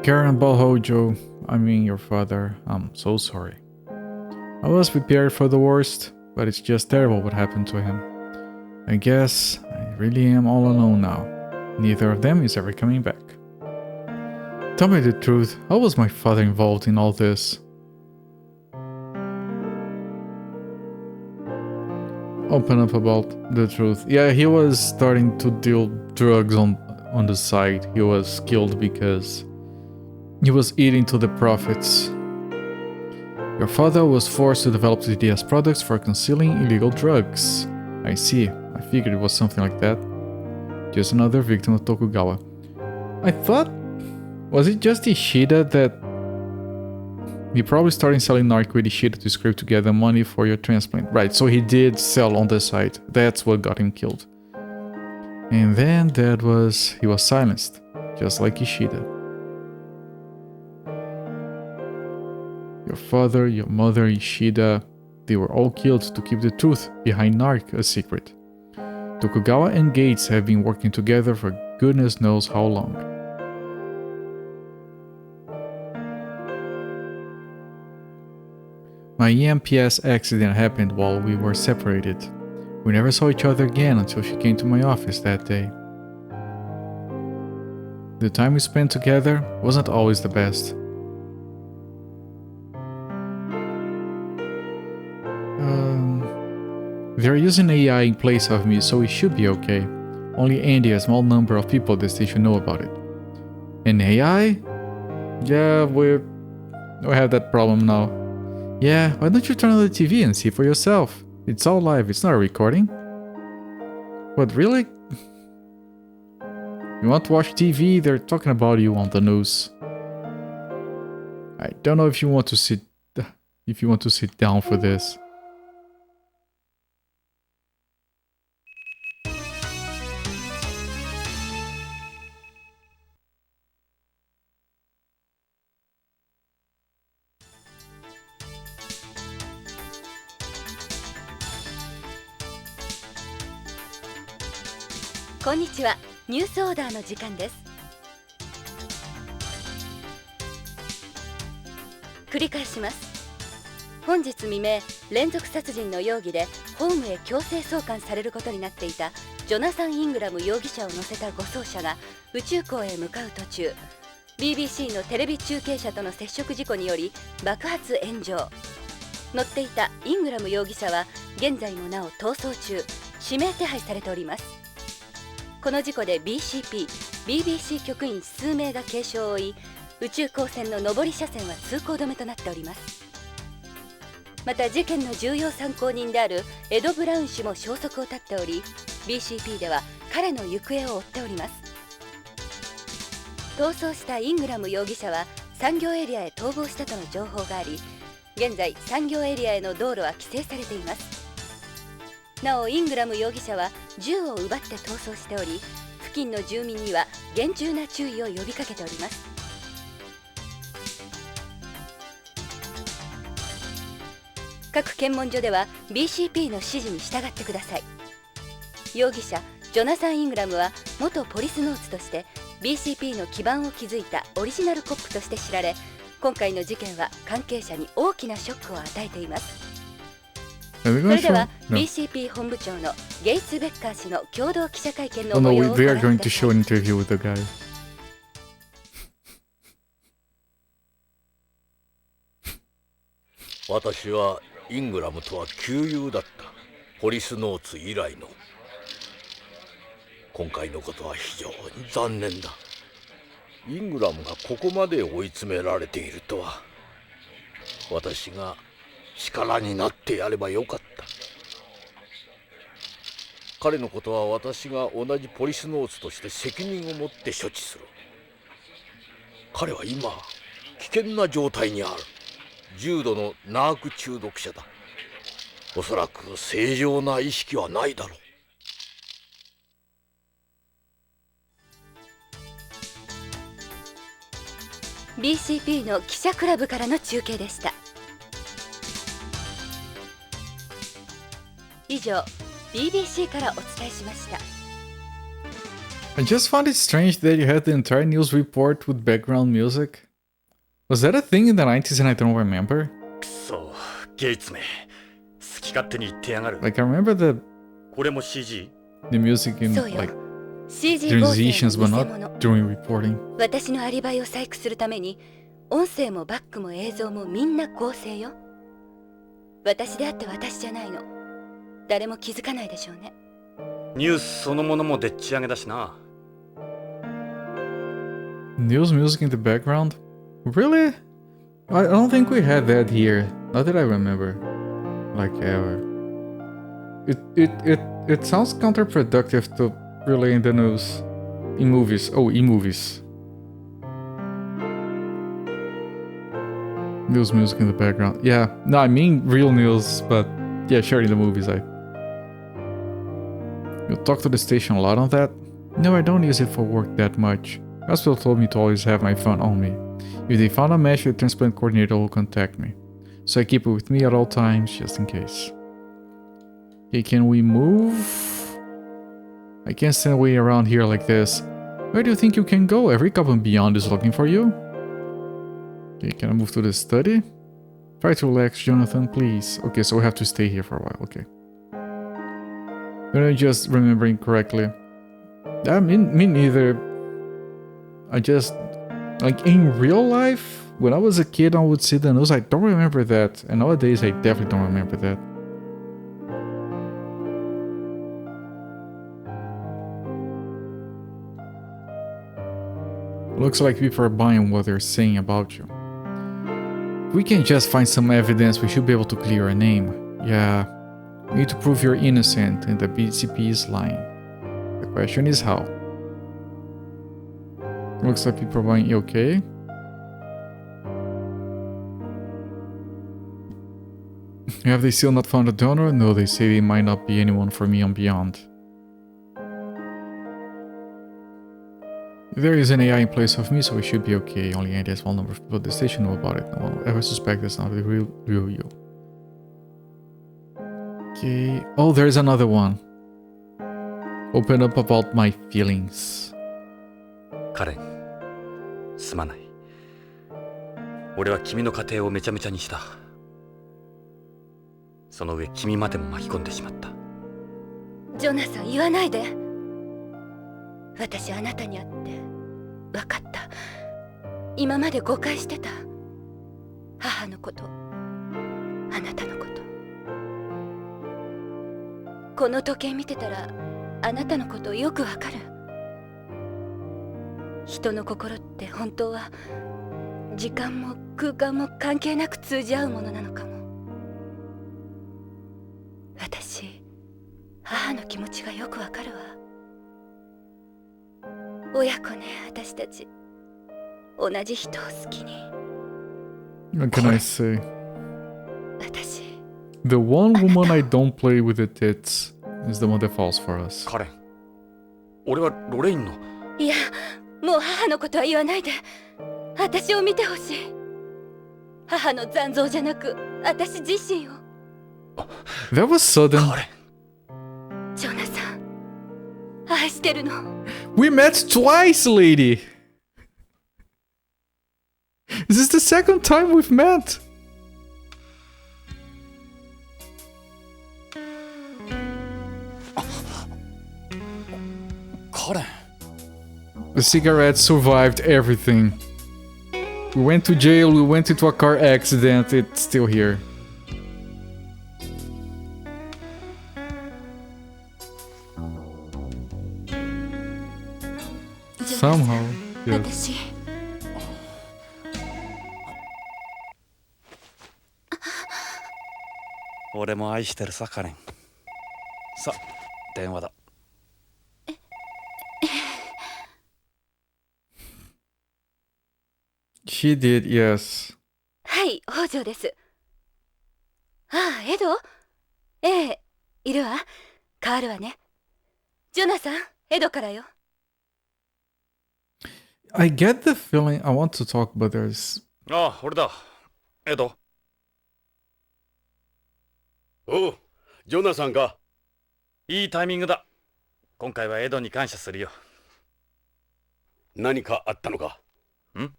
Karen about Hojo, I mean your father, I'm so sorry. I was prepared for the worst, but it's just terrible what happened to him. I guess I really am all alone now. Neither of them is ever coming back. Tell me the truth, how was my father involved in all this? Open up about the truth. Yeah, he was starting to deal drugs on the side. He was killed because he was eating to the profits. Your father was forced to develop DDS products for concealing illegal drugs. I see. I figured it was something like that. Just another victim of Tokugawa. I thought... Was it just Ishida that... He probably started selling narc with Ishida to scrape together money for your transplant. Right, so he did sell on the side. That's what got him killed. And then he was silenced. Just like Ishida. Your father, your mother, Ishida, they were all killed to keep the truth behind narc a secret. Tokugawa and Gates have been working together for goodness knows how long. My EMPS accident happened while we were separated. We never saw each other again until she came to my office that day. The time we spent together wasn't always the best. They're using AI in place of me, so it should be okay. Only Andy and a small number of people at the station know about it. And AI? Yeah, we have that problem now. Yeah, why don't you turn on the TV and see for yourself? It's all live, it's not a recording. What, really? You want to watch TV? They're talking about you on the news. I don't know if you want to sit down for this. Konnichiwa. こんにちは。ニュースオーダーの時間です。繰り返します。本日未明、連続殺人の容疑でホームへ強制送還されることになっていたジョナサン・イングラム容疑者を乗せた護送車が宇宙港へ向かう途中、 BBC のテレビ中継車との接触事故により爆発炎上。乗っていたイングラム容疑者は現在もなお逃走中、指名手配されております。この事故で BBC 局員数名が軽傷を負い、宇宙港線の上り車線は通行止めとなっております。また事件の重要参考人であるエド・ブラウン氏も消息を絶っており、 BCP では彼の行方を追っております。逃走したイングラム容疑者は産業エリアへ逃亡したとの情報があり、現在産業エリアへの道路は規制されています。なおイングラム容疑者は銃を奪って逃走しており、付近の住民には厳重な注意を呼びかけております。各検問所では BCP の指示に従ってください。容疑者ジョナサン・イングラムは元ポリスノーツとして BCP の基盤を築いたオリジナルコップとして知られ、今回の事件は関係者に大きなショックを与えています。それでは BCP 本部長のゲイツ・ベッカー氏の共同記者会見の模様をご覧ください。私はイングラムとは旧友だった。ポリスノーツ以来の。今回のことは非常に残念だ。イングラムがここまで追い詰められているとは。私が力になってやればよかった。彼のことは私が同じポリスノーツとして責任を持って処置する。彼は今危険な状態にある。重度のナーク中毒者だ。おそらく正常な意識はないだろう。BCP の記者クラブからの中継でした。以上 BBC からお伝えしました。 I just found it strange that you had the entire news report with background music. Was that a thing in the 90s and I don't remember? くそ、ゲイツめ、好き勝手に言ってやがる。Like I rememberこれも CG? the music in そうよ。 like CG transitions, 合 but 成 not の偽物。 during reporting. 私のアリバイを細工するために音声もバックも映像もみんな合成よ。私であって私じゃないの。誰も気づかないでしょうね。ニュースそのものもでっち上げだしな。News music in the background? Really? I don't think we had that here. Not that I remember. Like ever. It sounds counterproductive to relay in the news. In movies. Oh, in movies. News music in the background. Yeah. No, I mean real news, but yeah, sure, in the movies You talk to the station a lot on that? No, I don't use it for work that much. Hospital told me to always have my phone on me. If they found a match, the transplant coordinator will contact me. So I keep it with me at all times, just in case. Okay, can we move? I can't stand way around here like this. Where do you think you can go? Every cabin beyond is looking for you. Okay, can I move to the study? Try to relax, Jonathan, please. Okay, so we have to stay here for a while, okay. I'm just remembering correctly. Me neither. I just... Like, in real life, when I was a kid, I would see the news. I don't remember that. And nowadays, I definitely don't remember that. Looks like people are buying what they're saying about you. If we can just find some evidence, we should be able to clear a name. Yeah. You need to prove you're innocent and the BCP is lying. The question is how. Looks like people are buying. You okay? Have they still not found a donor? No, they say there might not be anyone for me on Beyond. There is an AI in place of me, so we should be okay. Only a small number of people at the station know about it. No one will ever suspect that's not the real you. Okay. Oh, there's another one. Open up about my feelings. カレン、すまない。俺は君の家庭をめちゃめちゃにした。その上君までも巻き込んでしまった。ジョナサン言わないで。私あなたに会って分かった。今まで誤解してた。母のこと、あなたのこと。この時計見てたらあなたのことよくわかる。人の心って本当は時間も空間も関係なく通じ合うものなのかも。私、母の気持ちがよくわかるわ。親子ね、私たち。同じ人を好きに。What can I say? 私。The one woman I don't play with the tits is the one that falls for us. カレン、俺はロレインの。いや、もう母のことは言わないで。私を見てほしい。母の残像じゃなく、私自身を。That was sudden. カレン。ジョナサン、愛してるの。We met twice, lady. This is the second time we've met. The cigarette survived everything. We went to jail, we went into a car accident, it's still here. Somehow, yes. 俺も愛してるさ、カレン。さ、電話だ。She did, yes. はい、北条です。ああ、エド？ええ、いるわ。変わるわね。ジョナサン、エドからよ。I get the feeling I want to talk, but there's... ああ、俺だ。エド。おう、ジョナサンか。いいタイミングだ。今回はエドに感謝するよ。何かあったのか？ん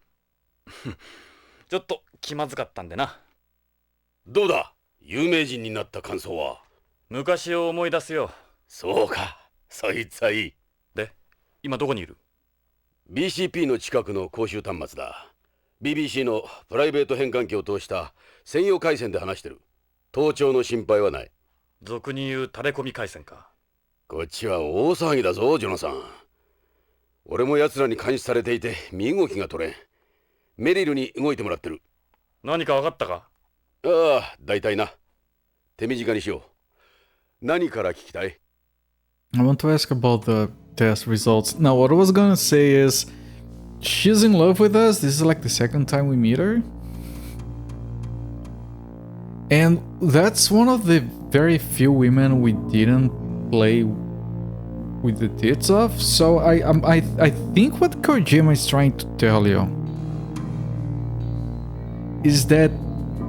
ちょっと気まずかったんでな。どうだ、有名人になった感想は？昔を思い出すよ。そうか、そいつはいい。で、今どこにいる？ BCP の近くの公衆端末だ。BBC のプライベート変換器を通した専用回線で話してる。盗聴の心配はない。俗に言うタレコミ回線か。こっちは大騒ぎだぞ、ジョナサン。俺も奴らに監視されていて身動きが取れん。メリルに動いてもらってる。何か分かったか？ああ、大体な。手短にしよう。何から聞きたい？ I want to ask about the test results. Now, what I was gonna say is, she's in love with us. This is like the second time we meet her. And that's one of the very few women we didn't play with the tits of. So I think what Kojima is trying to tell you is that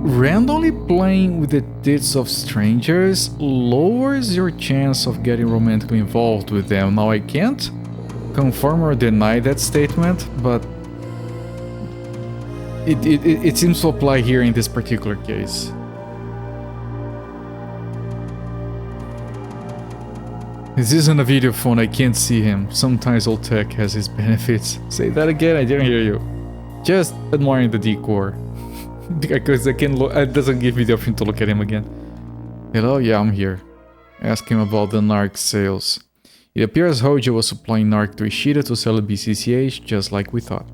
randomly playing with the tits of strangers lowers your chance of getting romantically involved with them. Now, I can't confirm or deny that statement, but it seems to apply here in this particular case. This isn't a video phone, I can't see him. Sometimes old tech has its benefits. Say that again, I didn't hear you. Just admiring the decor. Because I can look, it doesn't give me the option to look at him again. Hello, yeah, I'm here. Ask him about the narc sales. It appears Hojo was supplying narc to Ishida to sell at BCCH, just like we thought.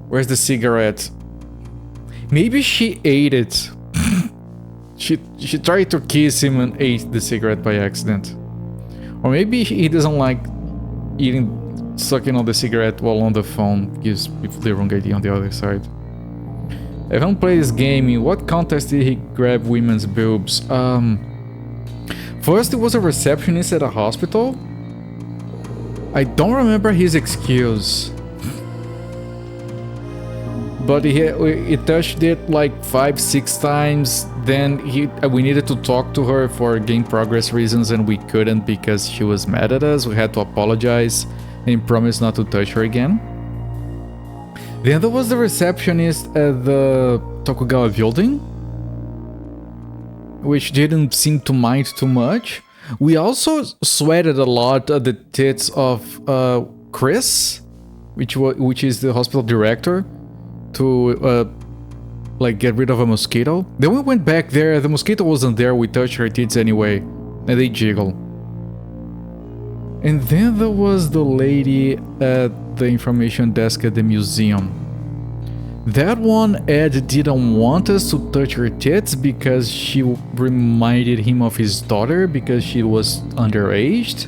Where's the cigarette? Maybe she ate it. She tried to kiss him and ate the cigarette by accident. Or maybe he doesn't like sucking on the cigarette while on the phone. Gives people the wrong idea on the other side. I haven't played this game. In what context did he grab women's boobs? First it was a receptionist at a hospital. I don't remember his excuse. But he touched it like 5-6 times. Then we needed to talk to her for game progress reasons, and we couldn't because she was mad at us. We had to apologize and promise not to touch her again. Then there was the receptionist at the Tokugawa building, which didn't seem to mind too much. We also sweated a lot at the tits of Chris, which is the hospital director, to like get rid of a mosquito. Then we went back there, the mosquito wasn't there, we touched her tits anyway, and they jiggle. And then there was the lady at the information desk at the museum. That one, Ed didn't want us to touch her tits because she reminded him of his daughter because she was underaged.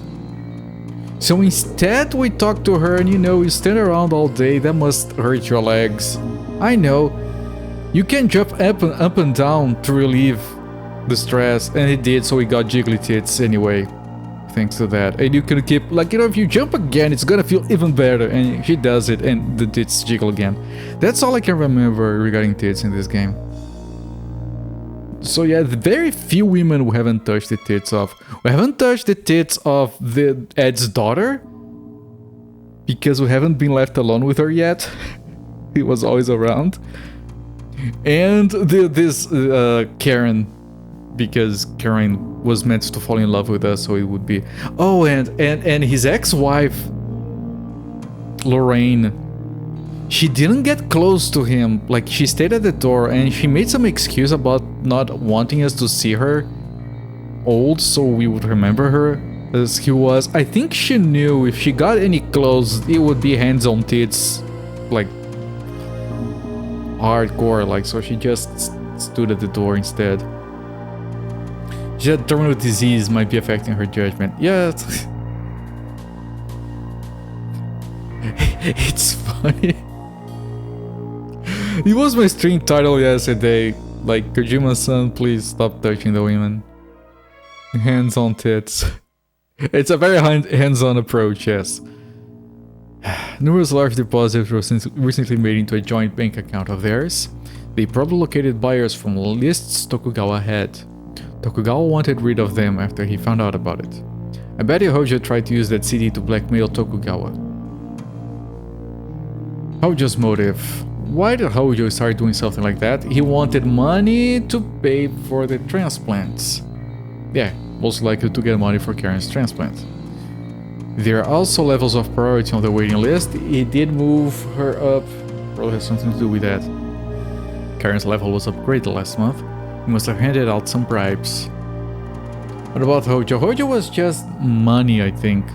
So instead we talked to her and you stand around all day, that must hurt your legs. I know. You can jump up and down to relieve the stress, and it did, so we got jiggly tits anyway. Thanks to that. And you can keep, like, if you jump again, it's gonna feel even better. And she does it, and the tits jiggle again. That's all I can remember regarding tits in this game. So yeah, very few women we haven't touched the tits of. We haven't touched the tits of Ed's daughter, because we haven't been left alone with her yet. He was always around. And this Karen, because Karen was meant to fall in love with us, so it would be... Oh, and his ex-wife, Lorraine, she didn't get close to him. Like, she stayed at the door, and she made some excuse about not wanting us to see her old, so we would remember her as he was. I think she knew if she got any close, it would be hands on tits, like, hardcore, like, so she just stood at the door instead. She had terminal disease, might be affecting her judgment. Yeah, it's funny. It was my stream title yesterday, like, Kojima-san, please stop touching the women. Hands on tits. It's a very hands-on approach, yes. Numerous large deposits were recently made into a joint bank account of theirs. They probably located buyers from lists Tokugawa had. Tokugawa wanted rid of them after he found out about it. I bet you Hojo tried to use that CD to blackmail Tokugawa. Hojo's motive. Why did Hojo start doing something like that? He wanted money to pay for the transplants. Yeah, most likely to get money for Karen's transplant. There are also levels of priority on the waiting list. He did move her up. Probably has something to do with that. Karen's level was upgraded last month. He must have handed out some bribes. What about Hojo? Hojo was just money, I think.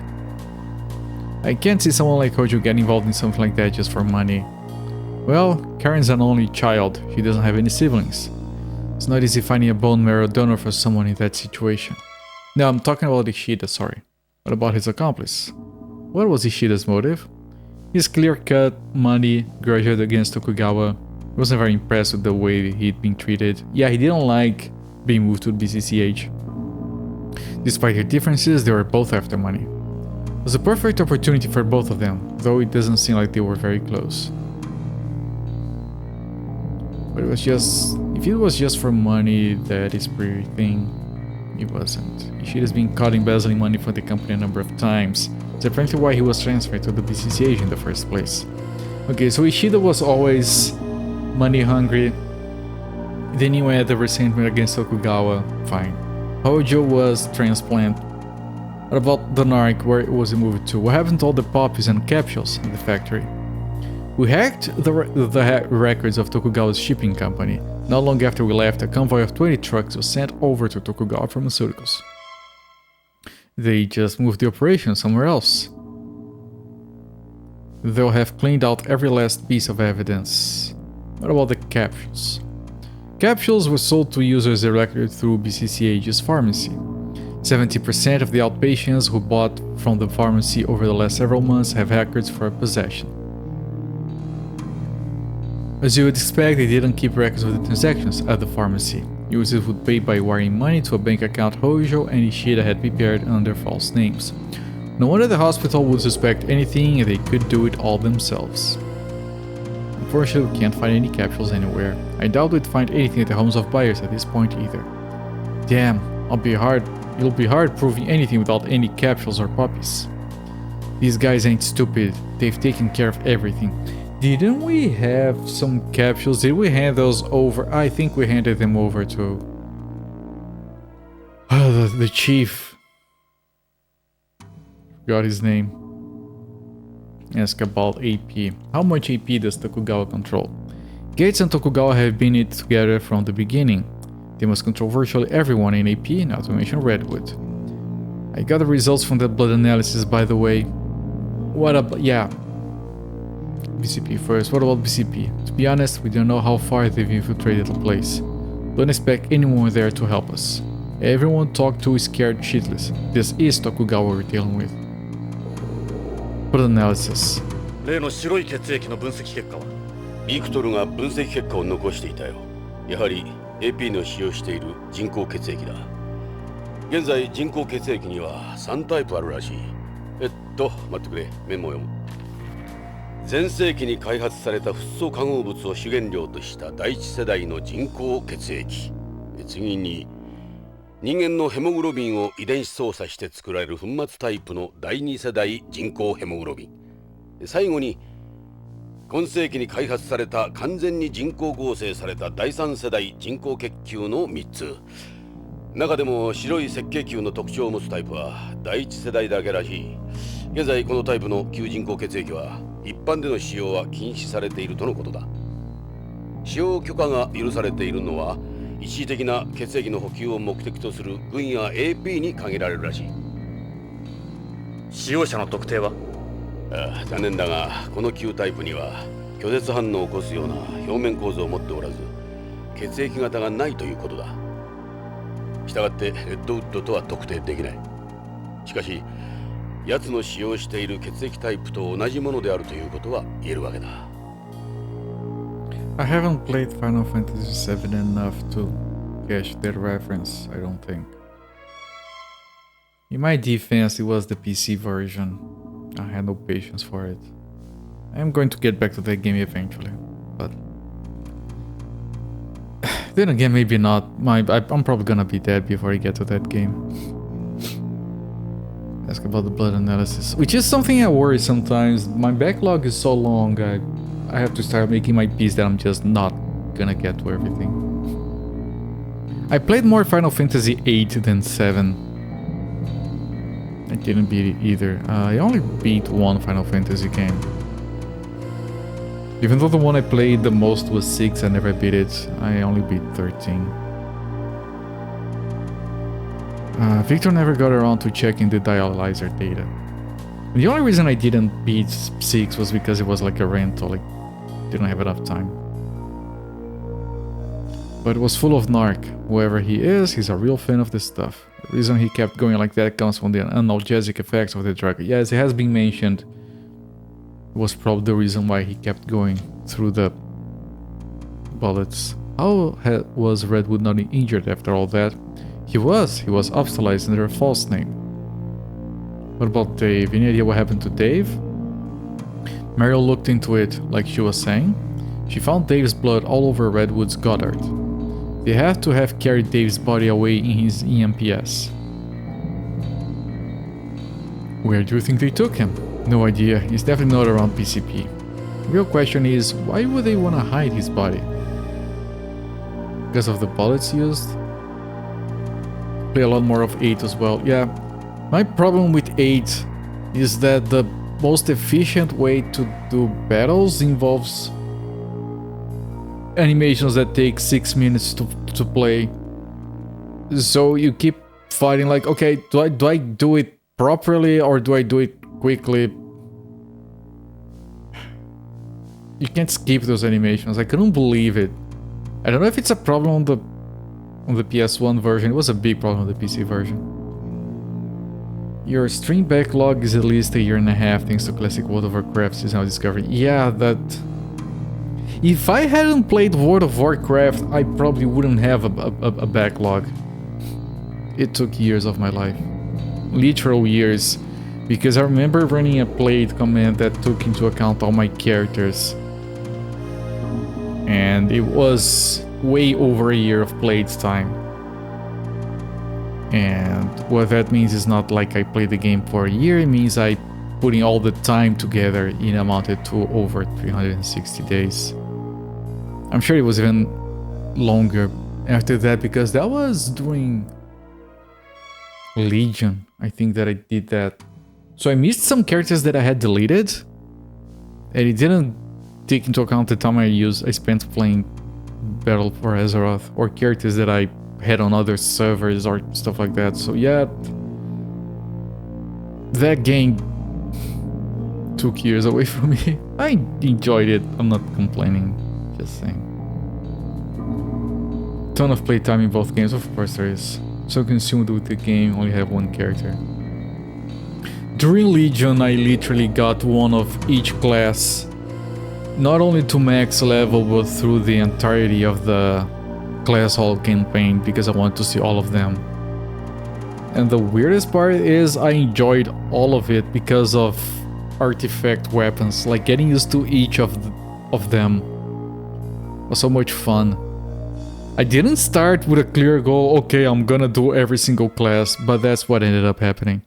I can't see someone like Hojo getting involved in something like that just for money. Well, Karen's an only child. She doesn't have any siblings. It's not easy finding a bone marrow donor for someone in that situation. No, I'm talking about Ishida, sorry. What about his accomplice? What was Ishida's motive? His clear-cut, money, grudge against Tokugawa. He wasn't very impressed with the way he'd been treated. Yeah, he didn't like being moved to BCCH. Despite their differences, they were both after money. It was a perfect opportunity for both of them, though it doesn't seem like they were very close. But it was just... if it was just for money, that is pretty thing. It wasn't. Ishida's been caught embezzling money for the company a number of times. That's apparently why he was transferred to the BCCH in the first place. Okay, so Ishida was always money hungry. Then he had the resentment against Tokugawa. Fine. Hojo was transplant. What about the Narc? Where was he moved to? What happened to all the poppies and capsules in the factory? We hacked the records of Tokugawa's shipping company. Not long after we left, a convoy of 20 trucks was sent over to Tokugawa Pharmaceuticals. They just moved the operation somewhere else. They'll have cleaned out every last piece of evidence. What about the capsules? Capsules were sold to users directly through BCCH's pharmacy. 70% of the outpatients who bought from the pharmacy over the last several months have records for possession. As you would expect, they didn't keep records of the transactions at the pharmacy. Users would pay by wiring money to a bank account Hojo and Ishida had prepared under false names. No wonder the hospital would suspect anything and they could do it all themselves. Unfortunately, we can't find any capsules anywhere. I doubt we'd find anything at the homes of buyers at this point either. Damn, it'll be hard proving anything without any capsules or puppies. These guys ain't stupid, they've taken care of everything. Didn't we have some capsules? Did we hand those over? I think we handed them over to the chief Got his name. Ask about AP. How much AP does Tokugawa control? Gates and Tokugawa have been it together from the beginning. They must control virtually everyone in AP, not to mention Redwood. I got the results from that blood analysis, by the way. What about... yeah. BCP first. What about BCP? To be honest, we don't know how far they've infiltrated the place. Don't expect anyone there to help us. Everyone talked to is scared shitless. This is Tokugawa we're dealing with. Blood analysis. 例の白い血液の分析結果はビクトルが分析結果を残していたよ。やはり AP の使用している人工血液だ。現在人工血液には3タイプあるらしい。待ってくれ、メモを読む。前世紀に開発されたフッ素化合物を主原料とした第一世代の人工血液。次に人間のヘモグロビンを遺伝子操作して作られる粉末タイプの第二世代人工ヘモグロビン。最後に今世紀に開発された完全に人工合成された第三世代人工血球の3つ。中でも白い赤血球の特徴を持つタイプは第一世代だけらしい。現在このタイプの旧人工血液は一般での使用は禁止されているとのことだ。使用許可が許されているのは一時的な血液の補給を目的とする軍や AP に限られるらしい。使用者の特定は？残念だがこの旧タイプには拒絶反応を起こすような表面構造を持っておらず血液型がないということだ。したがってレッドウッドとは特定できない。しかし奴の使用している血液タイプと同じものであるということは言えるわけだ。I haven't played Final Fantasy VII enough to catch that reference, I don't think. In my defense, it was the PC version. I had no patience for it. I am going to get back to that game eventually, but... then again, maybe not. I'm probably gonna be dead before I get to that game. Ask about the blood analysis, which is something I worry sometimes. My backlog is so long, I have to start making my peace that I'm just not gonna get to everything. I played more Final Fantasy VIII than 7. I didn't beat it either. I only beat one Final Fantasy game. Even though the one I played the most was 6, I never beat it. I only beat 13. Victor never got around to checking the dialyzer data. The only reason I didn't beat 6 was because it was like a rental, like didn't have enough time. But it was full of narc. Whoever he is, he's a real fan of this stuff. The reason he kept going like that comes from the analgesic effects of the drug. Yes, it has been mentioned. It was probably the reason why he kept going through the bullets. How was Redwood not injured after all that? He was hospitalized under a false name. What about Dave? Any idea what happened to Dave? Meryl looked into it, like she was saying. She found Dave's blood all over Redwood's Goddard. They had to have carried Dave's body away in his EMPS. Where do you think they took him? No idea, he's definitely not around PCP. Real question is, why would they want to hide his body? Because of the bullets used? Play a lot more of 8 as well. Yeah, my problem with 8 is that the most efficient way to do battles involves animations that take 6 minutes to play. So you keep fighting like, okay, do I do it properly or do I do it quickly? You can't skip those animations. I couldn't believe it. I don't know if it's a problem on the PS1 version. It was a big problem on the PC version. Your stream backlog is at least a year and a half thanks to Classic World of Warcraft seasonal discovery. Yeah, that... If I hadn't played World of Warcraft, I probably wouldn't have a backlog. It took years of my life. Literal years. Because I remember running a played command that took into account all my characters. And it was way over a year of played time. And what that means is not like I played the game for a year, it means I putting all the time together in amounted to over 360 days. I'm sure it was even longer after that because that was during Legion. I think that I did that So I missed some characters that I had deleted, and it didn't take into account the time I spent playing Battle for Azeroth, or characters that I had on other servers or stuff like that. So yeah, that game took years away from me. I enjoyed it, I'm not complaining, just saying. Ton of playtime in both games, of course there is. So consumed with the game, only have one character. During Legion, I literally got one of each class, not only to max level, but through the entirety of the class hall campaign, because I want to see all of them. And the weirdest part is I enjoyed all of it because of artifact weapons, like getting used to each of them was so much fun. I didn't start with a clear goal, okay, I'm gonna do every single class, but that's what ended up happening.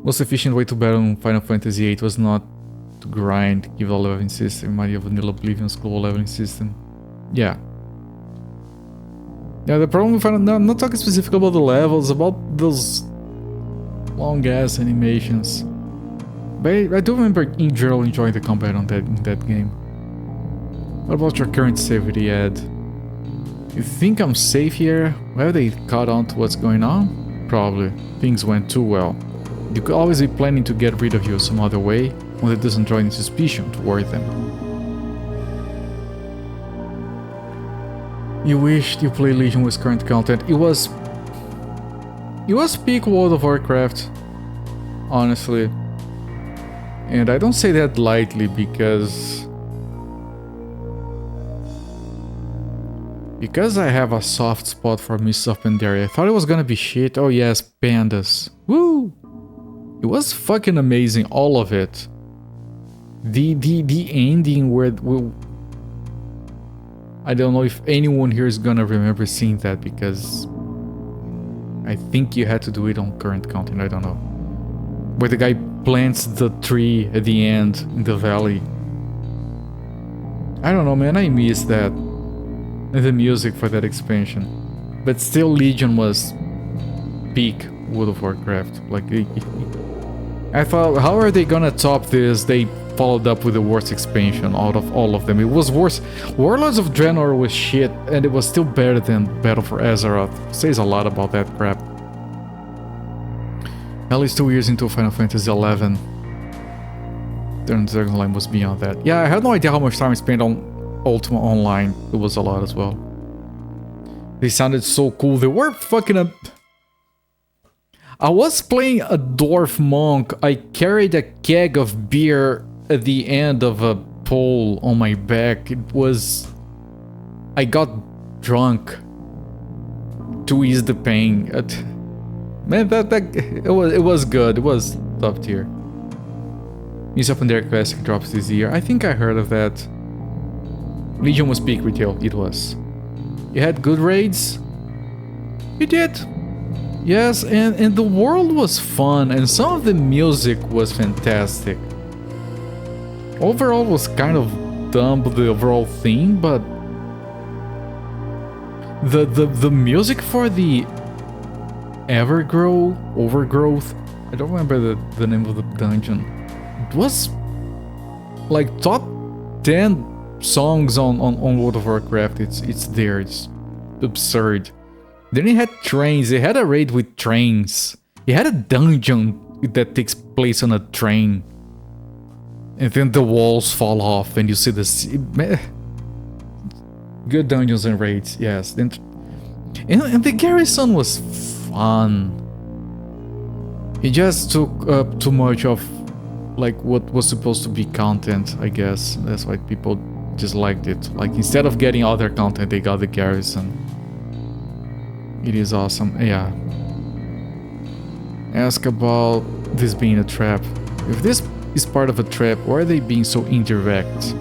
Most efficient way to battle in Final Fantasy VIII was not to grind, give a leveling system, Maria Vanilla Oblivion's global leveling system. Yeah. Yeah, the problem with Final... No, I'm not talking specifically about the levels, about those long-ass animations. But I do remember in general enjoying the combat on that game. What about your current safety, Ed? You think I'm safe here? Have they caught on to what's going on? Probably. Things went too well. You could always be planning to get rid of you some other way, one that doesn't draw any suspicion toward them. You wished you played Legion with current content. It was peak World of Warcraft, honestly. And I don't say that lightly because I have a soft spot for Mists of Pandaria. I thought it was gonna be shit. Oh yes, pandas. Woo! It was fucking amazing, all of it. The ending where I don't know if anyone here is gonna remember seeing that, because I think you had to do it on current content, I don't know. Where the guy plants the tree at the end in the valley. I don't know, man, I miss that. And the music for that expansion. But still, Legion was peak World of Warcraft. Like, I thought, how are they gonna top this? They followed up with the worst expansion out of all of them. It was worse. Warlords of Draenor was shit, and it was still better than Battle for Azeroth. Says a lot about that crap. At least 2 years into Final Fantasy XI. Dragon Line was beyond that. Yeah, I had no idea how much time I spent on Ultima Online. It was a lot as well. They sounded so cool. They were fucking I was playing a dwarf monk. I carried a keg of beer at the end of a pole on my back. It was... I got drunk to ease the pain. Man, it was good. It was top tier. Mists of Pandaria Classic drops this year. I think I heard of that. Legion was peak retail. It was. You had good raids? You did. Yes, and the world was fun, and some of the music was fantastic. Overall was kind of dumb, the overall theme, but the music for the Overgrowth, I don't remember the name of the dungeon. It was like top 10 songs on World of Warcraft. It's there. It's absurd. Then it had trains. They had a raid with trains. It had a dungeon that takes place on a train. And then the walls fall off and you see the... Good dungeons and raids, yes. And the garrison was fun. It just took up too much of like what was supposed to be content, I guess. That's why people just liked it. Like instead of getting other content, they got the garrison. It is awesome, yeah. Ask about this being a trap. If this is part of a trap, why are they being so indirect?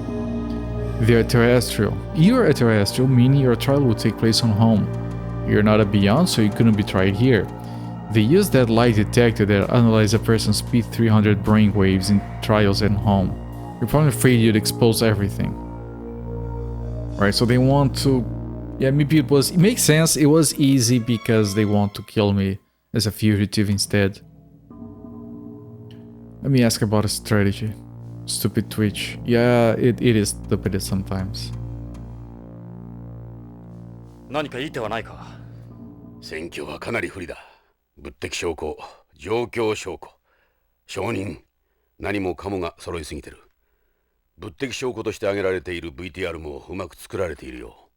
They're terrestrial. You're a terrestrial, meaning your trial will take place on home. You're not a beyond, so you couldn't be tried here. They use that light detector that analyzes a person's speed 300 brainwaves in trials at home. You're probably afraid you'd expose everything. Right, so they want to... Yeah, maybe it makes sense. It was easy because they want to kill me as a fugitive instead. Let me ask about a strategy. Stupid Twitch. Yeah, it is stupid sometimes. 何かいい手はないか。選挙はかなり不利だ。物的証拠、状況証拠、証人、何もかもが揃いすぎてる。物的証拠として挙げられている VTR もうまく作られているよ。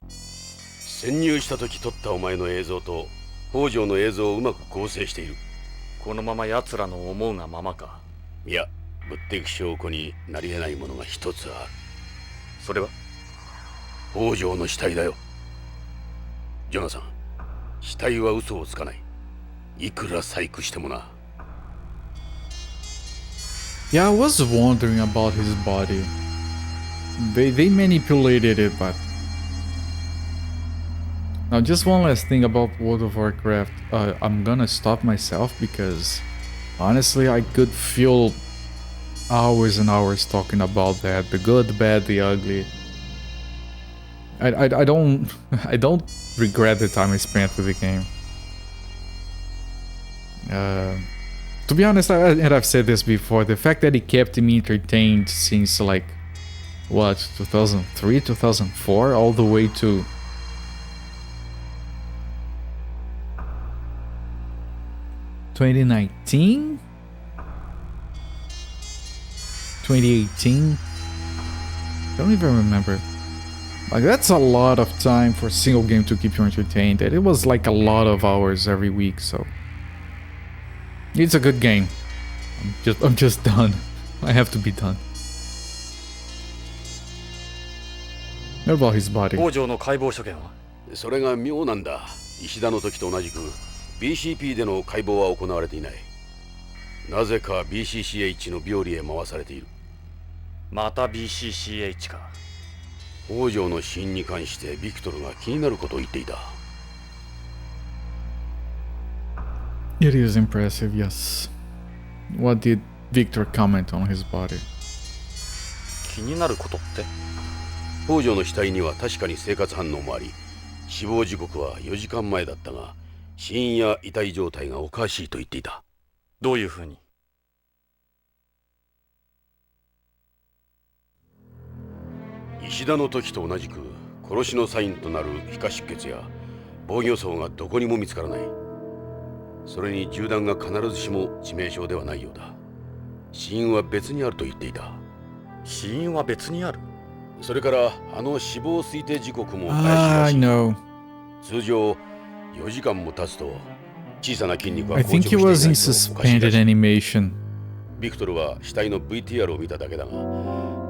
潜入した時撮ったお前の映像と北条の映像をうまく合成している。このまま奴らの思うがままか。いや、物的証拠になり得ないものが一つある。それは北条の死体だよ。ジョナサン、死体は嘘をつかない。いくら細工してもな。Yeah, I was wondering about his body. They manipulated it, but... Now, just one last thing about World of Warcraft. I'm gonna stop myself because, honestly, I could feel hours and hours talking about that. The good, the bad, the ugly. I don't regret the time I spent with the game. To be honest, and I've said this before, the fact that it kept me entertained since like, what, 2003, 2004, all the way to 2019? 2018? I don't even remember. Like, that's a lot of time for a single game to keep you entertained. And it was like a lot of hours every week, so... It's a good game. I'm just done. I have to be done. What about his body? 北条の解剖所見はそれが妙なんだ。石田の時と同じく BCP での解剖は行われていない。なぜか BCCH の病理へ回されている。また BCCH か。北条の死因に関してビクトルが気になることを言っていた。It is impressive, yes. What did Victor comment on his body? 気になることって？北条の死体には確かに生活反応もあり、死亡時刻は4時間前だったが、死因や遺体状態がおかしいと言っていた。どういうふうに？石田の時と同じく殺しのサインとなる皮下出血や防御創がどこにも見つからない。それに銃弾が必ずしも致命傷ではないようだ。死因は別にあると言っていた。死因は別にある？それからあの死亡推定時刻も怪しいらしい。通常4時間も経つと小さな筋肉は硬直していないとおかしいらしい。ビクトルは死体の VTR を見ただけだが、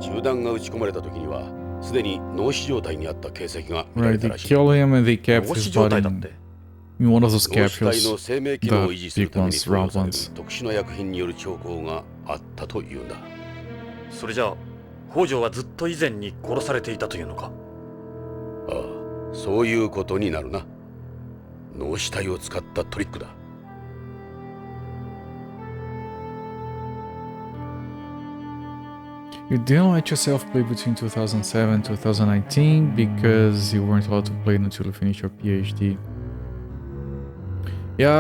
銃弾が撃ち込まれた時にはすでに脳死状態にあった形跡が見られたらしい。脳死状態だって。In one of those capsules, の生命機能を維持する the ため big に ones, 投与 round される ones. 特殊な薬品による兆候があったというんだ。それじゃあ北条はずっと以前に殺されていたというのか？ああ、そういうことになるな。脳死体を使ったトリックだ。You didn't let yourself play between 2007 and 2019 because you weren't allowed to play until you finish your PhD. Yeah,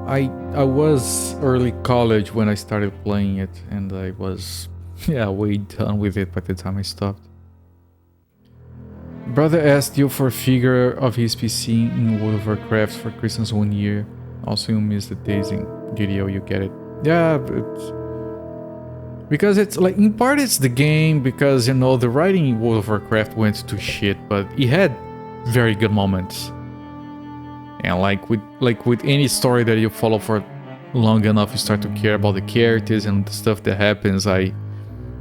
I was early college when I started playing it, and I was, yeah, way done with it by the time I stopped. Brother asked you for a figure of his PC in World of Warcraft for Christmas 1 year. Also, you missed the days in GDO, you get it. Yeah, but... Because it's like, in part it's the game, because, you know, the writing in World of Warcraft went to shit, but it had very good moments. And like with any story that you follow for long enough, you start to care about the characters and the stuff that happens. I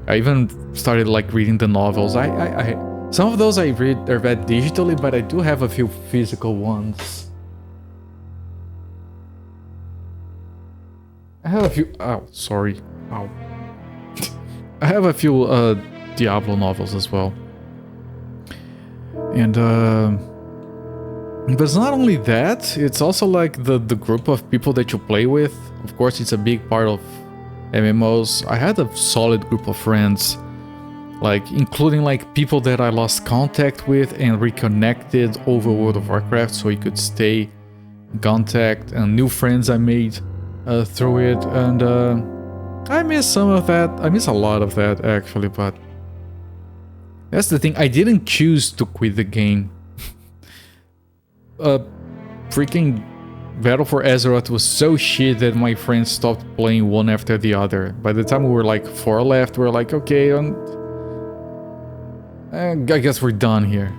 even started like reading the novels. I some of those I read digitally, but I do have a few physical ones. I have a few. Oh, sorry. Ow. I have a few Diablo novels as well. And but it's not only that, it's also like the group of people that you play with. Of course, it's a big part of MMOs. I had a solid group of friends, like including like people that I lost contact with and reconnected over World of Warcraft, so you could stay in contact, and new friends I made through it, and I miss some of that. I miss a lot of that actually, but that's the thing. I didn't choose to quit the game. Freaking Battle for Azeroth was so shit that my friends stopped playing one after the other. By the time we were like 4 left, we were like, okay, I guess we're done here.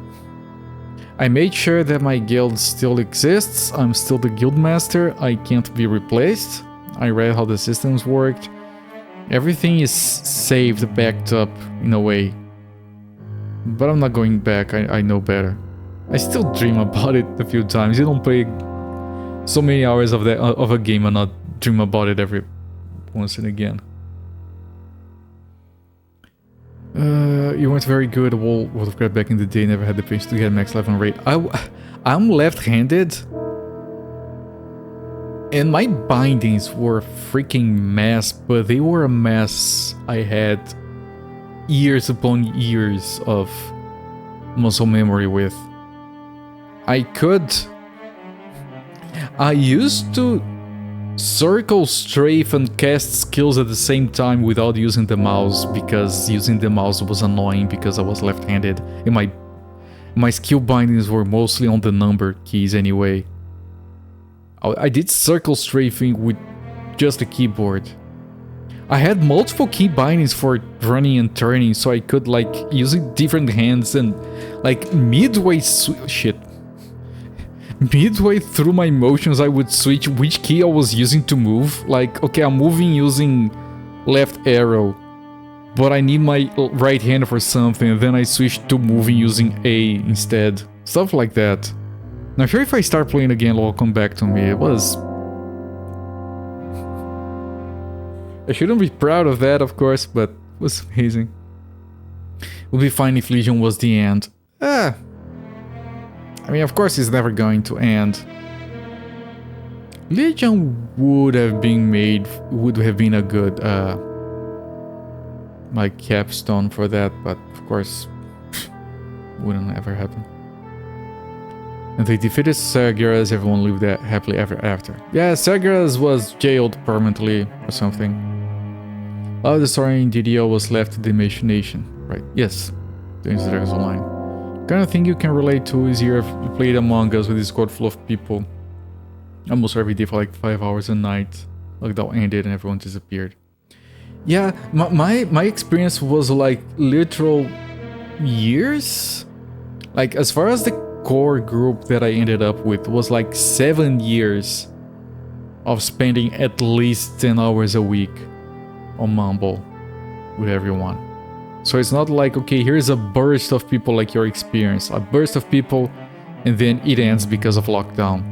I made sure that my guild still exists. I'm still the guild master. I can't be replaced. I read how the systems worked. Everything is saved, backed up in a way. But I'm not going back. I know better. I still dream about it a few times. You don't play so many hours of a game and not dream about it every once and again. You weren't very good at World of Warcraft back in the day. Never had the patience to get max level and rate. I'm left-handed, and my bindings were a freaking mess. But they were a mess I had years upon years of muscle memory with. I used to circle, strafe, and cast skills at the same time without using the mouse, because using the mouse was annoying because I was left-handed, and my skill bindings were mostly on the number keys anyway. I did circle strafing with just a keyboard. I had multiple key bindings for running and turning, so I could, like, using different hands and, like, midway through my motions, I would switch which key I was using to move. Like, okay, I'm moving using left arrow, but I need my right hand for something, and then I switch to moving using A instead. Stuff like that. Not sure if I start playing again, it'll come back to me. It was... I shouldn't be proud of that, of course, but it was amazing. It would be fine if Legion was the end. I mean, of course it's never going to end. Legion would have been a good like capstone for that, but of course wouldn't ever happen. And they defeated Sargeras, everyone lived happily ever after. Yeah, Sargeras was jailed permanently or something. Oh, the story in DDO was left to the imagination. Right, yes. There's a line. Kind of thing you can relate to is here if you played Among Us with a Discord full of people. Almost every day for like 5 hours a night. Lockdown ended and everyone disappeared. Yeah, my experience was like literal years. Like as far as the core group that I ended up with was like 7 years of spending at least 10 hours a week on Mumble with everyone. So it's not like, okay, here's a burst of people like your experience. A burst of people and then it ends because of lockdown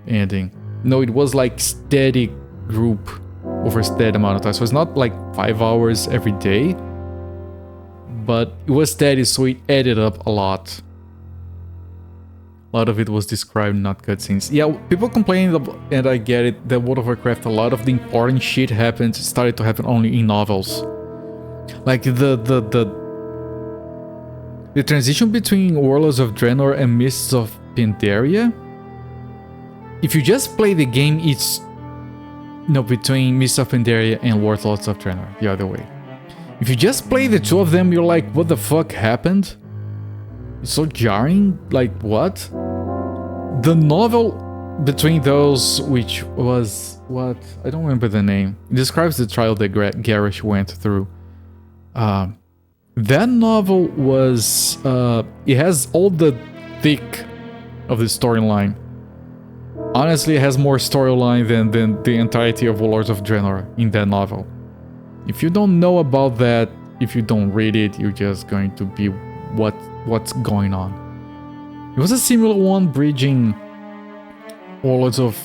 ending. No, it was like steady group over a steady amount of time. So it's not like 5 hours every day, but it was steady, so it added up a lot. A lot of it was described, not cutscenes. Yeah, people complain, and I get it, that World of Warcraft, a lot of the important shit started to happen only in novels. Like the transition between Warlords of Draenor and Mists of Pandaria. If you just play the game, it's between Mists of Pandaria and Warlords of Draenor, the other way. If you just play the two of them, you're like, what the fuck happened? It's so jarring. Like, what? The novel between those, which was what? I don't remember the name. It describes the trial that Garrosh went through. That novel was it has all the thick of the storyline. Honestly, it has more storyline than the entirety of Warlords of Draenor in that novel. If you don't know about that, if you don't read it, you're just going to be what's going on. It was a similar one bridging Warlords of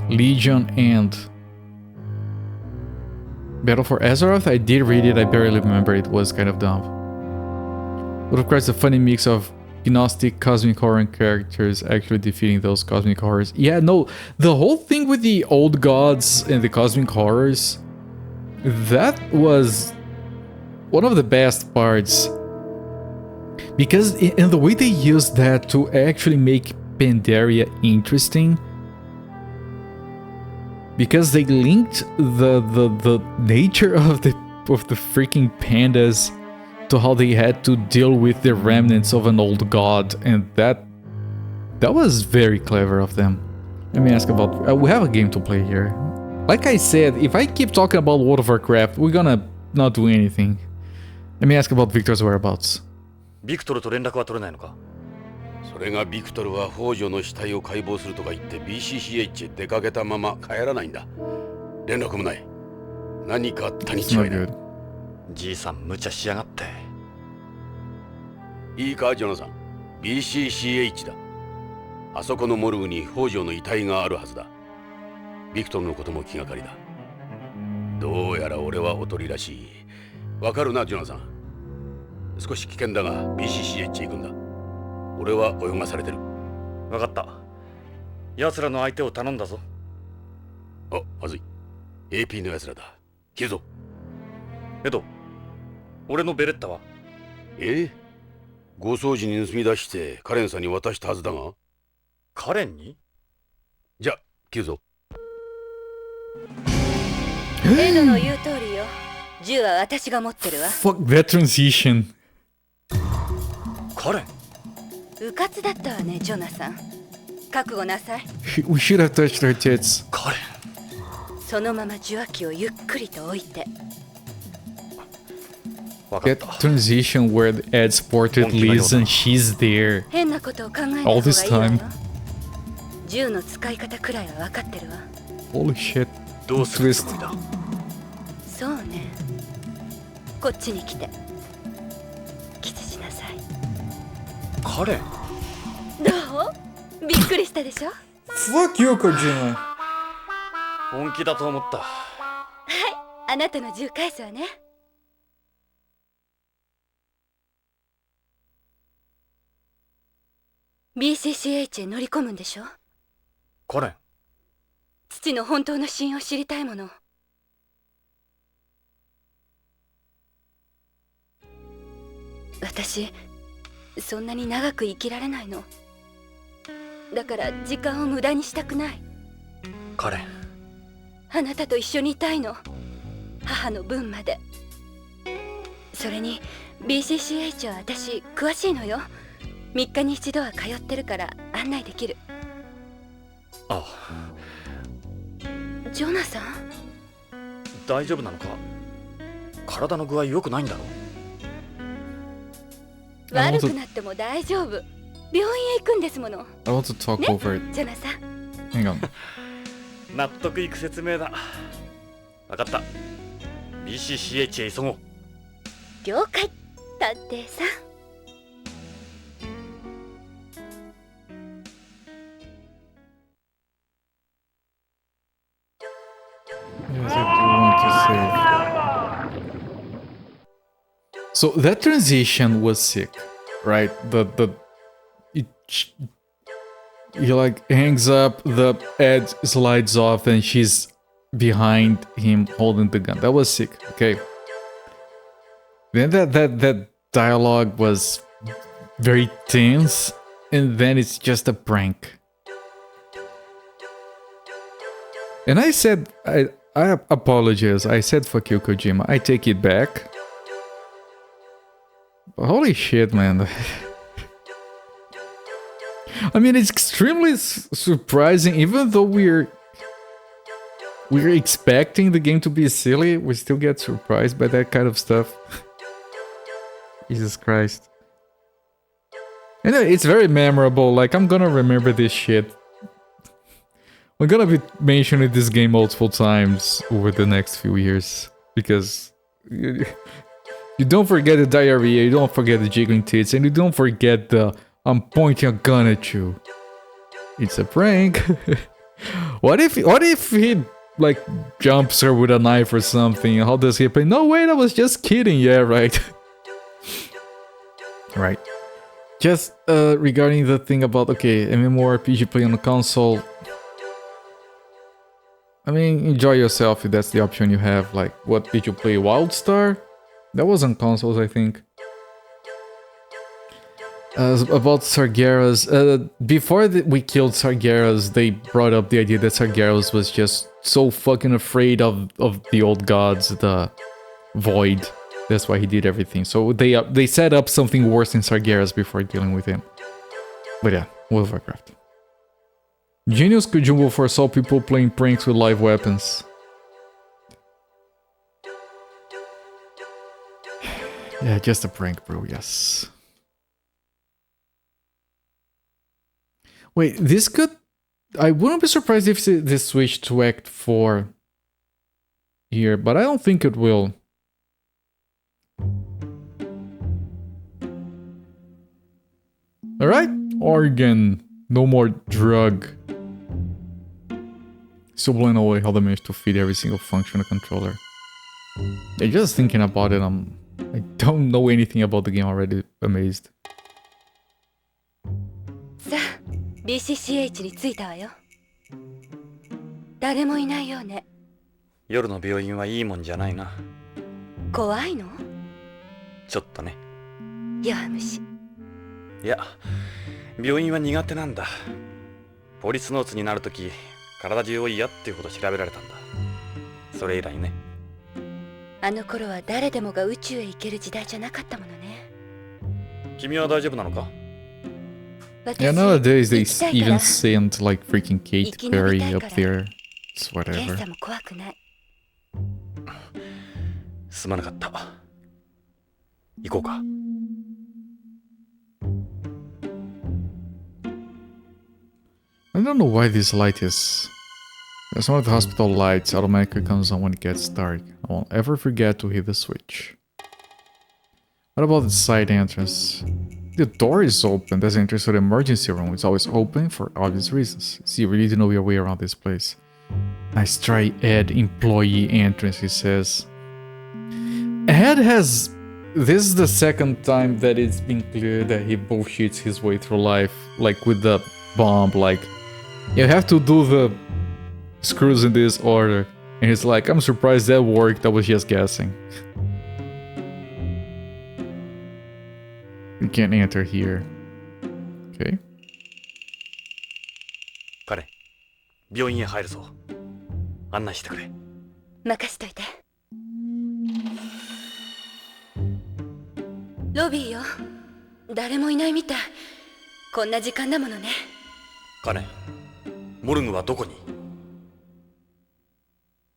Legion and Battle for Azeroth. I did read it, I barely remember, it was kind of dumb. But of course, a funny mix of Gnostic, Cosmic Horror characters actually defeating those Cosmic Horrors. Yeah, no, the whole thing with the old gods and the Cosmic Horrors, that was one of the best parts. Because in the way they used that to actually make Pandaria interesting, because they linked the nature of the freaking pandas to how they had to deal with the remnants of an old god, and that was very clever of them. Let me ask about... we have a game to play here. Like I said, if I keep talking about World of Warcraft, we're gonna not do anything. Let me ask about Victor's whereabouts. ビクトルと連絡は取れないのか？それがビクトルは北条の死体を解剖するとか言って BCCH へ出かけたまま帰らないんだ。連絡もない。何かあったに違いない。じいさん無茶しやがって。いいかジョナサン、 BCCH だ。あそこのモルグに北条の遺体があるはずだ。ビクトルのことも気がかりだ。どうやら俺はおとりらしい。わかるなジョナサン。少し危険だが BCCH へ行くんだ。俺は泳がされてる。わかった。奴らの相手を頼んだぞ。あ、まずい。AP の奴らだ。切るぞ。エド、俺のベレッタは？護送時に盗み出してカレンさんに渡したはずだが。カレンに？じゃあ切るぞ。エドの言う通りよ。銃は私が持ってるわ。Fuck that transition. カレン？うかつだったわね、ジョナサン。覚悟なさい。We should have touched her tits. カレン。そのまま受話器をゆっくりと置いて。That transition where Ed supported Liz and she's there 変なことを考えない方がいいわよ。 all this time. 銃の使い方くらいは分かってるわ。 Holy shit. どうするつもりだ？そうね。こっちに来て。キスしなさい。カレン？どう？びっくりしたでしょ？ Fuck you, Kojima. 本気だと思った。はい、あなたの銃返すわね。BCCH へ乗り込むんでしょ？カレン？父の本当の死因を知りたいもの。私、そんなに長く生きられないの。だから時間を無駄にしたくない。カレン。あなたと一緒にいたいの。母の分まで。それに BCCH は私詳しいのよ。3日に一度は通ってるから案内できる。ああ。ジョナサン？大丈夫なのか？体の具合良くないんだろう？悪くなっても大丈夫。病院へ行くんですもの。I want to talk ね、 over it. ジョナサン。Hang on. 納得いく説明だ。分かった。BCCH へ急ごう。了解、探偵さん。Yes, I do want to save. So that transition was sick, right? He like hangs up, the Ed slides off, and she's behind him holding the gun. That was sick. Okay. Then that dialogue was very tense, and then it's just a prank. And I said, I apologize. I said fuck you, Kojima. I take it back. But holy shit, man. I mean, it's extremely surprising. Even though we're expecting the game to be silly, we still get surprised by that kind of stuff. Jesus Christ. And it's very memorable. Like, I'm gonna remember this shit. We're gonna be mentioning this game multiple times over the next few years. Because you don't forget the diarrhea, you don't forget the jiggling tits, and you don't forget the I'm pointing a gun at you. It's a prank. What if he like jumps her with a knife or something? How does he play? No, wait, I was just kidding. Yeah, right. Right. Just regarding the thing about, okay, MMORPG play on the console. I mean, enjoy yourself if that's the option you have. Like, what did you play? WildStar? That was on consoles, I think. About Sargeras, before we killed Sargeras, they brought up the idea that Sargeras was just so fucking afraid of the old gods, the void. That's why he did everything. So they set up something worse in Sargeras before dealing with him. But yeah, World of Warcraft. Genius Kujumbo foresaw people playing pranks with live weapons. Yeah, just a prank, bro, yes. Wait, this could... I wouldn't be surprised if this switched to Act 4 here, but I don't think it will. Alright, organ. No more drug. Still blown away how they managed to feed every single function a controller. Yeah, just thinking about it, I don't know anything about the game already. Amazed. BCCH に着いたわよ。誰もいないようね。夜の病院はいいもんじゃないな。怖いの？ちょっとね。弱虫。いや、病院は苦手なんだ。ポリスノーツになるとき、体中を嫌っていうほど調べられたんだ。それ以来ね。あの頃は誰でもが宇宙へ行ける時代じゃなかったものね。君は大丈夫なのか？Yeah, nowadays they even send like freaking Kate Perry up there. It's whatever. すまなかった。行こうか。I don't know why this light is... It's one of the hospital lights automatically comes on when it gets dark. I won't ever forget to hit the switch. What about the side entrance? The door is open. That's the entrance to the emergency room. It's always open for obvious reasons. See, you really need to know your way around this place. Nice try, Ed. Employee entrance, he says. Ed has... This is the second time that it's been clear that he bullshits his way through life. Like with the bomb, like... You have to do the screws in this order. And he's like, I'm surprised that worked. I was just guessing. We can't enter here. Okay. 彼、病院へ入るぞ。案内してくれ。任しといて。ロビーよ。誰もいないみたい。こんな時間だものね。彼、モルグはどこに？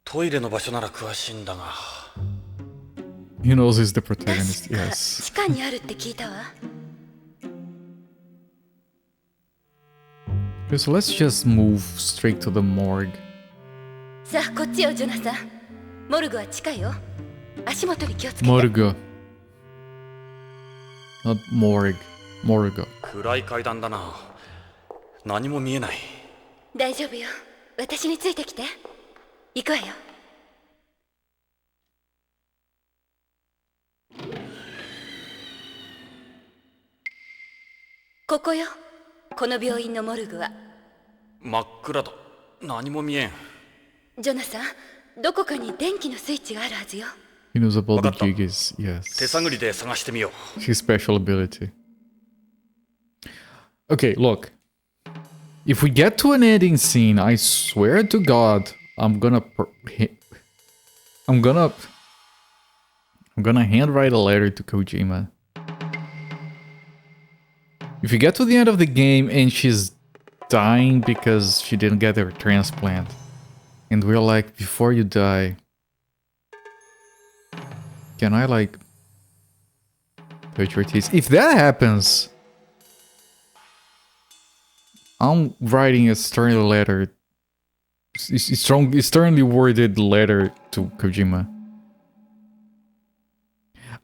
トイレの場所なら詳しいんだが。He knows he's the protagonist, yes. 地下にあるって聞いたわ。Okay, so let's just move straight to the morgue. さあ、こっちよ、ジョナサン。モルグは地下よ。足元に気をつけて。Morgue. Not morgue. Morgue. 暗い階段だな。何も見えない。大丈夫よ。私についてきて。行くわよ。ここよ。この病院のモルグは。真っ暗だ。何も見えん。ジョナサン、どこかに電気のスイッチがあるはずよ。He knows about the jiggies, yes. 手探りで探してみよう。His special ability. Okay, look. If we get to an ending scene, I swear to God, I'm gonna handwrite a letter to Kojima. If you get to the end of the game and she's dying because she didn't get her transplant, and we're like, before you die, can I like touch your teeth? If that happens, I'm writing a stern letter, sternly worded letter to Kojima.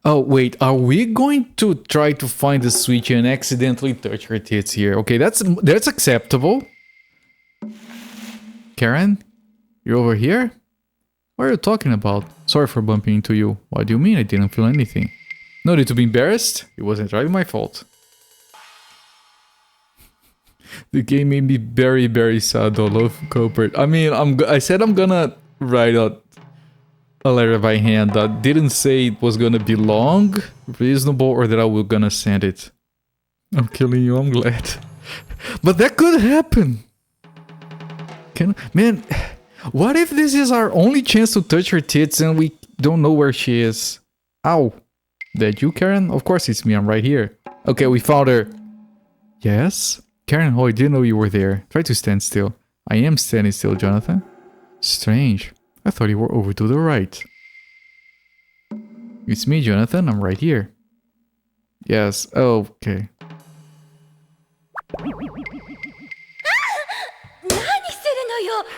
Oh wait, are we going to try to find the switch and accidentally touch her tits here? Okay, that's acceptable. Karen, you're over here? What are you talking about? Sorry for bumping into you. What do you mean I didn't feel anything? No need to be embarrassed. It wasn't entirely my fault. The game made me very, very sad, Olaf Copert. I mean, I said I'm gonna write a letter by hand. I didn't say it was gonna be long, reasonable, or that I was gonna send it I'm killing you, I'm glad. But that could happen. Man, what if this is our only chance to touch her tits and we don't know where she is? Ow. That you, Karen? Of course it's me, I'm right here. Okay, we found her. Yes? Karen, oh, I didn't know you were there. Try to stand still. I am standing still, Jonathan. Strange. I thought you were over to the right. It's me, Jonathan. I'm right here. Yes. Oh, okay.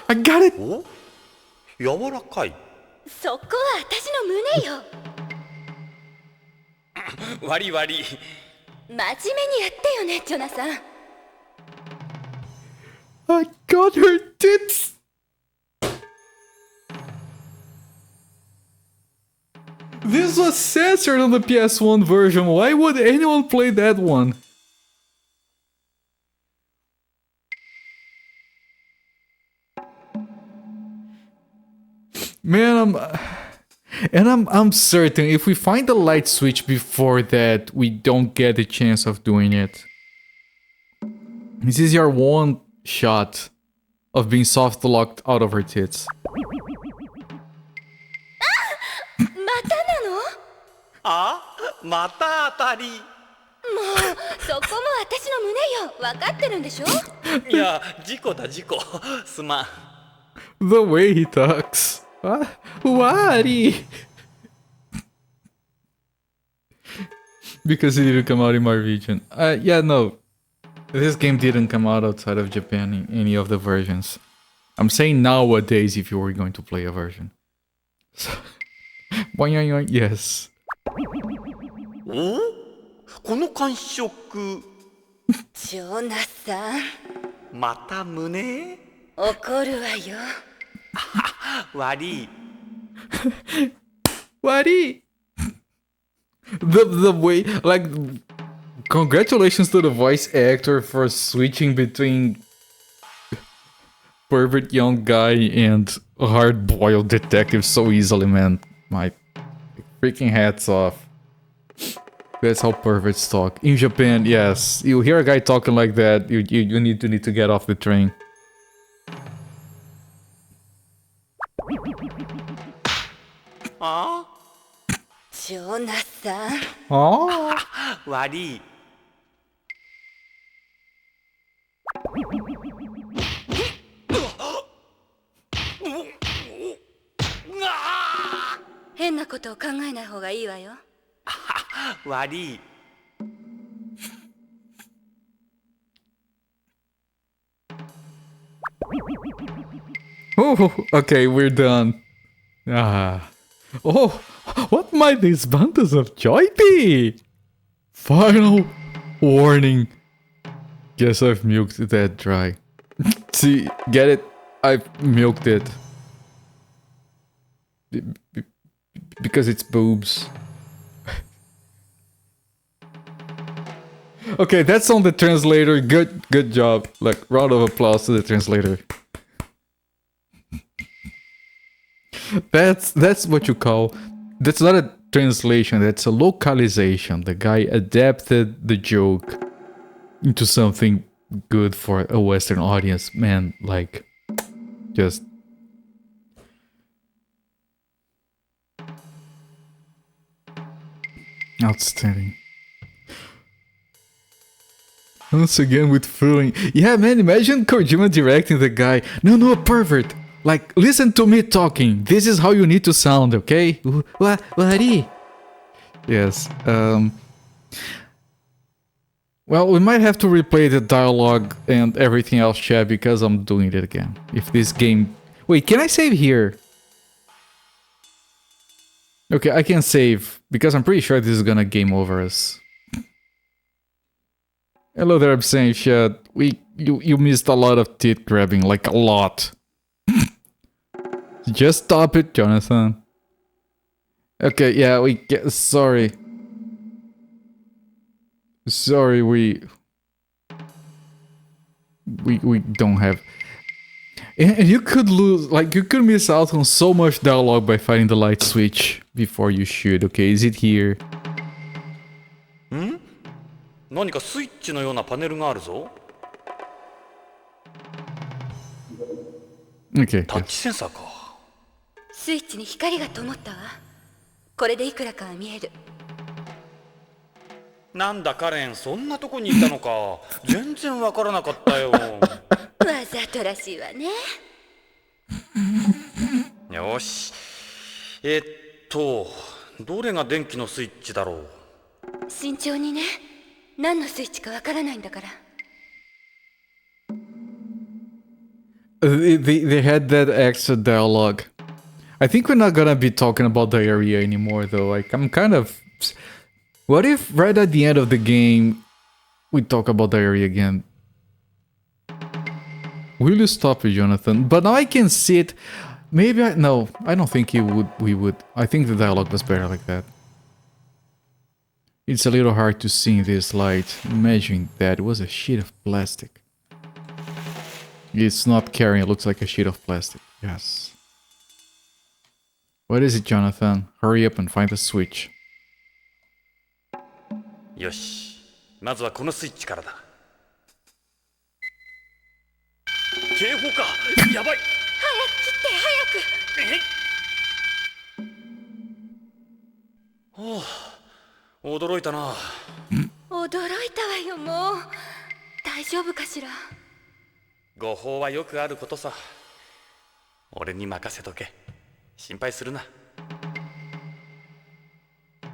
I got it! お柔らかい。そこは私の胸よ。悪い悪い。真面目にやってよね、ジョナサン。I got her tits! This was censored on the PS1 version. Why would anyone play that one? Man, I'm certain if we find the light switch before that, we don't get the chance of doing it. This is your one shot of being soft locked out of her tits. またなの？あ、また当たり。もうそこも私の胸よ。分かってるんでしょ？いや、事故だ事故。すまん。The way he talks. Why? Because it didn't come out in my region. Yeah, no. This game didn't come out outside of Japan in any of the versions. I'm saying nowadays if you were going to play a version. So, yes. お？この感触。ジョナサン。また胸？怒るわよ。悪い。悪い。The way, like, congratulations to the voice actor for switching between pervert young guy and hard-boiled detective so easily, man. My freaking hats off. That's how perverts talk. In Japan, yes. You hear a guy talking like that, you need to get off the train. Ah? ジョナサン。Oh. 悪い。変なことを考えない方がいいわよ。悪い。Oh, okay, we're done. Ah. Oh, what might these bundles of joy be? Final warning. Guess I've milked that dry. See, get it? I've milked it. Because it's boobs. Okay, that's on the translator. Good job. Like, round of applause to the translator. That's what you call. That's not a translation. That's a localization. The guy adapted the joke into something good for a Western audience. Man, like, just outstanding. Once again with feeling. Yeah, man, imagine Kojima directing the guy. No, pervert. Like, listen to me talking. This is how you need to sound, okay? What? Yes. Well, we might have to replay the dialogue and everything else, chat, because I'm doing it again. If this game... Wait, can I save here? Okay, I can save, because I'm pretty sure this is gonna game over us. Hello there, I'm saying, chat. You missed a lot of tit grabbing, like a lot. Just stop it, Jonathan. Okay, yeah, sorry. Sorry, we don't have... And you could lose, like, you could miss out on so much dialogue by finding the light switch before you should, okay? Is it here? 何かスイッチのようなパネルがあるぞ。 Okay. タッチセンサーか。スイッチに光が灯ったわ。これでいくらかは見える。なんだカレン、そんなとこにいたのか。全然わからなかったよ。わざとらしいわね。よし。どれが電気のスイッチだろう。慎重にね。何のスイッチかわからないんだから。They had that extra dialogue. I think we're not gonna be talking about the area anymore, though. Like, I'm kind of... What if right at the end of the game, we talk about the area again? Will you stop it, Jonathan? But now I can see it. Maybe No, I don't think we would. I think the dialogue was better like that. It's a little hard to see in this light. Imagine that it was a sheet of plastic. It's not carrying, it looks like a sheet of plastic. Yes. What is it, Jonathan? Hurry up and find the switch. よし。まずはこのスイッチからだ。警報か。やばい。早く切って早く。はあ、驚いたな。驚いたわよ、もう。大丈夫かしら。誤報はよくあることさ。俺に任せとけ。心配するな。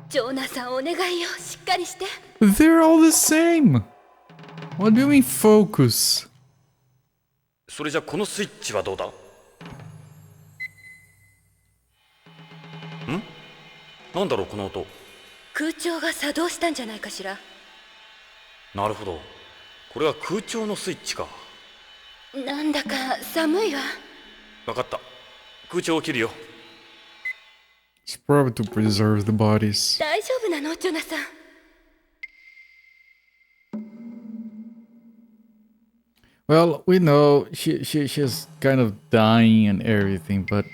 ジョナさん、お願いよ。しっかりして。They're all the same. What do you mean focus? それじゃこのスイッチはどうだ？ん？なんだろうこの音。空調が作動したんじゃないかしら。なるほど。これは空調のスイッチか。なんだか寒いわ。わかった。空調を切るよ。It's probably to preserve the bodies. 大丈夫なの、ジョナさん。Well, we know she's kind of dying and everything, but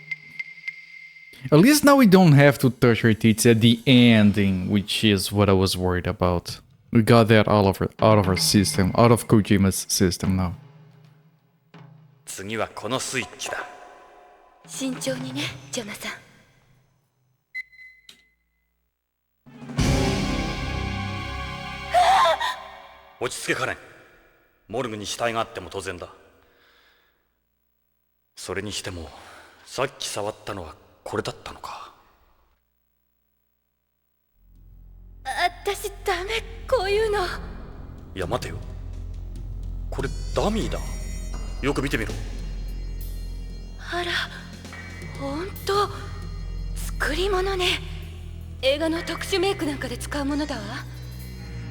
at least now we don't have to touch her tits at the ending, which is what I was worried about. We got that out of our system, out of Kojima's system now. 次はこのスイッチだ。慎重にね、ジョナさん。落ち着けカレン。モルグに死体があっても当然だ。それにしてもさっき触ったのはこれだったのか。私ダメ、こういうの。いや待てよ、これダミーだ。よく見てみろ。あら、ほんと作り物ね。映画の特殊メイクなんかで使うものだわ。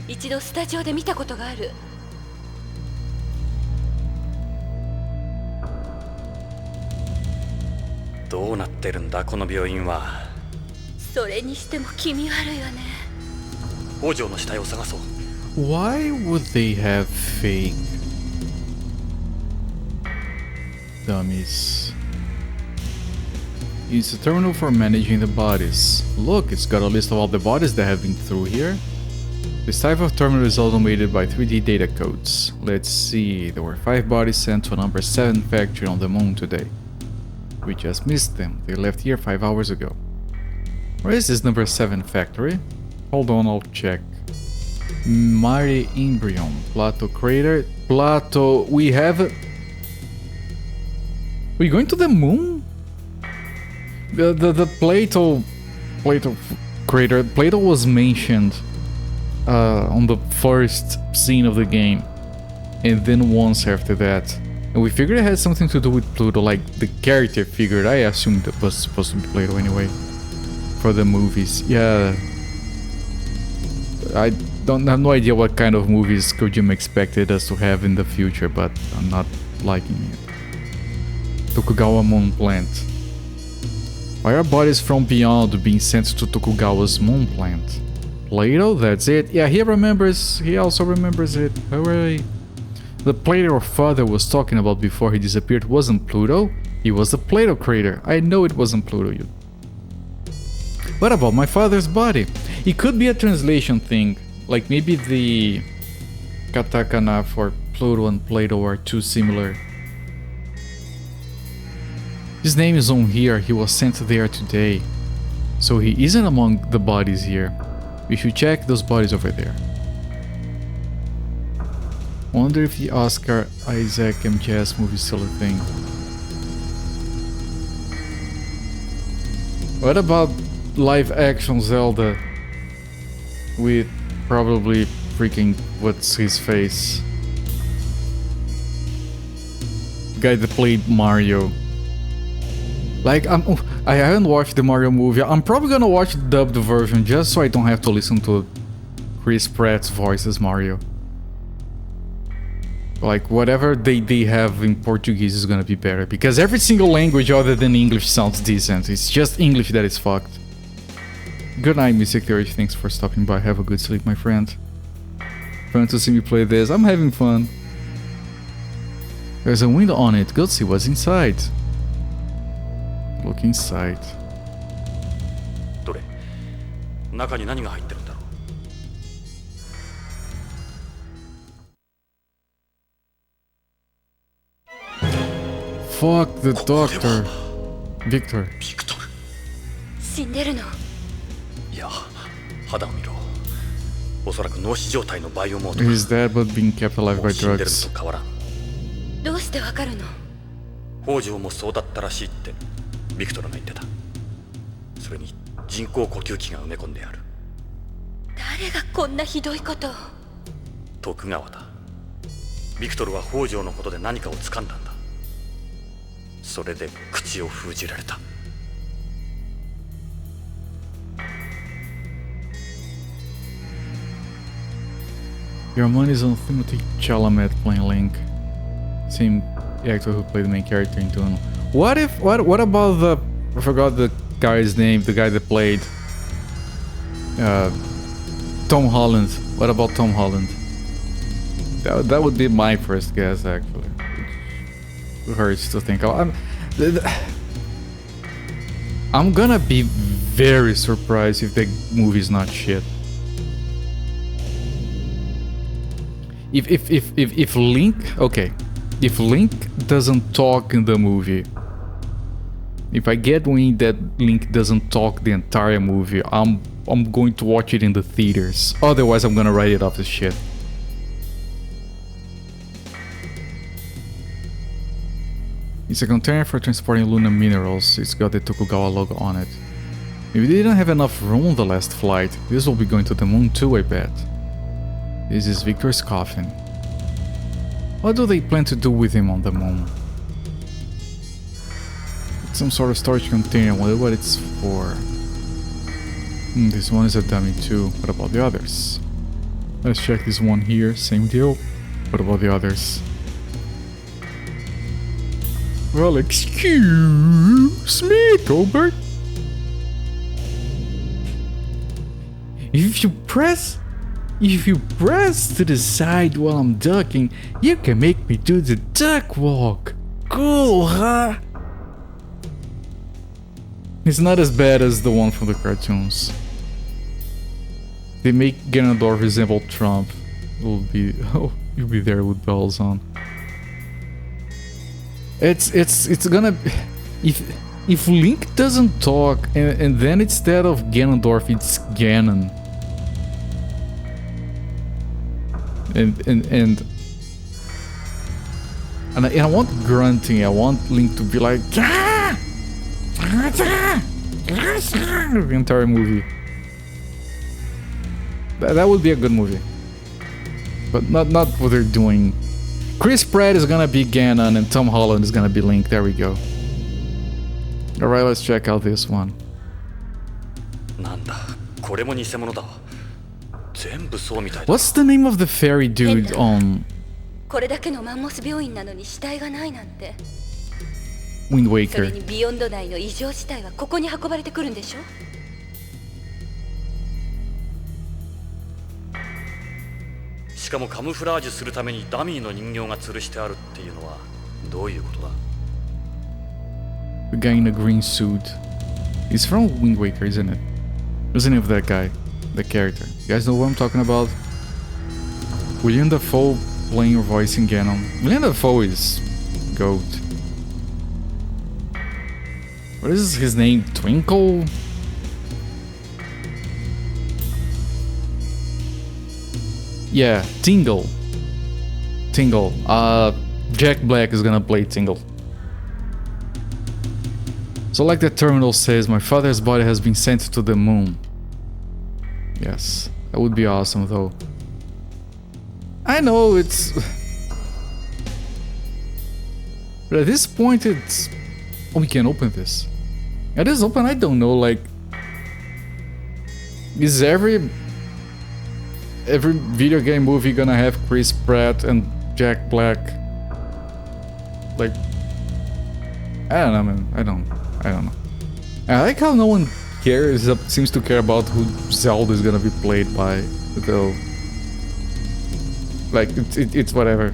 一度スタジオで見たことがある。どうなってるんだこの病院は。それにしても気味悪いわね。北条の死体を探そう。 Why would they have fake dummies? It's a terminal for managing the bodies. Look, it's got a list of all the bodies that have been through here. This type of terminal is automated by 3D data codes. Let's see, there were 5 bodies sent to a number 7 factory on the moon today. We just missed them. They left here 5 hours ago. Where is this number 7 factory? Hold on, I'll check. Mighty Embryon, Plato Crater. Plato, we have... We going to the moon? The Plato Crater. Plato was mentioned on the first scene of the game. And then once after that. And we figured it had something to do with Pluto, like the character figured. I assumed it was supposed to be Plato anyway. For the movies. Yeah. I have no idea what kind of movies Kojima expected us to have in the future, but I'm not liking it. Tokugawa moon plant. Why are bodies from beyond being sent to Tokugawa's moon plant? Plato? That's it? Yeah, he remembers. He also remembers it. Hooray. The Plato our father was talking about before he disappeared wasn't Pluto. It was the Plato crater. I know it wasn't Pluto. What about my father's body? It could be a translation thing. Like maybe the katakana for Pluto and Plato are too similar. His name is on here, he was sent there today. So he isn't among the bodies here. We should check those bodies over there. Wonder if the Oscar Isaac MGS movie is still a thing. What about live action Zelda? With probably freaking what's his face? Guy that played Mario. Like I haven't watched the Mario movie. I'm probably gonna watch the dubbed version just so I don't have to listen to Chris Pratt's voice as Mario. Like whatever they have in Portuguese is gonna be better because every single language other than English sounds decent. It's just English that is fucked. Good night, Mystic Theory. Thanks for stopping by. Have a good sleep, my friend. Fun to see me play this. I'm having fun. There's a window on it. Go see what's inside. Look inside. どれ中に何が入ってるんだろう Fuck the doctor. Victor. ビクトル死んでるの。いや肌を見ろおそらく脳死状態のバイオモード He's dead but being kept alive も by う死んでるの drugs. と変わらんどうしてわかるの？北条もそうだったらしいってビクトルが言ってたそれに人工呼吸器が埋め込んである誰がこんなひどいことを。徳川だビクトルは北条のことで何かを掴んだんだそれで口を封じられた Your money's on Timothy Chalamet playing Link. Same actor who played the main character in Dune. What about the... I forgot the guy's name, the guy that played... Tom Holland. What about Tom Holland? That would be my first guess, actually. It hurts to think. I'm gonna be very surprised if the movie's not shit. If Link, okay, if Link doesn't talk in the movie, if I get wind that Link doesn't talk the entire movie, I'm going to watch it in the theaters. Otherwise, I'm gonna write it off as shit. It's a container for transporting Luna minerals. It's got the Tokugawa logo on it. Maybe they didn't have enough room on the last flight. This will be going to the moon too, I bet. This is Victor's coffin. What do they plan to do with him on the moon? It's some sort of storage container. I wonder what it's for. This one is a dummy too. What about the others? Let's check this one here. Same deal. What about the others? Well, excuse me, Colbert. If you press to the side while I'm ducking, you can make me do the duck walk. Cool, huh? It's not as bad as the one from the cartoons. They make Ganondorf resemble Trump. You'll be there with bells on. It's gonna if Link doesn't talk and then instead of Ganondorf it's Ganon. And I want grunting. I want Link to be like the entire movie. That would be a good movie, but not what they're doing. Chris Pratt is gonna be Ganon and Tom Holland is gonna be Link. There we go. Alright, let's check out this one. なんだこれも偽物だ全部そうみたいだ What's the name of the fairy dude on これだけのマンモス病院なのに死体がないなんて。 Wind それ Waker? にビヨンド内の異常死体はここに運ばれてくるんでしょ。しかもカムフラージュするためにダミーの人形が吊るしてあるっていうのはどういうことだ The guy in a green suit. He's from Wind Waker, isn't it? What's the name of that guy? The character. You guys know what I'm talking about? William Dafoe playing or voicing Ganon. William Dafoe is GOAT. What is his name? Twinkle? Yeah, Tingle. Tingle. Jack Black is gonna play Tingle. So like the terminal says, my father's body has been sent to the moon. Yes, that would be awesome though. I know it's... But at this point it's... Oh, we can open this. It is open, I don't know, like... Is every video game movie gonna have Chris Pratt and Jack Black? Like... I don't know, man. I don't know. I like how no one cares, seems to care about who Zelda is gonna be played by, though. Like, it's whatever.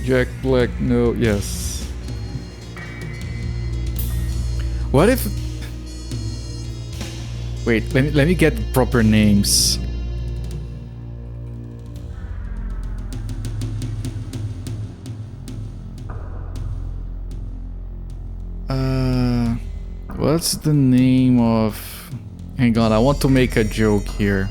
Jack Black, no, yes. What if... Wait, let me get the proper names. What's the name of... Hang on, I want to make a joke here.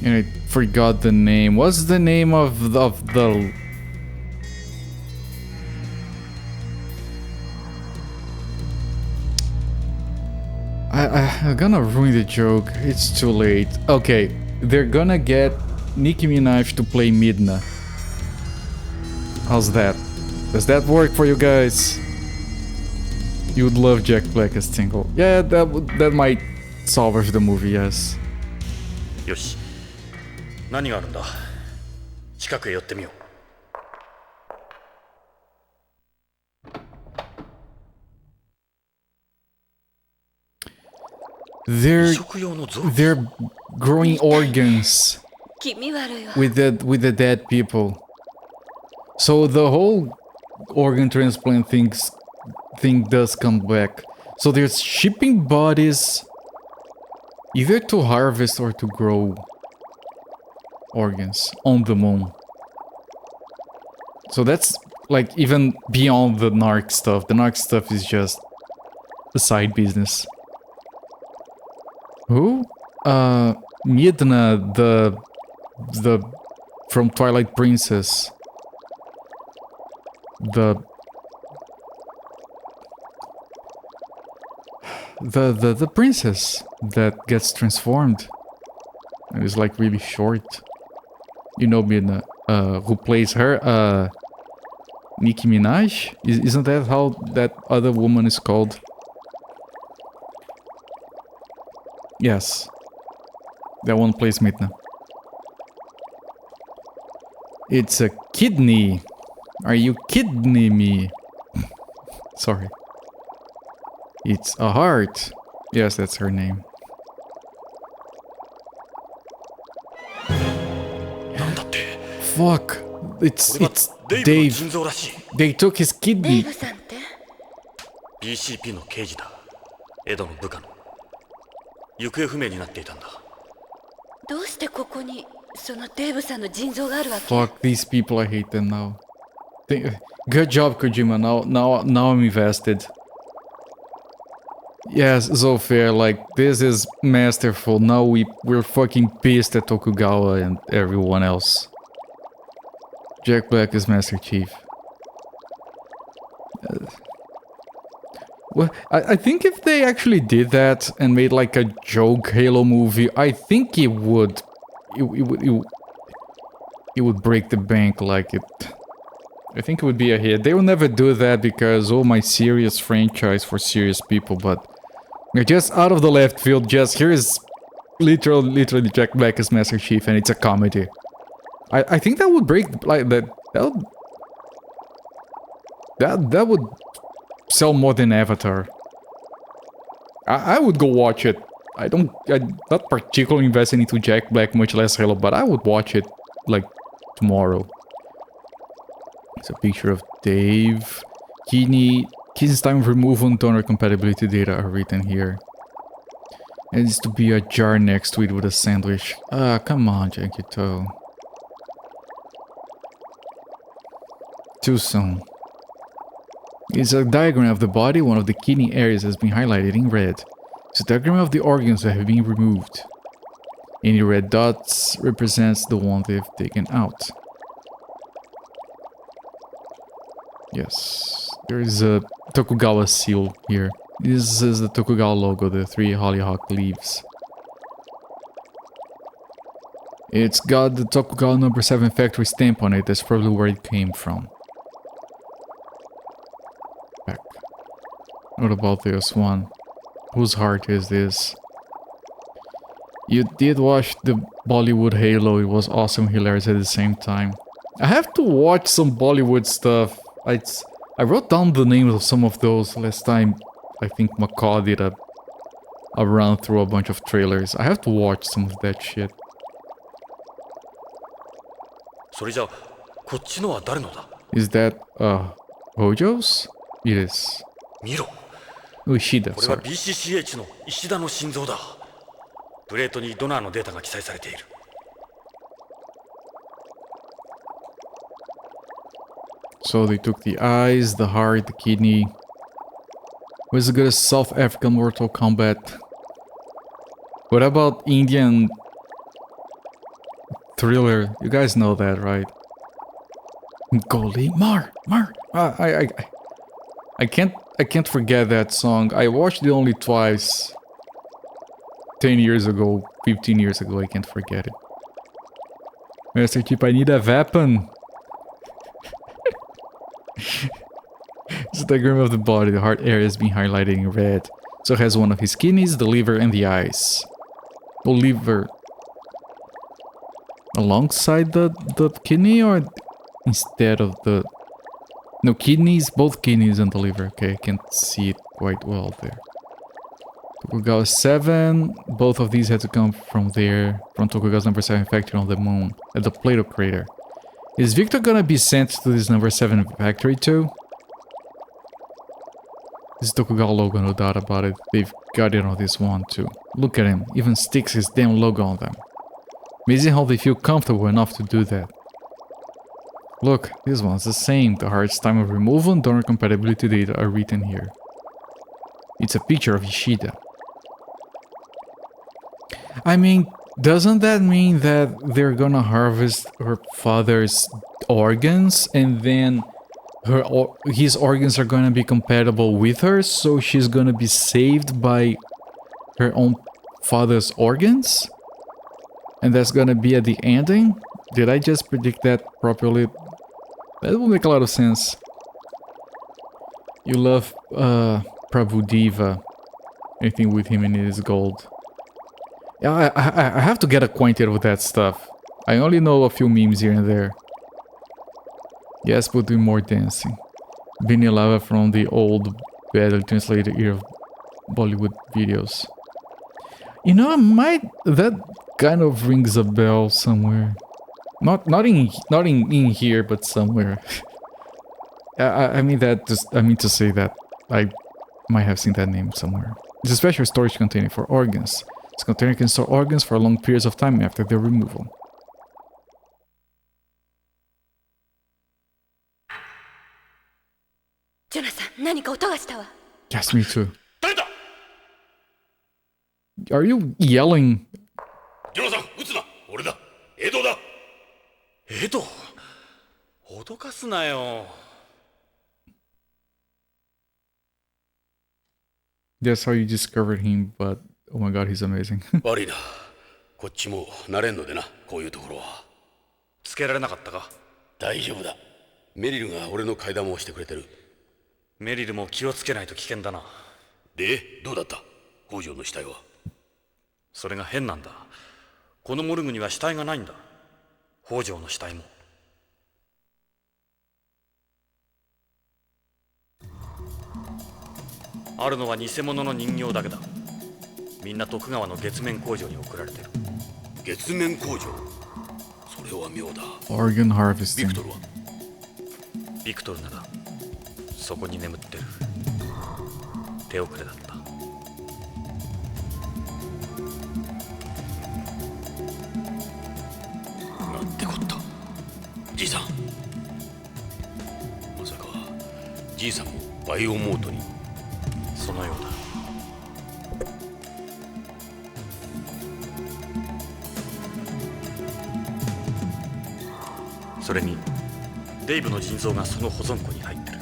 And I forgot the name. What's the name of the... I'm gonna ruin the joke. It's too late. Okay, they're gonna get Nicki Minaj to play Midna. How's that? Does that work for you guys? You would love Jack Black as Tingle. Yeah, that might salvage the movie, yes. よし。何があるんだ。近くへ寄ってみよう。 They're growing organs with the dead people. So the whole organ transplant thing does come back. So they're shipping bodies either to harvest or to grow organs on the moon. So that's like even beyond the narc stuff. The narc stuff is just a side business. Who? Midna, the from Twilight Princess. The princess that gets transformed. It is like really short. You know Midna, who plays her, Nicki Minaj? Isn't that how that other woman is called? Yes. That one plays Midna. It's a kidney. Are you kidding me? Sorry. It's a heart. Yes, that's her name. Fuck. It's Dave. They took his kidney. BCP の刑事だ。エドの部下の。行方不明になっていたんだ。どうしてここにそのデーブさんの腎臓があるわけ？ Fuck these people, I hate them now. Good job, Kojima. Now I'm invested. Yes, so fair. Like, this is masterful. Now we're fucking pissed at Tokugawa and everyone else. Jack Black is Master Chief. Well, I think if they actually did that and made like a joke Halo movie, I think it would break the bank. Like it. I think it would be a hit. They will never do that because, oh, my serious franchise for serious people, but just out of the left field, just here is literally Jack Black as Master Chief and it's a comedy. I think that would break, like, that would sell more than Avatar. I would go watch it. I'm not particularly invested into Jack Black, much less Halo, but I would watch it, like, tomorrow. It's a picture of Dave. Kidney's time of removal and donor compatibility data are written here. It needs to be a jar next to it with a sandwich. Ah, come on, Jankito. Too soon. It's a diagram of the body. One of the kidney areas has been highlighted in red. It's a diagram of the organs that have been removed. Any red dots represents the one they've taken out. Yes, there is a Tokugawa seal here. This is the Tokugawa logo, the 3 hollyhock leaves. It's got the Tokugawa number 7 factory stamp on it. That's probably where it came from. Back. What about this one? Whose heart is this? You did watch the Bollywood Halo. It was awesome and hilarious at the same time. I have to watch some Bollywood stuff. I wrote down the names of some of those last time. I think Macaw did a run through a bunch of trailers. I have to watch some of that shit. それじゃこっちのは誰のだ Is that, Hojo's? It is. 見ろ Ushida, これは sorry. BCCH の石田の心臓だプレートにドナーのデータが記載されている So they took the eyes, the heart, the kidney. Was as good as South African Mortal Kombat. What about Indian thriller? You guys know that, right? Goli Mar. I can't forget that song. I watched it only twice. 10 years ago, 15 years ago, I can't forget it. Master Chief, I need a weapon. It's the diagram of the body. The heart area has been highlighted in red. So it has one of his kidneys, the liver, and the eyes. The liver alongside the kidney or instead of the... No, kidneys, both kidneys and the liver. Okay, I can't see it quite well there. Tokugawa 7, both of these had to come from there, from Tokugawa's number 7 factory on the moon, at the Plato crater. Is Victor gonna be sent to this number 7 factory too? This Tokugawa logo, no doubt about it. They've got it on this one too. Look at him, even sticks his damn logo on them. Amazing how they feel comfortable enough to do that. Look, this one's the same. The heart's time of removal and donor compatibility data are written here. It's a picture of Ishida. I mean, doesn't that mean that they're gonna harvest her father's organs and then his organs are gonna be compatible with her, so she's gonna be saved by her own father's organs? And that's gonna be at the ending? Did I just predict that properly? That will make a lot of sense. You love Prabhu Deva. Anything with him in it is gold. Yeah, I have to get acquainted with that stuff. I only know a few memes here and there. Yes, but do more dancing. Benny Lava from the old, badly translated era of Bollywood videos. You know, that kind of rings a bell somewhere. Not in here, but somewhere. I mean to say that I might have seen that name somewhere. It's a special storage container for organs. This container can store organs for long periods of time after their removal. Jonathan, 何か音がしたわ。 Yes, me too. Are you yelling? ジョナサン、撃つな。俺だ。エドだ。エド脅かすなよ That's how you discovered him, but oh my god, he's amazing. 悪いな。こっちも慣れんのでな、こういうところは。つけられなかったか大丈夫だ。メリルが俺の替え玉をしてくれてる。メリルも気をつけないと危険だな。で、どうだった北条の死体は。それが変なんだ。このモルグには死体がないんだ。北条の死体も。あるのは偽物の人形だけだ。みんな徳川の月面工場に送られてる。月面工場それは妙だ。 Organ harvesting. ビクトルはビクトルならそこに眠ってる。手遅れだった。じいさん、まさかじいさんもバイオモートに。そのようだ。それにデイブの腎臓がその保存庫に入ってる。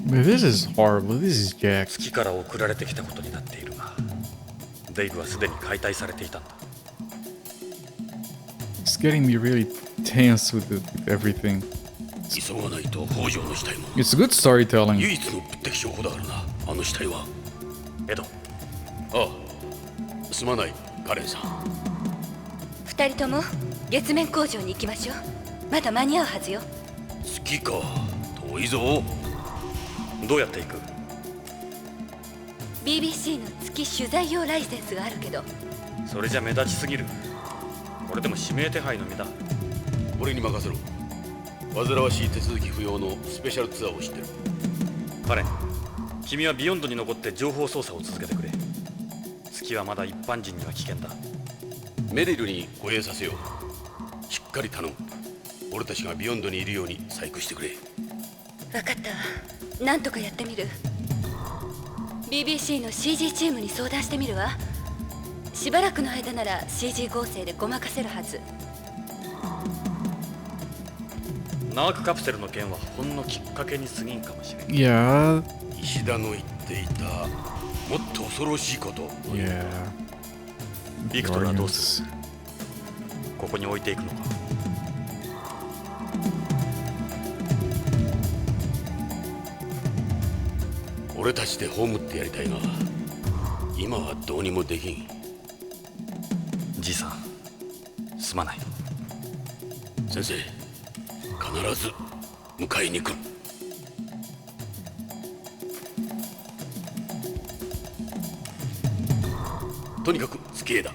This is horrible. This is Jack. 月から送られてきたことになっているが、デイブはすでに解体されていたんだ。It's getting me really tense with everything. 急がないと北条の死体も。 It's good storytelling. 唯一の物的証拠だからな、あの死体は。エド。ああ、すまないカレンさん。二人とも月面工場に行きましょう。まだ間に合うはずよ。月か、遠いぞ。どうやって行く？ BBC の月取材用ライセンスがあるけど。それじゃ目立ちすぎる。これでも指名手配の身だ。俺に任せろ。煩わしい手続き不要のスペシャルツアーを知ってる。カレン、君はビヨンドに残って情報操作を続けてくれ。月はまだ一般人には危険だ。メリルに護衛させよう。しっかり頼む。俺たちがビヨンドにいるように細工してくれ。分かったわ。なんとかやってみる。 BBC の CG チームに相談してみるわ。しばらくの間なら CG 合成でごまかせるはず。ナークカプセルの件はほんのきっかけに過ぎんかもしれん。Yeah. 石田の言っていたもっと恐ろしいこと。 Yeah. ビクトルはどうする？ここに置いていくのか？俺たちで葬ってやりたいが、今はどうにもできん。じいさん、すまない。先生、必ず迎えに来る。とにかく月へだ。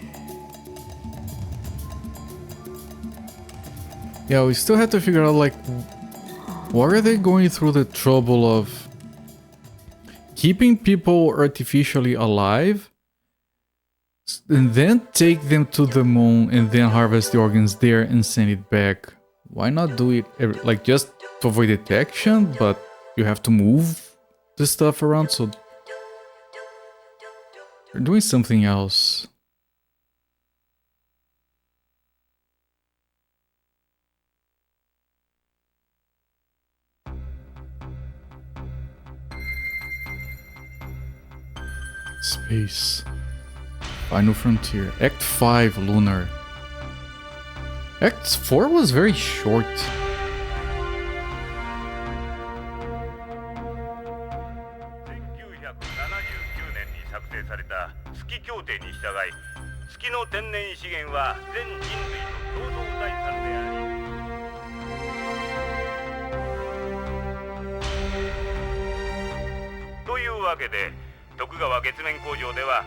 Yeah, we still have to figure out, like, why are they going through the trouble of keeping people artificially alive and then take them to the moon and then harvest the organs there and send it back? Why not do it like just to avoid detection, but you have to move the stuff around, so they're doing something else. Space. Final Frontier. Act 5, Lunar. Act 4 was very short. 年に策定された月協定に従い、月の天然資源は全人類の共同財産であり、というわけで徳川月面工場では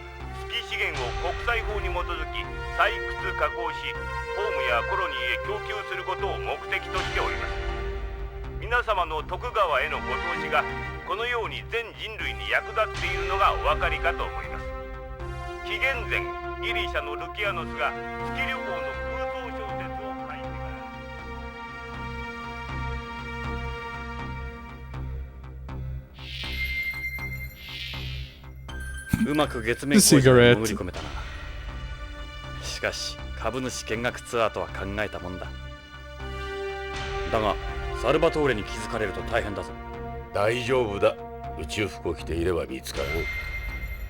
月資源を国際法に基づき採掘加工し、ホームやコロニーへ供給することを目的としております。皆様の徳川へのご投資がこのように全人類に役立っているのがお分かりかと思います。紀元前ギリシャのルキアノスが月旅行の空想小説を書いてからうまく月面工場に潜り込めたな。しかし株主見学ツアーとは考えたもんだ。だがサルバトーレに気づかれると大変だぞ。大丈夫だ。宇宙服を着ていれば見つかる。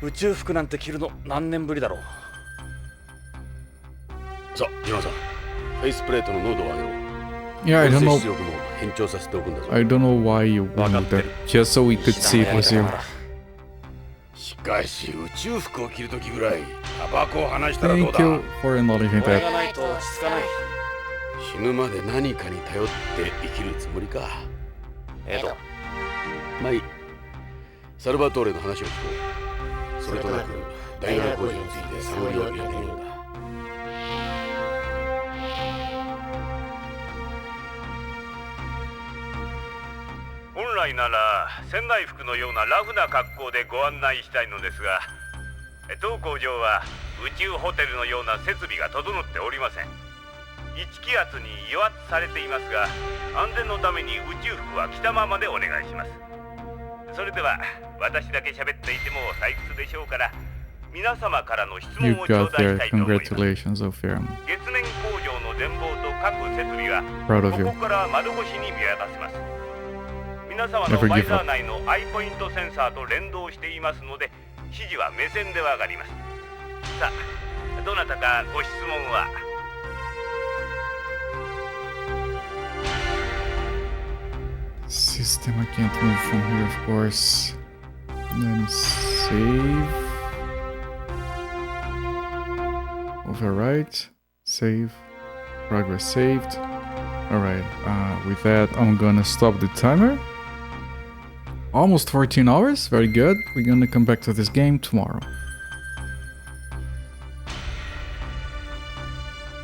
宇宙服なんて着るの何年ぶりだろう。さあ、ジョナさん、フェイスプレートの濃度を上げろ。Yeah, I don't know. 出力も変調させておくんだぞ。I don't know why you wanted that. Just so we could see it was you. しかし宇宙服を着るときぐらいタバコを離したらどう Thank だ。 you for acknowledging これが that. ないと落ち着かない。死ぬまで何かに頼って生きるつもりか。エド、まあいい。サルバトーレの話を聞こう。それとなく大学工事について探りを入れているんだ。本来なら船内服のようなラフな格好でご案内したいのですが、当工場は宇宙ホテルのような設備が整っておりません。1気圧に油圧されていますが、安全のために宇宙服は着たままでお願いします。それでは私だけ喋っていても退屈でしょうから、皆様からの質 You 問を頂 got 戴 there. したいと思います。 Congratulations, Ophiram. 月面工場の電報と各設備は Proud of こ you. こから窓越しに見渡せます。皆様 Never のバイ give ザー up. 内のアイポイントセンサーと連動していますので、指示は目線でわかります。さあ、どなたかご質問は。System, I can't move from here, of course. Then save. Overwrite. Save. Progress saved. Alright, with that, I'm gonna stop the timer. Almost 14 hours, very good. We're gonna come back to this game tomorrow.